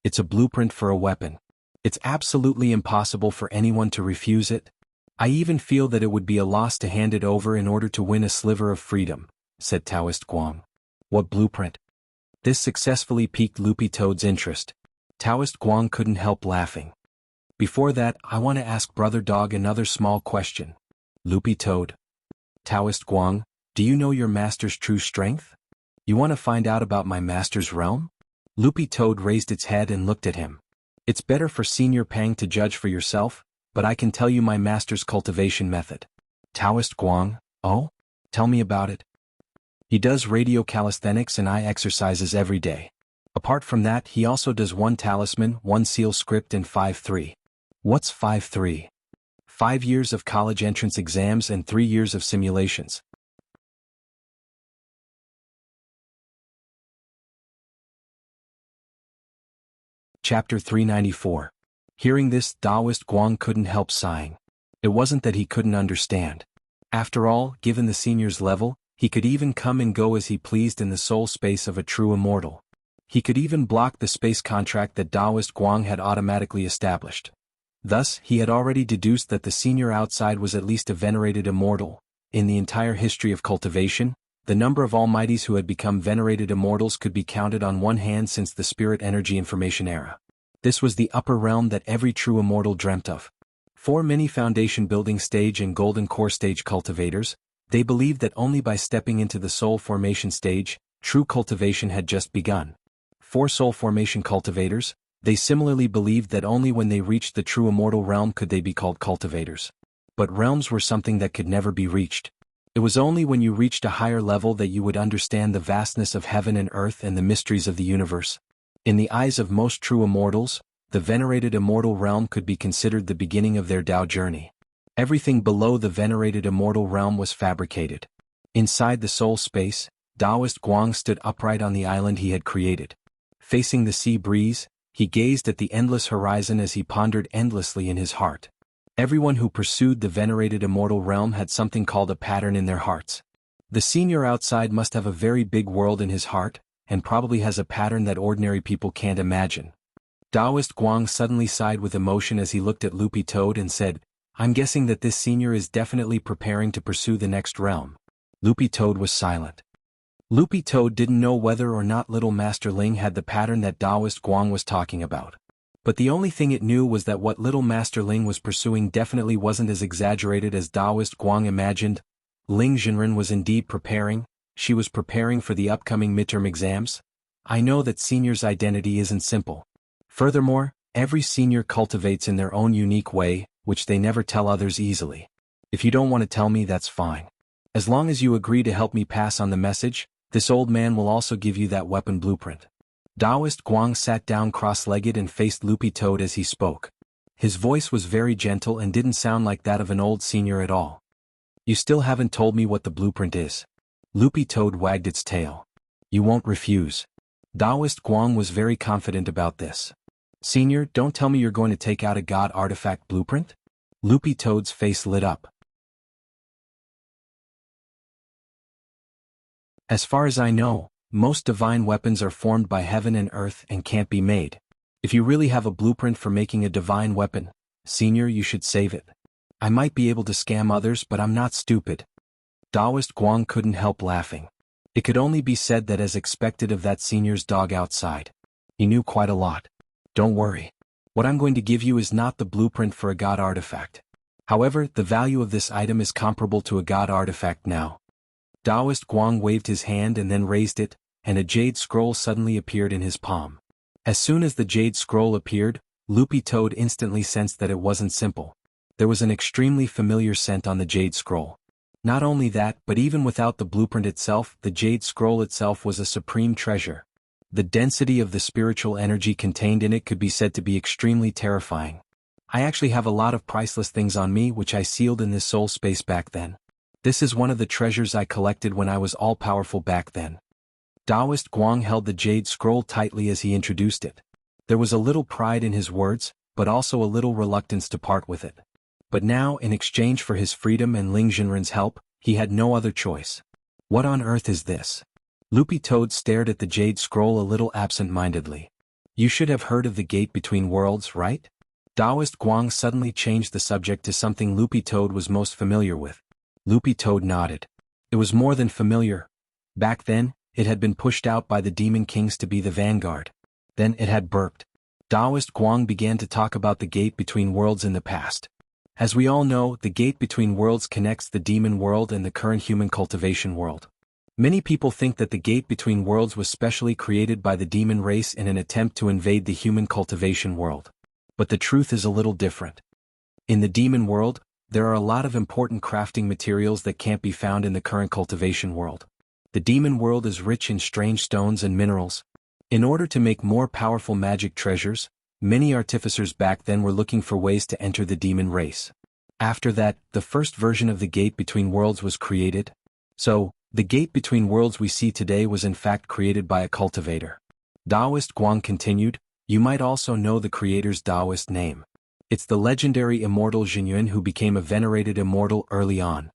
It's a blueprint for a weapon. It's absolutely impossible for anyone to refuse it. I even feel that it would be a loss to hand it over in order to win a sliver of freedom, said Taoist Guang. What blueprint? This successfully piqued Loopy Toad's interest. Taoist Guang couldn't help laughing. Before that, I want to ask Brother Dog another small question. Loopy Toad. Taoist Guang, do you know your master's true strength? You want to find out about my master's realm? Loopy Toad raised its head and looked at him. It's better for Senior Pang to judge for yourself, but I can tell you my master's cultivation method. Taoist Guang, oh? Tell me about it. He does radio calisthenics and eye exercises every day. Apart from that, he also does 1 talisman, 1 seal script and 5-3. What's 5-3? 5 years of college entrance exams and 3 years of simulations. Chapter 394. Hearing this, Taoist Guang couldn't help sighing. It wasn't that he couldn't understand. After all, given the senior's level, he could even come and go as he pleased in the soul space of a true immortal. He could even block the space contract that Taoist Guang had automatically established. Thus, he had already deduced that the senior outside was at least a venerated immortal. In the entire history of cultivation, the number of almighties who had become venerated immortals could be counted on one hand since the spirit energy information era. This was the upper realm that every true immortal dreamt of. For many foundation building stage and golden core stage cultivators, they believed that only by stepping into the soul formation stage, true cultivation had just begun. For soul formation cultivators, they similarly believed that only when they reached the true immortal realm could they be called cultivators. But realms were something that could never be reached. It was only when you reached a higher level that you would understand the vastness of heaven and earth and the mysteries of the universe. In the eyes of most true immortals, the venerated immortal realm could be considered the beginning of their Tao journey. Everything below the venerated immortal realm was fabricated. Inside the soul space, Taoist Guang stood upright on the island he had created. Facing the sea breeze, he gazed at the endless horizon as he pondered endlessly in his heart. Everyone who pursued the venerated immortal realm had something called a pattern in their hearts. The senior outside must have a very big world in his heart, and probably has a pattern that ordinary people can't imagine. Taoist Guang suddenly sighed with emotion as he looked at Loopy Toad and said, "I'm guessing that this senior is definitely preparing to pursue the next realm." Loopy Toad was silent. Loopy Toad didn't know whether or not Little Master Ling had the pattern that Taoist Guang was talking about. But the only thing it knew was that what Little Master Ling was pursuing definitely wasn't as exaggerated as Taoist Guang imagined. Ling Jinren was indeed preparing. She was preparing for the upcoming midterm exams. I know that senior's identity isn't simple. Furthermore, every senior cultivates in their own unique way, which they never tell others easily. If you don't want to tell me, that's fine. As long as you agree to help me pass on the message, this old man will also give you that weapon blueprint. Taoist Guang sat down cross-legged and faced Loopy Toad as he spoke. His voice was very gentle and didn't sound like that of an old senior at all. "You still haven't told me what the blueprint is." Loopy Toad wagged its tail. "You won't refuse." Taoist Guang was very confident about this. "Senior, don't tell me you're going to take out a god artifact blueprint?" Loopy Toad's face lit up. "As far as I know, most divine weapons are formed by heaven and earth and can't be made. If you really have a blueprint for making a divine weapon, senior, you should save it. I might be able to scam others, but I'm not stupid." Taoist Guang couldn't help laughing. It could only be said that as expected of that senior's dog outside. He knew quite a lot. "Don't worry. What I'm going to give you is not the blueprint for a god artifact. However, the value of this item is comparable to a god artifact now." Taoist Guang waved his hand and then raised it, and a jade scroll suddenly appeared in his palm. As soon as the jade scroll appeared, Loopy Toad instantly sensed that it wasn't simple. There was an extremely familiar scent on the jade scroll. Not only that, but even without the blueprint itself, the jade scroll itself was a supreme treasure. The density of the spiritual energy contained in it could be said to be extremely terrifying. I actually have a lot of priceless things on me which I sealed in this soul space back then. This is one of the treasures I collected when I was all-powerful back then. Taoist Guang held the jade scroll tightly as he introduced it. There was a little pride in his words, but also a little reluctance to part with it. But now, in exchange for his freedom and Ling Jinren's help, he had no other choice. "What on earth is this?" Loopy Toad stared at the jade scroll a little absent-mindedly. "You should have heard of the Gate Between Worlds, right?" Taoist Guang suddenly changed the subject to something Loopy Toad was most familiar with. Loopy Toad nodded. It was more than familiar. Back then, it had been pushed out by the Demon Kings to be the vanguard. Then it had burped. Taoist Guang began to talk about the Gate Between Worlds in the past. As we all know, the Gate Between Worlds connects the demon world and the current human cultivation world. Many people think that the Gate Between Worlds was specially created by the demon race in an attempt to invade the human cultivation world. But the truth is a little different. In the demon world, there are a lot of important crafting materials that can't be found in the current cultivation world. The demon world is rich in strange stones and minerals. In order to make more powerful magic treasures, many artificers back then were looking for ways to enter the demon race. After that, the first version of the Gate Between Worlds was created. So, the Gate Between Worlds we see today was in fact created by a cultivator. Taoist Guang continued, "You might also know the creator's Taoist name. It's the legendary immortal Jinyuan who became a venerated immortal early on."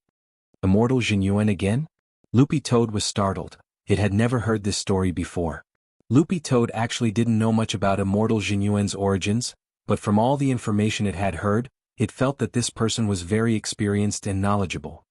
Immortal Jinyuan again? Loopy Toad was startled. It had never heard this story before. Loopy Toad actually didn't know much about immortal Jinyuan's origins, but from all the information it had heard, it felt that this person was very experienced and knowledgeable.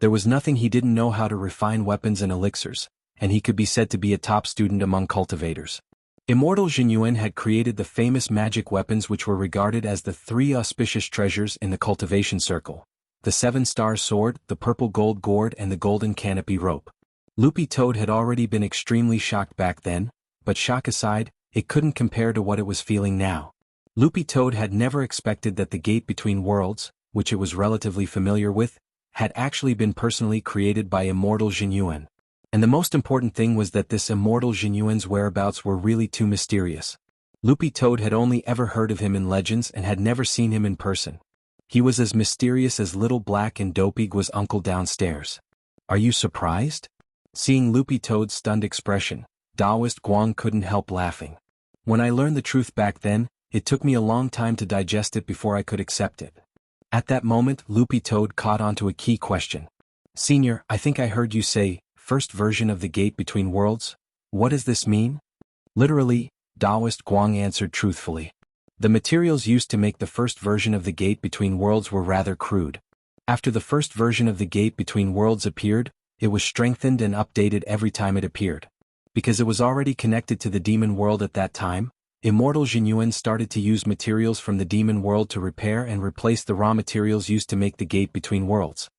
There was nothing he didn't know how to refine weapons and elixirs, and he could be said to be a top student among cultivators. Immortal Jinyuan had created the famous magic weapons which were regarded as the three auspicious treasures in the cultivation circle: the 7-star sword, the purple gold gourd, and the golden canopy rope. Loopy Toad had already been extremely shocked back then, but shock aside, it couldn't compare to what it was feeling now. Loopy Toad had never expected that the Gate Between Worlds, which it was relatively familiar with, had actually been personally created by immortal Jinyuan. And the most important thing was that this immortal Jinyuan's whereabouts were really too mysterious. Loopy Toad had only ever heard of him in legends and had never seen him in person. He was as mysterious as Little Black and Dopey was uncle downstairs. "Are you surprised?" Seeing Loopy Toad's stunned expression, Taoist Guang couldn't help laughing. When I learned the truth back then, it took me a long time to digest it before I could accept it. At that moment, Loopy Toad caught on to a key question. Senior, I think I heard you say, first version of the gate between worlds? What does this mean? Literally, Taoist Guang answered truthfully. The materials used to make the first version of the gate between worlds were rather crude. After the first version of the gate between worlds appeared, it was strengthened and updated every time it appeared. Because it was already connected to the demon world at that time, immortal Jinyuan started to use materials from the demon world to repair and replace the raw materials used to make the gate between worlds.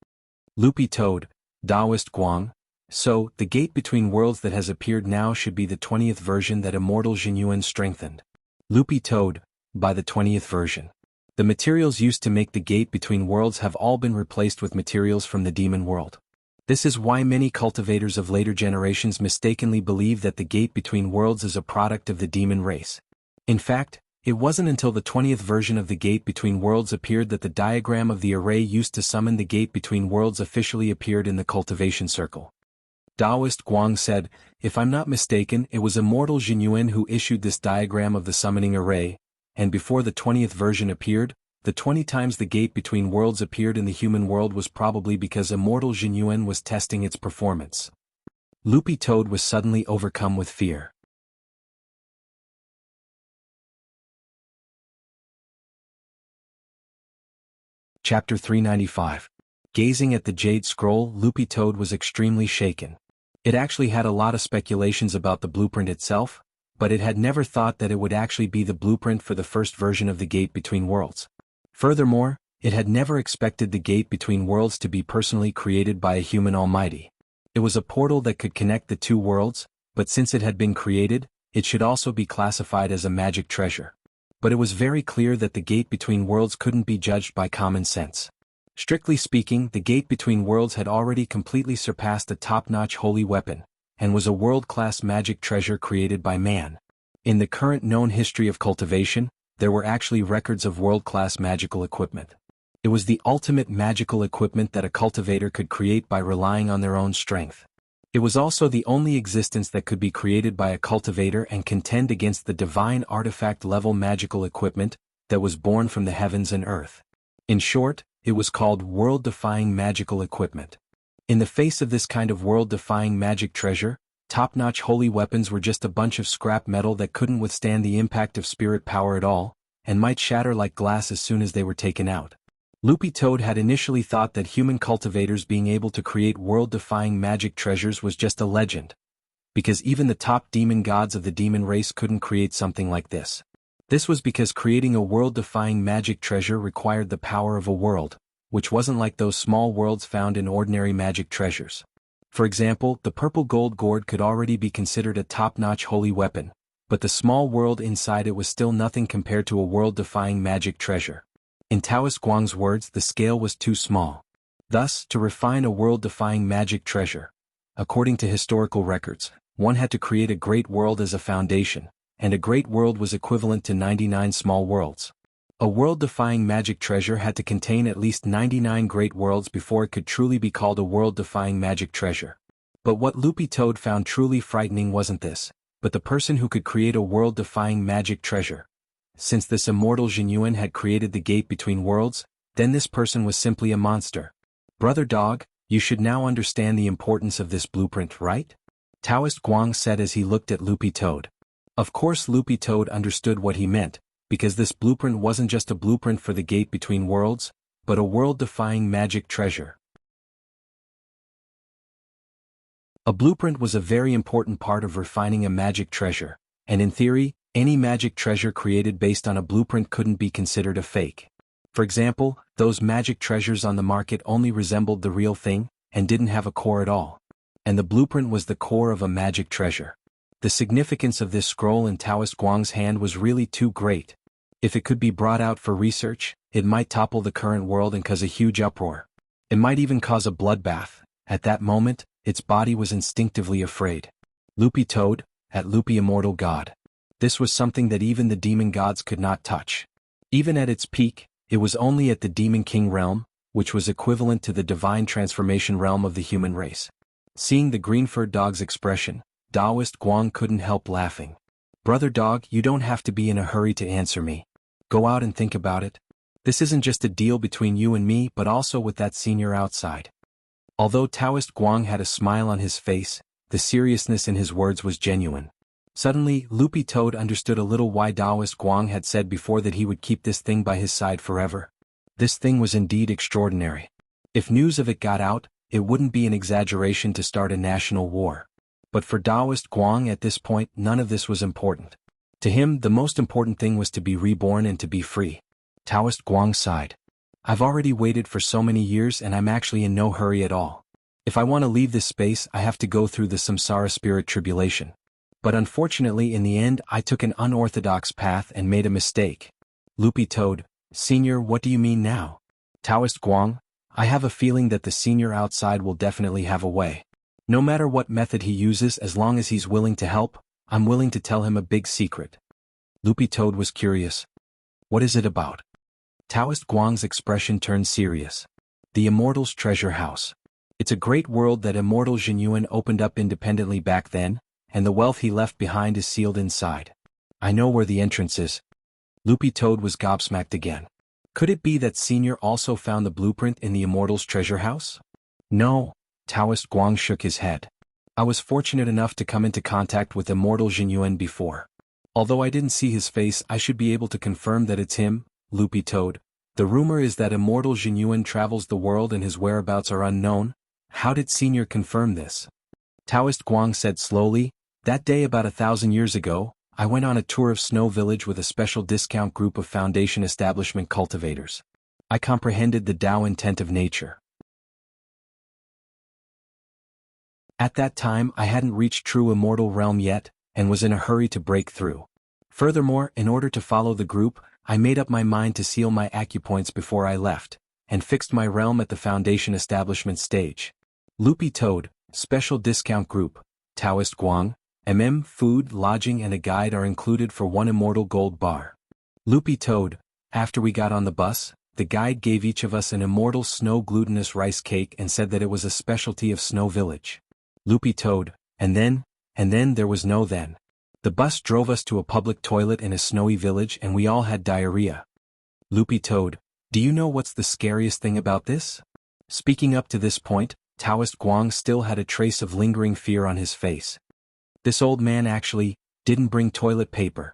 Loopy Toad, Taoist Guang. So, the gate between worlds that has appeared now should be the 20th version that immortal Jinyuan strengthened. Loopy Toad, by the 20th version. The materials used to make the gate between worlds have all been replaced with materials from the demon world. This is why many cultivators of later generations mistakenly believe that the gate between worlds is a product of the demon race. In fact, it wasn't until the 20th version of the gate between worlds appeared that the diagram of the array used to summon the gate between worlds officially appeared in the cultivation circle. Taoist Guang said, if I'm not mistaken, it was immortal Jinyuan who issued this diagram of the summoning array, and before the 20th version appeared, the 20 times the gate between worlds appeared in the human world was probably because immortal Jinyuan was testing its performance. Loopy Toad was suddenly overcome with fear. Chapter 395. Gazing at the jade scroll, Loopy Toad was extremely shaken. It actually had a lot of speculations about the blueprint itself, but it had never thought that it would actually be the blueprint for the first version of the gate between worlds. Furthermore, it had never expected the gate between worlds to be personally created by a human almighty. It was a portal that could connect the two worlds, but since it had been created, it should also be classified as a magic treasure. But it was very clear that the gate between worlds couldn't be judged by common sense. Strictly speaking, the gate between worlds had already completely surpassed a top-notch holy weapon, and was a world-class magic treasure created by man. In the current known history of cultivation, there were actually records of world-class magical equipment. It was the ultimate magical equipment that a cultivator could create by relying on their own strength. It was also the only existence that could be created by a cultivator and contend against the divine artifact-level magical equipment that was born from the heavens and earth. In short, it was called world-defying magical equipment. In the face of this kind of world-defying magic treasure, top-notch holy weapons were just a bunch of scrap metal that couldn't withstand the impact of spirit power at all, and might shatter like glass as soon as they were taken out. Loopy Toad had initially thought that human cultivators being able to create world-defying magic treasures was just a legend, because even the top demon gods of the demon race couldn't create something like this. This was because creating a world-defying magic treasure required the power of a world, which wasn't like those small worlds found in ordinary magic treasures. For example, the purple gold gourd could already be considered a top-notch holy weapon, but the small world inside it was still nothing compared to a world-defying magic treasure. In Taoist Guang's words, the scale was too small. Thus, to refine a world-defying magic treasure, according to historical records, one had to create a great world as a foundation, and a great world was equivalent to 99 small worlds. A world-defying magic treasure had to contain at least 99 great worlds before it could truly be called a world-defying magic treasure. But what Loopy Toad found truly frightening wasn't this, but the person who could create a world-defying magic treasure. Since this immortal Jinyuan had created the gate between worlds, then this person was simply a monster. Brother Dog, you should now understand the importance of this blueprint, right? Taoist Guang said as he looked at Loopy Toad. Of course Loopy Toad understood what he meant, because this blueprint wasn't just a blueprint for the gate between worlds, but a world-defying magic treasure. A blueprint was a very important part of refining a magic treasure, and in theory, any magic treasure created based on a blueprint couldn't be considered a fake. For example, those magic treasures on the market only resembled the real thing, and didn't have a core at all. And the blueprint was the core of a magic treasure. The significance of this scroll in Taoist Guang's hand was really too great. If it could be brought out for research, it might topple the current world and cause a huge uproar. It might even cause a bloodbath. At that moment, its body was instinctively afraid. Loopy Toad, at Loopy Immortal God. This was something that even the demon gods could not touch. Even at its peak, it was only at the Demon King realm, which was equivalent to the divine transformation realm of the human race. Seeing the green-furred dog's expression, Taoist Guang couldn't help laughing. Brother dog, you don't have to be in a hurry to answer me. Go out and think about it. This isn't just a deal between you and me but also with that senior outside. Although Taoist Guang had a smile on his face, the seriousness in his words was genuine. Suddenly, Loopy Toad understood a little why Taoist Guang had said before that he would keep this thing by his side forever. This thing was indeed extraordinary. If news of it got out, it wouldn't be an exaggeration to start a national war. But for Taoist Guang at this point, none of this was important. To him, the most important thing was to be reborn and to be free. Taoist Guang sighed. I've already waited for so many years and I'm actually in no hurry at all. If I want to leave this space, I have to go through the samsara spirit tribulation. But unfortunately in the end I took an unorthodox path and made a mistake. Loopy Toad, Senior, what do you mean now? Taoist Guang, I have a feeling that the senior outside will definitely have a way. No matter what method he uses, as long as he's willing to help, I'm willing to tell him a big secret. Loopy Toad was curious. What is it about? Taoist Guang's expression turned serious. The Immortal's Treasure House. It's a great world that Immortal Zhenyuan opened up independently back then, and the wealth he left behind is sealed inside. I know where the entrance is. Loopy Toad was gobsmacked again. Could it be that Senior also found the blueprint in the Immortal's treasure house? No, Taoist Guang shook his head. I was fortunate enough to come into contact with Immortal Zhenyuan before. Although I didn't see his face, I should be able to confirm that it's him, Loopy Toad. The rumor is that Immortal Zhenyuan travels the world and his whereabouts are unknown. How did Senior confirm this? Taoist Guang said slowly, that day about 1,000 years ago, I went on a tour of Snow Village with a special discount group of Foundation establishment cultivators. I comprehended the Tao intent of nature. At that time I hadn't reached true immortal realm yet, and was in a hurry to break through. Furthermore, in order to follow the group, I made up my mind to seal my acupoints before I left, and fixed my realm at the Foundation establishment stage. Loopy Toad, Special Discount Group, Taoist Guang, food, lodging and a guide are included for 1 immortal gold bar. Loopy Toad, after we got on the bus, the guide gave each of us an immortal snow glutinous rice cake and said that it was a specialty of Snow Village. Loopy Toad, and then there was no then. The bus drove us to a public toilet in a snowy village and we all had diarrhea. Loopy Toad, do you know what's the scariest thing about this? Speaking up to this point, Taoist Guang still had a trace of lingering fear on his face. This old man actually didn't bring toilet paper.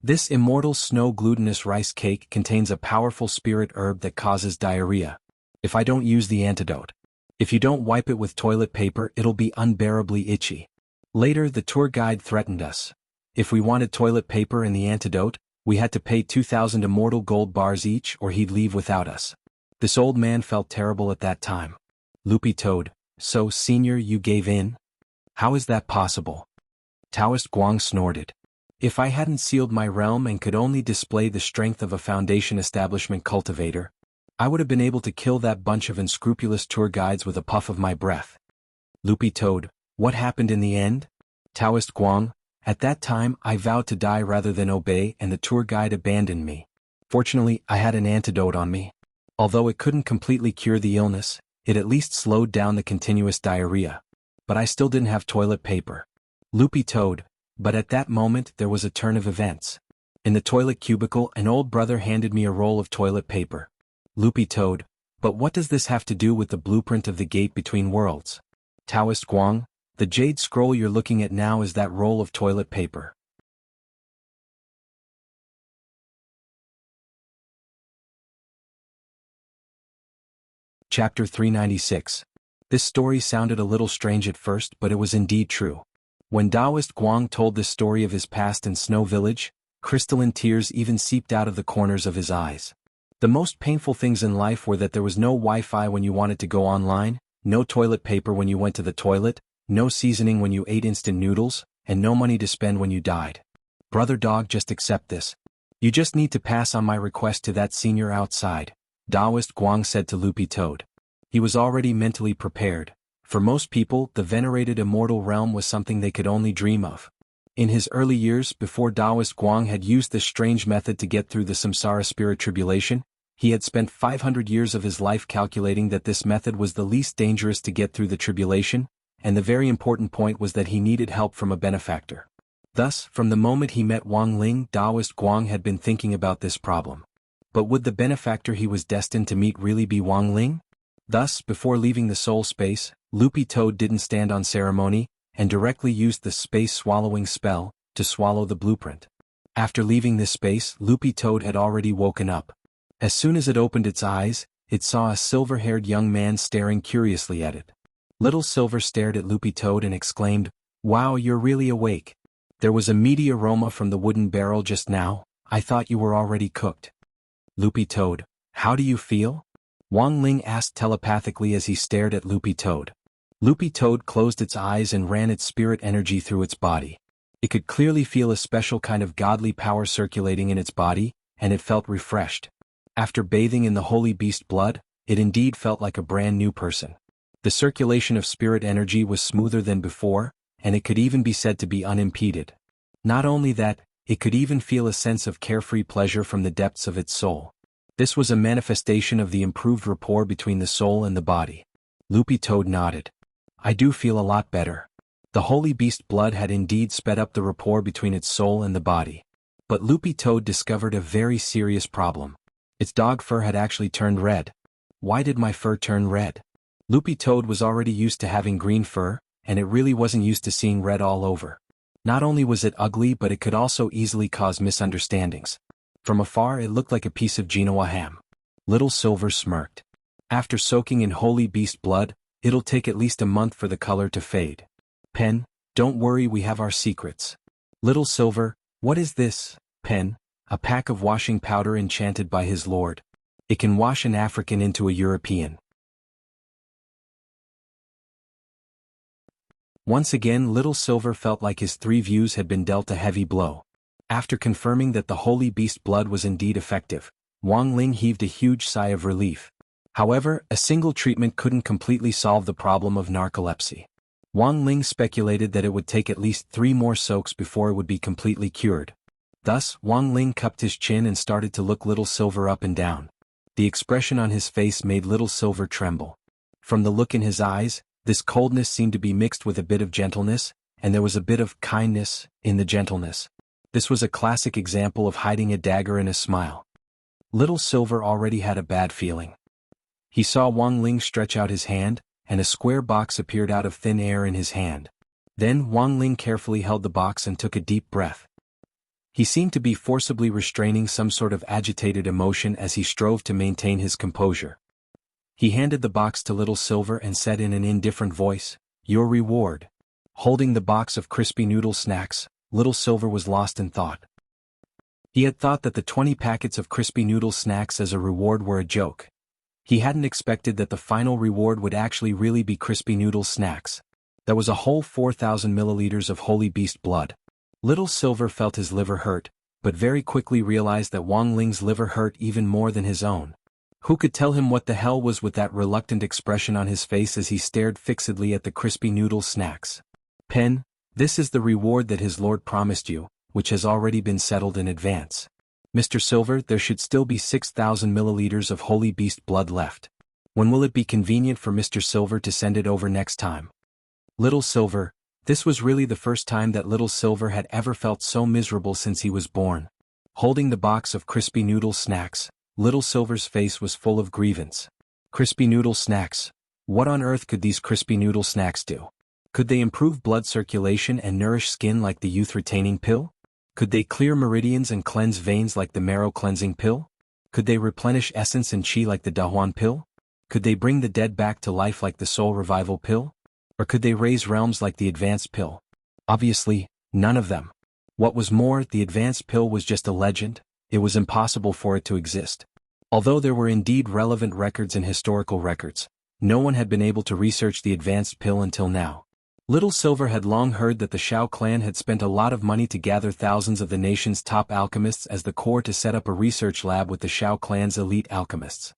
This immortal snow glutinous rice cake contains a powerful spirit herb that causes diarrhea. If I don't use the antidote. If you don't wipe it with toilet paper, it'll be unbearably itchy. Later, the tour guide threatened us. If we wanted toilet paper and the antidote, we had to pay 2,000 immortal gold bars each or he'd leave without us. This old man felt terrible at that time. Loopy Toad, so Senior, you gave in? How is that possible? Taoist Guang snorted. If I hadn't sealed my realm and could only display the strength of a Foundation establishment cultivator, I would have been able to kill that bunch of unscrupulous tour guides with a puff of my breath. Loopy Toad, what happened in the end? Taoist Guang, at that time I vowed to die rather than obey and the tour guide abandoned me. Fortunately, I had an antidote on me. Although it couldn't completely cure the illness, it at least slowed down the continuous diarrhea. But I still didn't have toilet paper. Loopy Toad, but at that moment there was a turn of events. In the toilet cubicle, an old brother handed me a roll of toilet paper. Loopy Toad, but what does this have to do with the blueprint of the gate between worlds? Taoist Guang, the jade scroll you're looking at now is that roll of toilet paper. Chapter 396. This story sounded a little strange at first, but it was indeed true. When Taoist Guang told this story of his past in Snow Village, crystalline tears even seeped out of the corners of his eyes. The most painful things in life were that there was no Wi-Fi when you wanted to go online, no toilet paper when you went to the toilet, no seasoning when you ate instant noodles, and no money to spend when you died. Brother dog, just accept this. You just need to pass on my request to that senior outside, Taoist Guang said to Loopy Toad. He was already mentally prepared. For most people, the venerated immortal realm was something they could only dream of. In his early years, before Taoist Guang had used this strange method to get through the samsara spirit tribulation, he had spent 500 years of his life calculating that this method was the least dangerous to get through the tribulation, and the very important point was that he needed help from a benefactor. Thus, from the moment he met Wang Ling, Taoist Guang had been thinking about this problem. But would the benefactor he was destined to meet really be Wang Ling? Thus, before leaving the soul space, Loopy Toad didn't stand on ceremony, and directly used the space-swallowing spell to swallow the blueprint. After leaving this space, Loopy Toad had already woken up. As soon as it opened its eyes, it saw a silver-haired young man staring curiously at it. Little Silver stared at Loopy Toad and exclaimed, "Wow, you're really awake. There was a meaty aroma from the wooden barrel just now. I thought you were already cooked." Loopy Toad, "How do you feel?" Wang Ling asked telepathically as he stared at Loopy Toad. Loopy Toad closed its eyes and ran its spirit energy through its body. It could clearly feel a special kind of godly power circulating in its body, and it felt refreshed. After bathing in the holy beast blood, it indeed felt like a brand new person. The circulation of spirit energy was smoother than before, and it could even be said to be unimpeded. Not only that, it could even feel a sense of carefree pleasure from the depths of its soul. This was a manifestation of the improved rapport between the soul and the body. Loopy Toad nodded. "I do feel a lot better." The holy beast blood had indeed sped up the rapport between its soul and the body. But Loopy Toad discovered a very serious problem. Its dog fur had actually turned red. Why did my fur turn red? Loopy Toad was already used to having green fur, and it really wasn't used to seeing red all over. Not only was it ugly, but it could also easily cause misunderstandings. From afar it looked like a piece of Genoa ham. Little Silver smirked. "After soaking in holy beast blood, it'll take at least a month for the color to fade. Pen, don't worry, we have our secrets." Little Silver, "What is this, Pen?" "A pack of washing powder enchanted by his lord. It can wash an African into a European." Once again Little Silver felt like his 3 views had been dealt a heavy blow. After confirming that the holy beast blood was indeed effective, Wang Ling heaved a huge sigh of relief. However, a single treatment couldn't completely solve the problem of narcolepsy. Wang Ling speculated that it would take at least 3 more soaks before it would be completely cured. Thus, Wang Ling cupped his chin and started to look Little Silver up and down. The expression on his face made Little Silver tremble. From the look in his eyes, this coldness seemed to be mixed with a bit of gentleness, and there was a bit of kindness in the gentleness. This was a classic example of hiding a dagger in a smile. Little Silver already had a bad feeling. He saw Wang Ling stretch out his hand, and a square box appeared out of thin air in his hand. Then Wang Ling carefully held the box and took a deep breath. He seemed to be forcibly restraining some sort of agitated emotion as he strove to maintain his composure. He handed the box to Little Silver and said in an indifferent voice, "Your reward." Holding the box of crispy noodle snacks, Little Silver was lost in thought. He had thought that the 20 packets of crispy noodle snacks as a reward were a joke. He hadn't expected that the final reward would actually really be crispy noodle snacks. There was a whole 4,000 milliliters of holy beast blood. Little Silver felt his liver hurt, but very quickly realized that Wang Ling's liver hurt even more than his own. Who could tell him what the hell was with that reluctant expression on his face as he stared fixedly at the crispy noodle snacks? "Pen, this is the reward that his lord promised you, which has already been settled in advance. Mr. Silver, there should still be 6,000 milliliters of holy beast blood left. When will it be convenient for Mr. Silver to send it over next time?" Little Silver, this was really the first time that Little Silver had ever felt so miserable since he was born. Holding the box of crispy noodle snacks, Little Silver's face was full of grievance. Crispy noodle snacks. What on earth could these crispy noodle snacks do? Could they improve blood circulation and nourish skin like the youth-retaining pill? Could they clear meridians and cleanse veins like the marrow-cleansing pill? Could they replenish essence and chi like the Dahuan pill? Could they bring the dead back to life like the soul revival pill? Or could they raise realms like the advanced pill? Obviously, none of them. What was more, the advanced pill was just a legend. It was impossible for it to exist. Although there were indeed relevant records and historical records, no one had been able to research the advanced pill until now. Little Silver had long heard that the Shao clan had spent a lot of money to gather thousands of the nation's top alchemists as the core to set up a research lab with the Shao clan's elite alchemists.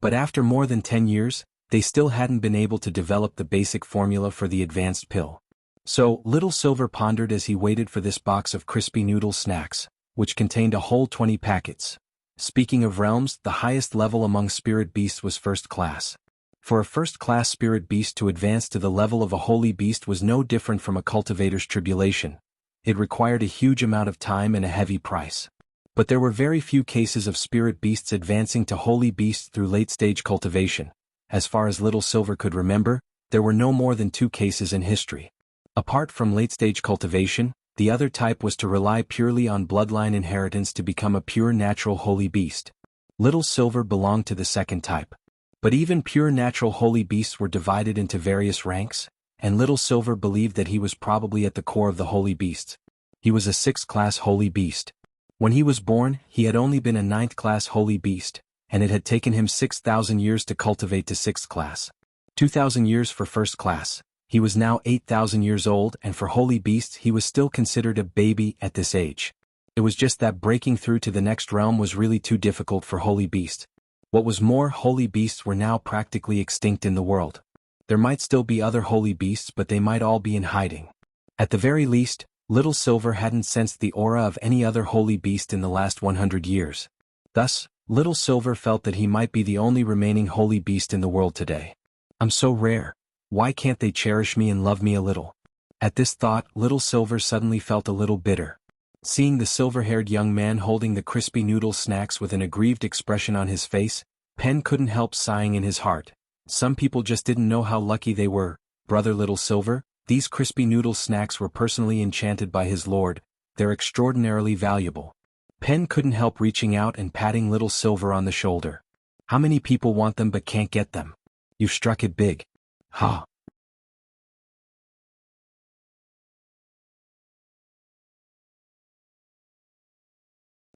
But after more than 10 years, they still hadn't been able to develop the basic formula for the advanced pill. So, Little Silver pondered as he waited for this box of crispy noodle snacks, which contained a whole 20 packets. Speaking of realms, the highest level among spirit beasts was first class. For a first-class spirit beast to advance to the level of a holy beast was no different from a cultivator's tribulation. It required a huge amount of time and a heavy price. But there were very few cases of spirit beasts advancing to holy beasts through late-stage cultivation. As far as Little Silver could remember, there were no more than 2 cases in history. Apart from late-stage cultivation, the other type was to rely purely on bloodline inheritance to become a pure natural holy beast. Little Silver belonged to the second type. But even pure natural holy beasts were divided into various ranks, and Little Silver believed that he was probably at the core of the holy beasts. He was a 6th-class holy beast. When he was born, he had only been a 9th-class holy beast, and it had taken him 6,000 years to cultivate to 6th class. 2,000 years for 1st class. He was now 8,000 years old, and for holy beasts he was still considered a baby at this age. It was just that breaking through to the next realm was really too difficult for holy beasts. What was more, holy beasts were now practically extinct in the world. There might still be other holy beasts, but they might all be in hiding. At the very least, Little Silver hadn't sensed the aura of any other holy beast in the last 100 years. Thus, Little Silver felt that he might be the only remaining holy beast in the world today. I'm so rare. Why can't they cherish me and love me a little? At this thought, Little Silver suddenly felt a little bitter. Seeing the silver-haired young man holding the crispy noodle snacks with an aggrieved expression on his face, Penn couldn't help sighing in his heart. Some people just didn't know how lucky they were. Brother Little Silver, these crispy noodle snacks were personally enchanted by his lord. They're extraordinarily valuable. Penn couldn't help reaching out and patting Little Silver on the shoulder. How many people want them but can't get them? You've struck it big. Ha!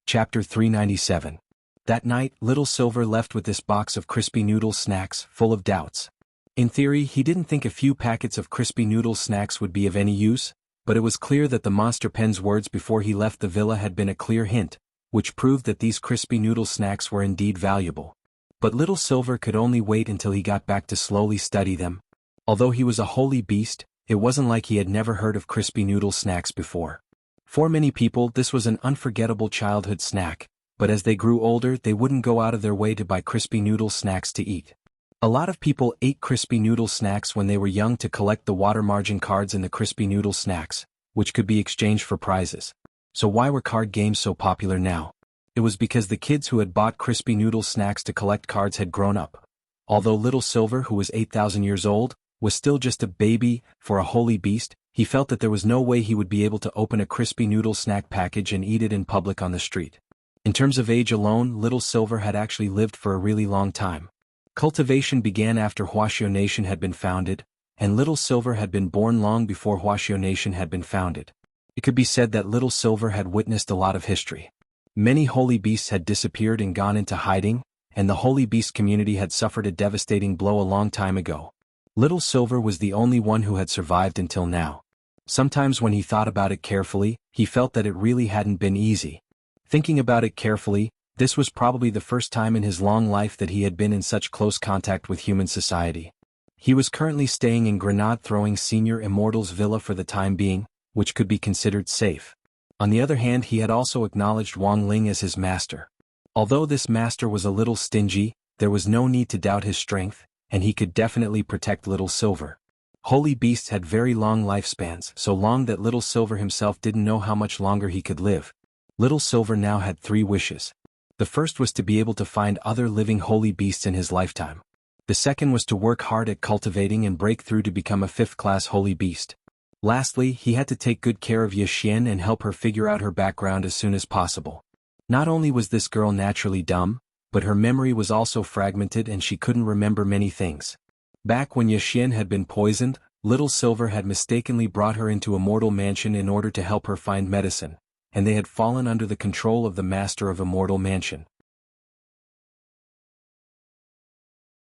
Chapter 397. That night, Little Silver left with this box of crispy noodle snacks, full of doubts. In theory, he didn't think a few packets of crispy noodle snacks would be of any use, but it was clear that the monster Penn's words before he left the villa had been a clear hint, which proved that these crispy noodle snacks were indeed valuable. But Little Silver could only wait until he got back to slowly study them. Although he was a holy beast, it wasn't like he had never heard of crispy noodle snacks before. For many people, this was an unforgettable childhood snack, but as they grew older, they wouldn't go out of their way to buy crispy noodle snacks to eat. A lot of people ate crispy noodle snacks when they were young to collect the water margin cards in the crispy noodle snacks, which could be exchanged for prizes. So why were card games so popular now? It was because the kids who had bought crispy noodle snacks to collect cards had grown up. Although Little Silver, who was 8,000 years old, was still just a baby, for a holy beast, he felt that there was no way he would be able to open a crispy noodle snack package and eat it in public on the street. In terms of age alone, Little Silver had actually lived for a really long time. Cultivation began after Huashio Nation had been founded, and Little Silver had been born long before Huashio Nation had been founded. It could be said that Little Silver had witnessed a lot of history. Many holy beasts had disappeared and gone into hiding, and the holy beast community had suffered a devastating blow a long time ago. Little Silver was the only one who had survived until now. Sometimes when he thought about it carefully, he felt that it really hadn't been easy. Thinking about it carefully, this was probably the first time in his long life that he had been in such close contact with human society. He was currently staying in grenade-throwing Senior Immortal's villa for the time being, which could be considered safe. On the other hand, he had also acknowledged Wang Ling as his master. Although this master was a little stingy, there was no need to doubt his strength, and he could definitely protect Little Silver. Holy beasts had very long lifespans, so long that Little Silver himself didn't know how much longer he could live. Little Silver now had 3 wishes. The first was to be able to find other living holy beasts in his lifetime. The second was to work hard at cultivating and break through to become a 5th-class holy beast. Lastly, he had to take good care of Yixian and help her figure out her background as soon as possible. Not only was this girl naturally dumb, but her memory was also fragmented and she couldn't remember many things. Back when Yixian had been poisoned, Little Silver had mistakenly brought her into a mortal mansion in order to help her find medicine, and they had fallen under the control of the master of Immortal Mansion.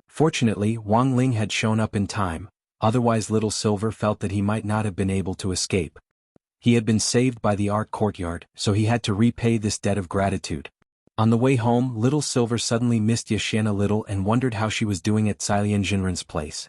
Fortunately, Wang Ling had shown up in time, otherwise Little Silver felt that he might not have been able to escape. He had been saved by the art courtyard, so he had to repay this debt of gratitude. On the way home, Little Silver suddenly missed Yixian a little and wondered how she was doing at Cilian Jinren's place.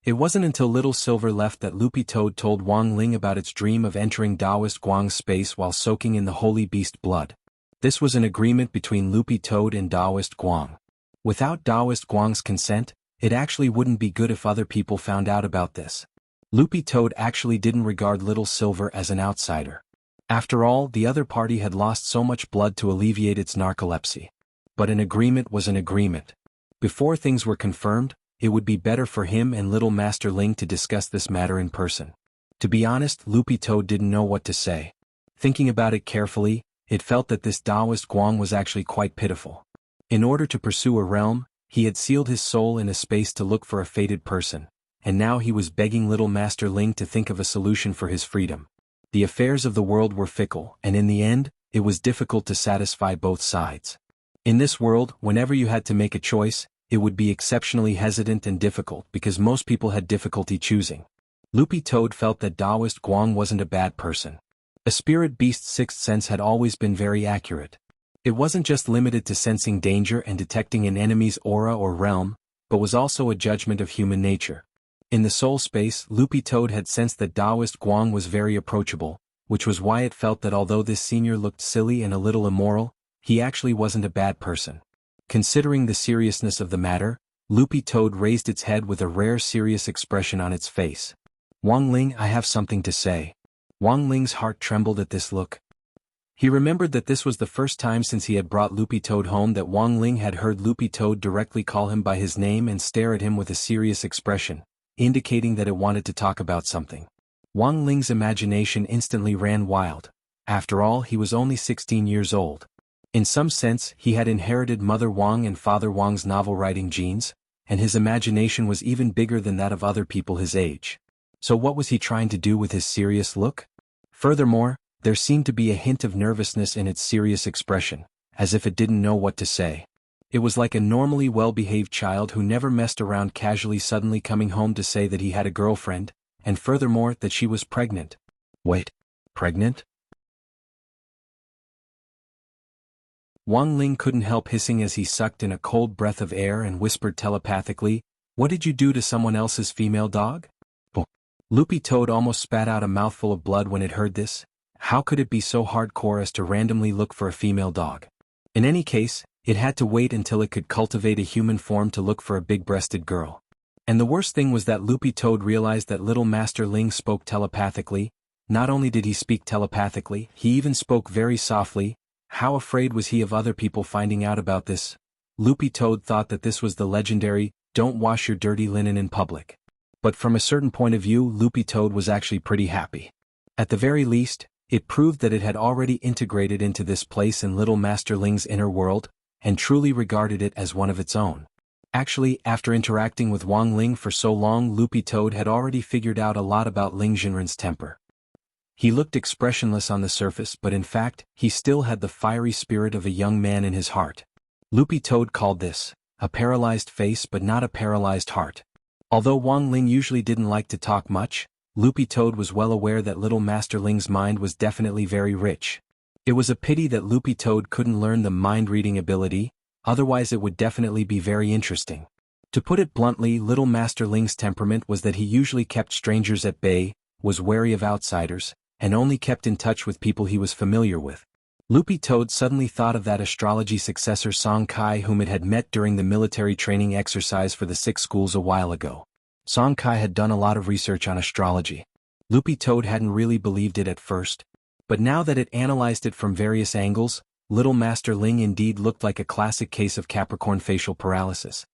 It wasn't until Little Silver left that Loopy Toad told Wang Ling about its dream of entering Taoist Guang's space while soaking in the holy beast blood. This was an agreement between Loopy Toad and Taoist Guang. Without Taoist Guang's consent, It actually wouldn't be good if other people found out about this. Loopy Toad actually didn't regard Little Silver as an outsider. After all, the other party had lost so much blood to alleviate its narcolepsy. But an agreement was an agreement. Before things were confirmed, it would be better for him and Little Master Ling to discuss this matter in person. To be honest, Loopy Toad didn't know what to say. Thinking about it carefully, it felt that this Taoist Guang was actually quite pitiful. In order to pursue a realm, he had sealed his soul in a space to look for a fated person, and now he was begging Little Master Ling to think of a solution for his freedom. The affairs of the world were fickle, and in the end, it was difficult to satisfy both sides. In this world, whenever you had to make a choice, it would be exceptionally hesitant and difficult because most people had difficulty choosing. Loopy Toad felt that Taoist Guang wasn't a bad person. A spirit beast's sixth sense had always been very accurate. It wasn't just limited to sensing danger and detecting an enemy's aura or realm, but was also a judgment of human nature. In the soul space, Loopy Toad had sensed that Taoist Guang was very approachable, which was why it felt that although this senior looked silly and a little immoral, he actually wasn't a bad person. Considering the seriousness of the matter, Loopy Toad raised its head with a rare serious expression on its face. "Wang Ling, I have something to say." Wang Ling's heart trembled at this look. He remembered that this was the first time since he had brought Loopy Toad home that Wang Ling had heard Loopy Toad directly call him by his name and stare at him with a serious expression, indicating that it wanted to talk about something. Wang Ling's imagination instantly ran wild. After all, he was only 16 years old. In some sense, he had inherited Mother Wang and Father Wang's novel-writing genes, and his imagination was even bigger than that of other people his age. So what was he trying to do with his serious look? Furthermore, there seemed to be a hint of nervousness in its serious expression, as if it didn't know what to say. It was like a normally well-behaved child who never messed around casually suddenly coming home to say that he had a girlfriend, and furthermore that she was pregnant. Wait, pregnant? Wang Ling couldn't help hissing as he sucked in a cold breath of air and whispered telepathically, "What did you do to someone else's female dog?" Oh. Loopy Toad almost spat out a mouthful of blood when it heard this. How could it be so hardcore as to randomly look for a female dog? In any case, it had to wait until it could cultivate a human form to look for a big-breasted girl. And the worst thing was that Loopy Toad realized that Little Master Ling spoke telepathically. Not only did he speak telepathically, he even spoke very softly. How afraid was he of other people finding out about this? Loopy Toad thought that this was the legendary, "Don't wash your dirty linen in public." But from a certain point of view, Loopy Toad was actually pretty happy. At the very least, it proved that it had already integrated into this place in Little Master Ling's inner world, and truly regarded it as one of its own. Actually, after interacting with Wang Ling for so long, Loopy Toad had already figured out a lot about Ling Jinren's temper. He looked expressionless on the surface, but in fact, he still had the fiery spirit of a young man in his heart. Loopy Toad called this a paralyzed face but not a paralyzed heart. Although Wang Ling usually didn't like to talk much, Loopy Toad was well aware that Little Master Ling's mind was definitely very rich. It was a pity that Loopy Toad couldn't learn the mind-reading ability, otherwise it would definitely be very interesting. To put it bluntly, Little Master Ling's temperament was that he usually kept strangers at bay, was wary of outsiders, and only kept in touch with people he was familiar with. Loopy Toad suddenly thought of that astrology successor Song Kai whom it had met during the military training exercise for the 6 schools a while ago. Song Kai had done a lot of research on astrology. Loopy Toad hadn't really believed it at first, but now that it analyzed it from various angles, Little Master Ling indeed looked like a classic case of Capricorn facial paralysis.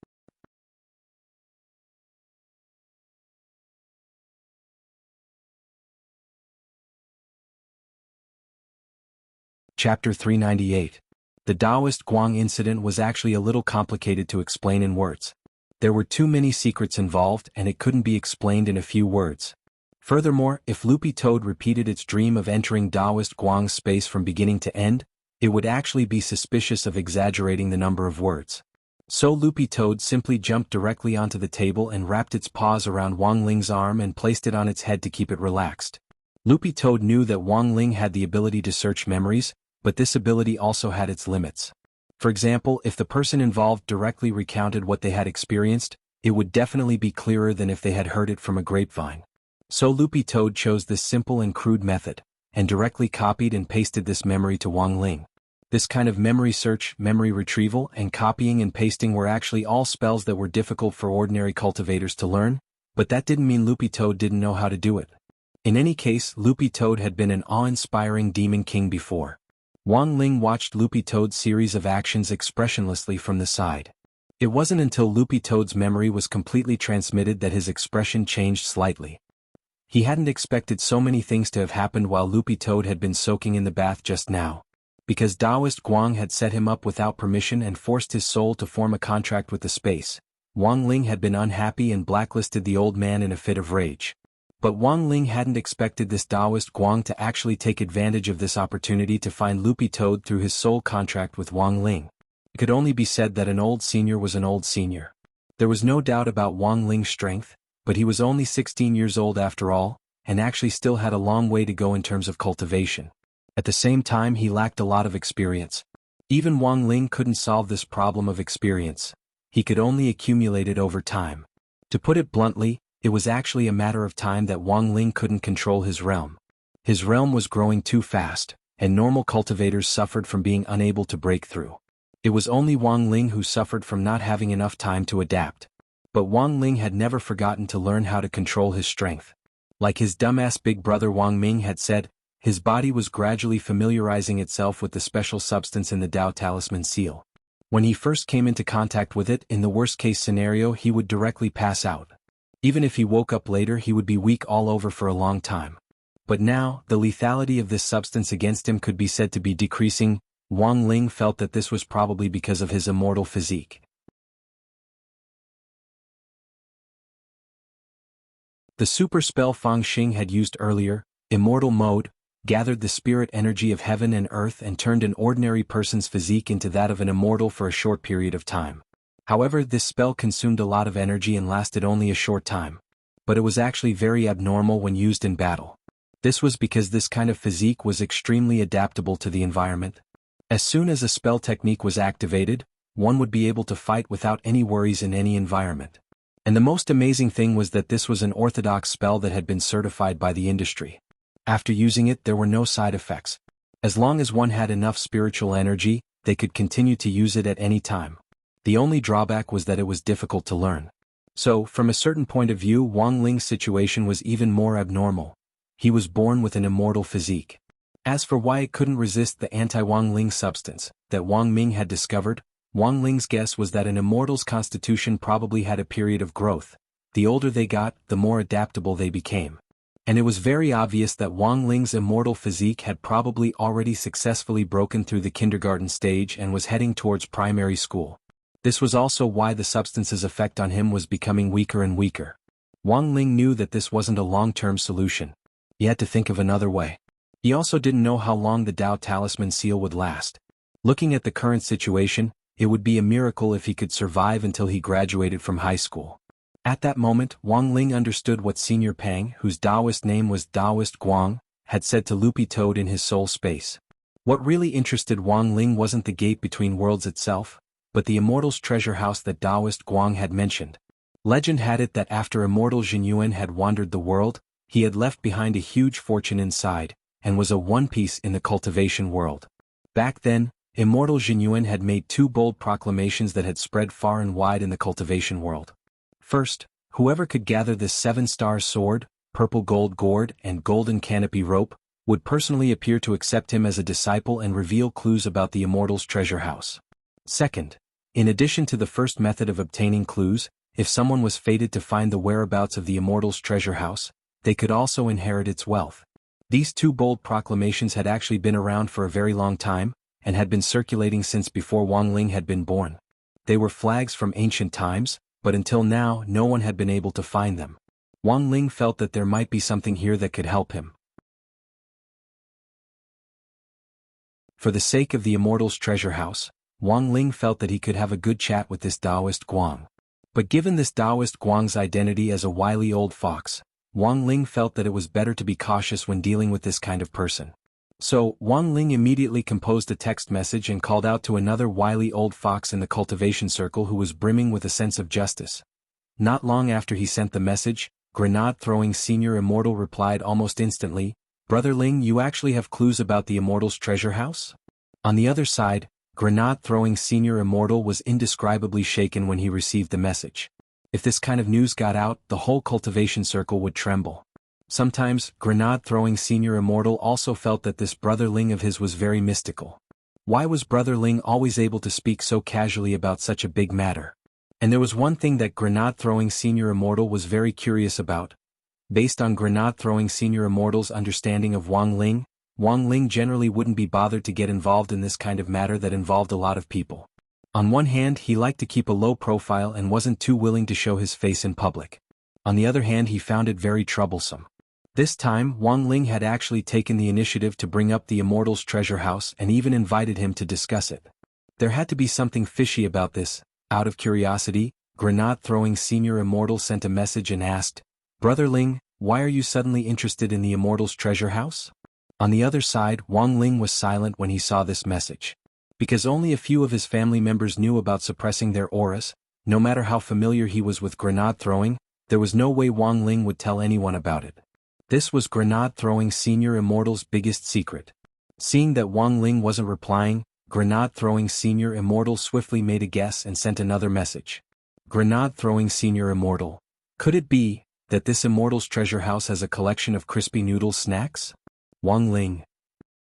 Chapter 398. The Taoist Guang incident was actually a little complicated to explain in words. There were too many secrets involved and it couldn't be explained in a few words. Furthermore, if Loopy Toad repeated its dream of entering Taoist Guang's space from beginning to end, it would actually be suspicious of exaggerating the number of words. So Loopy Toad simply jumped directly onto the table and wrapped its paws around Wang Ling's arm and placed it on its head to keep it relaxed. Loopy Toad knew that Wang Ling had the ability to search memories, but this ability also had its limits. For example, if the person involved directly recounted what they had experienced, it would definitely be clearer than if they had heard it from a grapevine. So Loopy Toad chose this simple and crude method, and directly copied and pasted this memory to Wang Ling. This kind of memory search, memory retrieval, and copying and pasting were actually all spells that were difficult for ordinary cultivators to learn, but that didn't mean Loopy Toad didn't know how to do it. In any case, Loopy Toad had been an awe-inspiring demon king before. Wang Ling watched Loopy Toad's series of actions expressionlessly from the side. It wasn't until Loopy Toad's memory was completely transmitted that his expression changed slightly. He hadn't expected so many things to have happened while Loopy Toad had been soaking in the bath just now. Because Taoist Guang had set him up without permission and forced his soul to form a contract with the space, Wang Ling had been unhappy and blacklisted the old man in a fit of rage. But Wang Ling hadn't expected this Taoist Guang to actually take advantage of this opportunity to find Loopy Toad through his soul contract with Wang Ling. It could only be said that an old senior was an old senior. There was no doubt about Wang Ling's strength, but he was only 16 years old after all, and actually still had a long way to go in terms of cultivation. At the same time, he lacked a lot of experience. Even Wang Ling couldn't solve this problem of experience. He could only accumulate it over time. To put it bluntly, it was actually a matter of time that Wang Ling couldn't control his realm. His realm was growing too fast, and normal cultivators suffered from being unable to break through. It was only Wang Ling who suffered from not having enough time to adapt. But Wang Ling had never forgotten to learn how to control his strength. Like his dumbass big brother Wang Ming had said, his body was gradually familiarizing itself with the special substance in the Tao Talisman seal. When he first came into contact with it, in the worst-case scenario he would directly pass out. Even if he woke up later, he would be weak all over for a long time. But now, the lethality of this substance against him could be said to be decreasing. Wang Ling felt that this was probably because of his immortal physique. The super spell Fang Xing had used earlier, Immortal Mode, gathered the spirit energy of heaven and earth and turned an ordinary person's physique into that of an immortal for a short period of time. However, this spell consumed a lot of energy and lasted only a short time. But it was actually very abnormal when used in battle. This was because this kind of physique was extremely adaptable to the environment. As soon as a spell technique was activated, one would be able to fight without any worries in any environment. And the most amazing thing was that this was an orthodox spell that had been certified by the industry. After using it, there were no side effects. As long as one had enough spiritual energy, they could continue to use it at any time. The only drawback was that it was difficult to learn. So, from a certain point of view, Wang Ling's situation was even more abnormal. He was born with an immortal physique. As for why it couldn't resist the anti-Wang Ling substance that Wang Ming had discovered, Wang Ling's guess was that an immortal's constitution probably had a period of growth. The older they got, the more adaptable they became. And it was very obvious that Wang Ling's immortal physique had probably already successfully broken through the kindergarten stage and was heading towards primary school. This was also why the substance's effect on him was becoming weaker and weaker. Wang Ling knew that this wasn't a long-term solution. He had to think of another way. He also didn't know how long the Tao Talisman seal would last. Looking at the current situation, it would be a miracle if he could survive until he graduated from high school. At that moment, Wang Ling understood what Senior Pang, whose Taoist name was Taoist Guang, had said to Loopy Toad in his soul space. What really interested Wang Ling wasn't the gate between worlds itself, but the Immortal's treasure house that Taoist Guang had mentioned. Legend had it that after Immortal Jinyuan had wandered the world, he had left behind a huge fortune inside, and was a one piece in the cultivation world. Back then, Immortal Jinyuan had made two bold proclamations that had spread far and wide in the cultivation world. First, whoever could gather this 7-star sword, purple gold gourd and golden canopy rope, would personally appear to accept him as a disciple and reveal clues about the Immortal's treasure house. Second, in addition to the first method of obtaining clues, if someone was fated to find the whereabouts of the Immortal's treasure house, they could also inherit its wealth. These two bold proclamations had actually been around for a very long time, and had been circulating since before Wang Ling had been born. They were flags from ancient times, but until now no one had been able to find them. Wang Ling felt that there might be something here that could help him. For the sake of the Immortal's treasure house, Wang Ling felt that he could have a good chat with this Taoist Guang. But given this Taoist Guang's identity as a wily old fox, Wang Ling felt that it was better to be cautious when dealing with this kind of person. So, Wang Ling immediately composed a text message and called out to another wily old fox in the cultivation circle who was brimming with a sense of justice. Not long after he sent the message, grenade-throwing Senior Immortal replied almost instantly, "Brother Ling, you actually have clues about the Immortal's treasure house?" On the other side, Grenade-throwing Senior Immortal was indescribably shaken when he received the message. If this kind of news got out, the whole cultivation circle would tremble. Sometimes, Grenade-throwing Senior Immortal also felt that this brother Ling of his was very mystical. Why was brother Ling always able to speak so casually about such a big matter? And there was one thing that Grenade-throwing Senior Immortal was very curious about. Based on Grenade-throwing Senior Immortal's understanding of Wang Ling generally wouldn't be bothered to get involved in this kind of matter that involved a lot of people. On one hand, he liked to keep a low profile and wasn't too willing to show his face in public. On the other hand, he found it very troublesome. This time, Wang Ling had actually taken the initiative to bring up the Immortal's treasure house and even invited him to discuss it. There had to be something fishy about this. Out of curiosity, Grenade-throwing Senior Immortal sent a message and asked, "Brother Ling, why are you suddenly interested in the Immortal's treasure house?" On the other side, Wang Ling was silent when he saw this message. Because only a few of his family members knew about suppressing their auras, no matter how familiar he was with grenade-throwing, there was no way Wang Ling would tell anyone about it. This was Grenade-throwing Senior Immortal's biggest secret. Seeing that Wang Ling wasn't replying, Grenade-throwing Senior Immortal swiftly made a guess and sent another message. Grenade-throwing Senior Immortal. Could it be that this Immortal's treasure house has a collection of crispy noodle snacks? Wang Ling.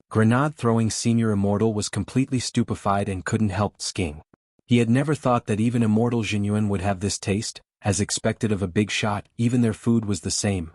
Grenade-throwing Senior Immortal was completely stupefied and couldn't help sking. He had never thought that even Immortal Jinyuan would have this taste. As expected of a big shot, even their food was the same.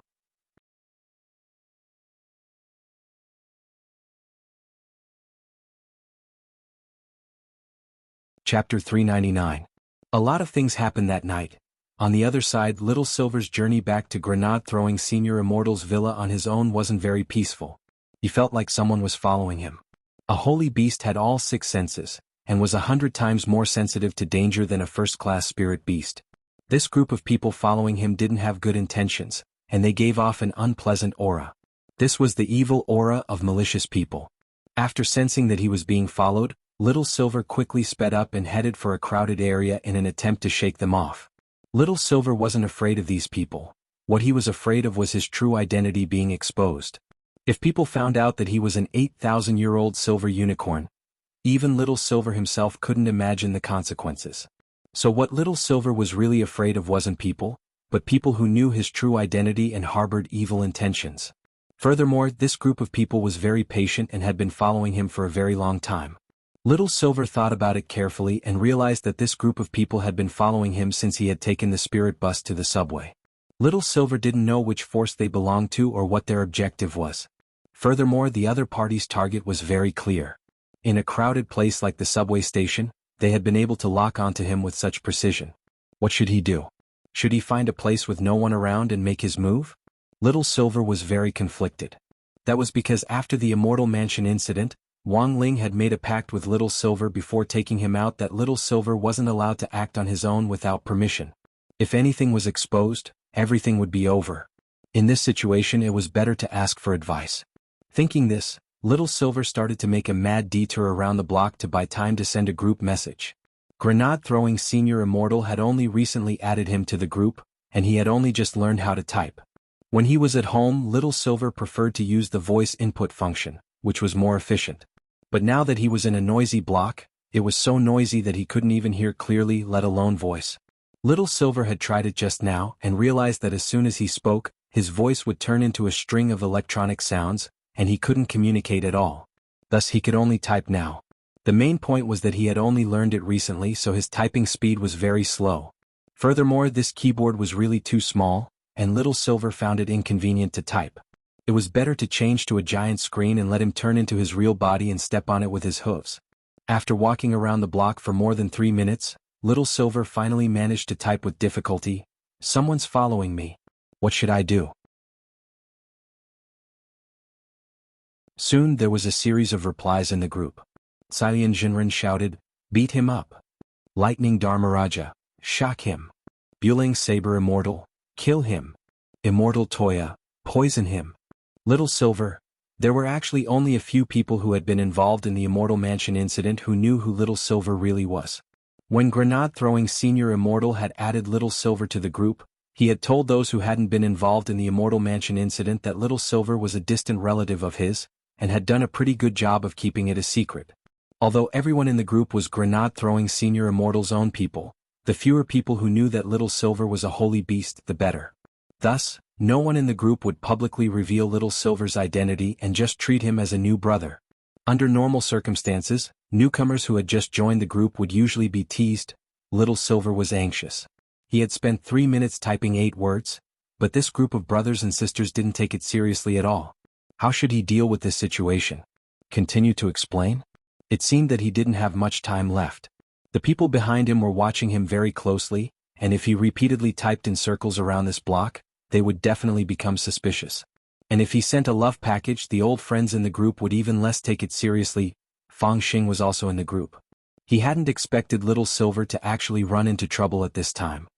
Chapter 399. A lot of things happened that night. On the other side, Little Silver's journey back to Grenade-throwing Senior Immortal's villa on his own wasn't very peaceful. He felt like someone was following him. A holy beast had all 6 senses, and was 100 times more sensitive to danger than a first-class spirit beast. This group of people following him didn't have good intentions, and they gave off an unpleasant aura. This was the evil aura of malicious people. After sensing that he was being followed, Little Silver quickly sped up and headed for a crowded area in an attempt to shake them off. Little Silver wasn't afraid of these people. What he was afraid of was his true identity being exposed. If people found out that he was an 8,000-year-old silver unicorn, even Little Silver himself couldn't imagine the consequences. So what Little Silver was really afraid of wasn't people, but people who knew his true identity and harbored evil intentions. Furthermore, this group of people was very patient and had been following him for a very long time. Little Silver thought about it carefully and realized that this group of people had been following him since he had taken the spirit bus to the subway. Little Silver didn't know which force they belonged to or what their objective was. Furthermore, the other party's target was very clear. In a crowded place like the subway station, they had been able to lock onto him with such precision. What should he do? Should he find a place with no one around and make his move? Little Silver was very conflicted. That was because after the Immortal Mansion incident, Wang Ling had made a pact with Little Silver before taking him out that Little Silver wasn't allowed to act on his own without permission. If anything was exposed, everything would be over. In this situation, it was better to ask for advice. Thinking this, Little Silver started to make a mad detour around the block to buy time to send a group message. Grenade-throwing Senior Immortal had only recently added him to the group, and he had only just learned how to type. When he was at home, Little Silver preferred to use the voice input function, which was more efficient. But now that he was in a noisy block, it was so noisy that he couldn't even hear clearly, let alone voice. Little Silver had tried it just now and realized that as soon as he spoke, his voice would turn into a string of electronic sounds, and he couldn't communicate at all. Thus he could only type now. The main point was that he had only learned it recently, so his typing speed was very slow. Furthermore, this keyboard was really too small, and Little Silver found it inconvenient to type. It was better to change to a giant screen and let him turn into his real body and step on it with his hooves. After walking around the block for more than 3 minutes, Little Silver finally managed to type with difficulty, "Someone's following me. What should I do?" Soon there was a series of replies in the group. Cyan Jinren shouted, "Beat him up." Lightning Dharmaraja, "Shock him." Buling Saber Immortal, "Kill him." Immortal Toya, "Poison him." Little Silver. There were actually only a few people who had been involved in the Immortal Mansion incident who knew who Little Silver really was. When Grenade-throwing Senior Immortal had added Little Silver to the group, he had told those who hadn't been involved in the Immortal Mansion incident that Little Silver was a distant relative of his, and had done a pretty good job of keeping it a secret. Although everyone in the group was grenade-throwing Senior Immortal's own people, the fewer people who knew that Little Silver was a holy beast, the better. Thus, no one in the group would publicly reveal Little Silver's identity and just treat him as a new brother. Under normal circumstances, newcomers who had just joined the group would usually be teased. Little Silver was anxious. He had spent 3 minutes typing 8 words, but this group of brothers and sisters didn't take it seriously at all. How should he deal with this situation? Continue to explain? It seemed that he didn't have much time left. The people behind him were watching him very closely, and if he repeatedly typed in circles around this block, they would definitely become suspicious. And if he sent a love package, the old friends in the group would even less take it seriously. Fang Xing was also in the group. He hadn't expected Little Silver to actually run into trouble at this time.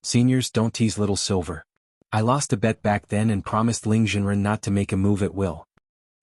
Seniors, don't tease Little Silver. I lost a bet back then and promised Ling Jinren not to make a move at will.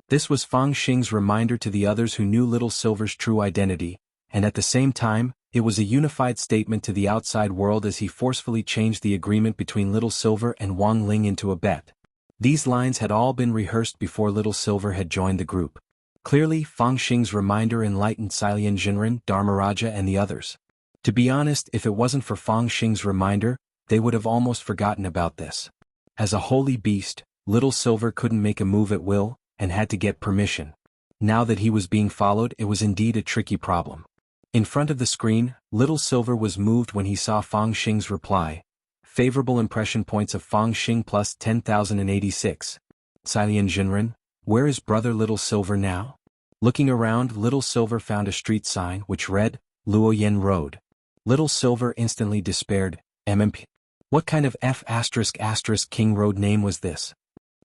This was Fang Xing's reminder to the others who knew Little Silver's true identity, and at the same time, it was a unified statement to the outside world as he forcefully changed the agreement between Little Silver and Wang Ling into a bet. These lines had all been rehearsed before Little Silver had joined the group. Clearly, Fang Xing's reminder enlightened Cyan Jinren, Dharmaraja and the others. To be honest, if it wasn't for Fang Xing's reminder, they would have almost forgotten about this. As a holy beast, Little Silver couldn't make a move at will, and had to get permission. Now that he was being followed, it was indeed a tricky problem. In front of the screen, Little Silver was moved when he saw Fang Xing's reply. Favorable impression points of Fang Xing plus 10,086. Cyan Jinren, where is brother Little Silver now? Looking around, Little Silver found a street sign which read, Luoyan Road. Little Silver instantly despaired. MMP. What kind of F***King Road name was this?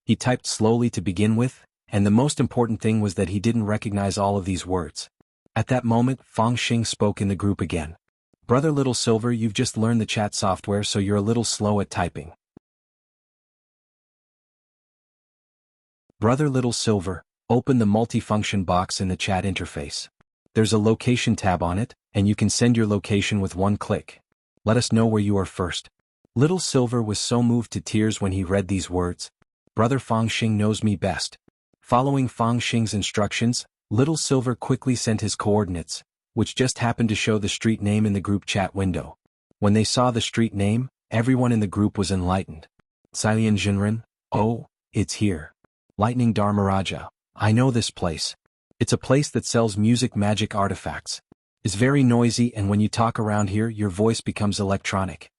He typed slowly to begin with, and the most important thing was that he didn't recognize all of these words. At that moment, Fang Xing spoke in the group again. Brother Little Silver, you've just learned the chat software, so you're a little slow at typing. Brother Little Silver, open the multifunction box in the chat interface. There's a location tab on it, and you can send your location with one click. Let us know where you are first. Little Silver was so moved to tears when he read these words. Brother Fang Xing knows me best. Following Fang Xing's instructions, Little Silver quickly sent his coordinates, which just happened to show the street name in the group chat window. When they saw the street name, everyone in the group was enlightened. Cyan Jinren, oh, it's here. Lightning Dharmaraja, I know this place. It's a place that sells magic artifacts. It's very noisy, and when you talk around here, your voice becomes electronic.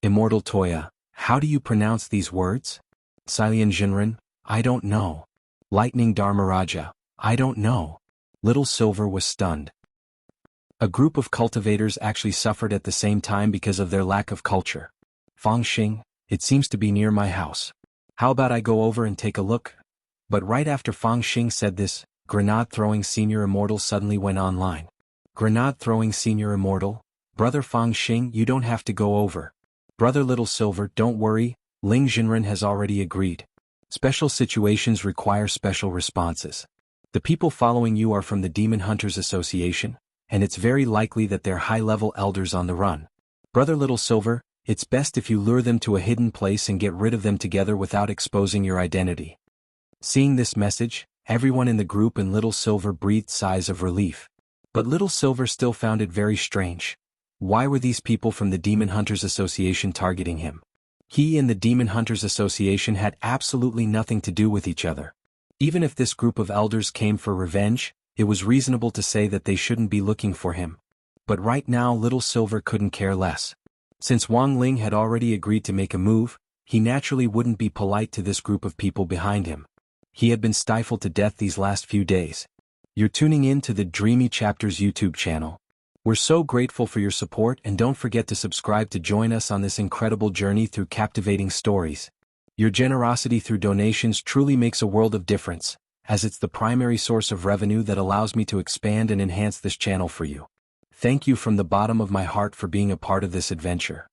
Immortal Toya, how do you pronounce these words? Cyan Jinren, I don't know. Lightning Dharmaraja, I don't know. Little Silver was stunned. A group of cultivators actually suffered at the same time because of their lack of culture. Fang Xing, it seems to be near my house. How about I go over and take a look? But right after Fang Xing said this, Grenade-throwing Senior Immortal suddenly went online. Grenade-throwing Senior Immortal, Brother Fang Xing, you don't have to go over. Brother Little Silver, don't worry, Ling Jinren has already agreed. Special situations require special responses. The people following you are from the Demon Hunters Association, and it's very likely that they're high-level elders on the run. Brother Little Silver, it's best if you lure them to a hidden place and get rid of them together without exposing your identity. Seeing this message, everyone in the group and Little Silver breathed sighs of relief. But Little Silver still found it very strange. Why were these people from the Demon Hunters Association targeting him? He and the Demon Hunters Association had absolutely nothing to do with each other. Even if this group of elders came for revenge, it was reasonable to say that they shouldn't be looking for him. But right now Little Silver couldn't care less. Since Wang Ling had already agreed to make a move, he naturally wouldn't be polite to this group of people behind him. He had been stifled to death these last few days. You're tuning in to the Dreamy Chapters YouTube channel. We're so grateful for your support, and don't forget to subscribe to join us on this incredible journey through captivating stories. Your generosity through donations truly makes a world of difference, as it's the primary source of revenue that allows me to expand and enhance this channel for you. Thank you from the bottom of my heart for being a part of this adventure.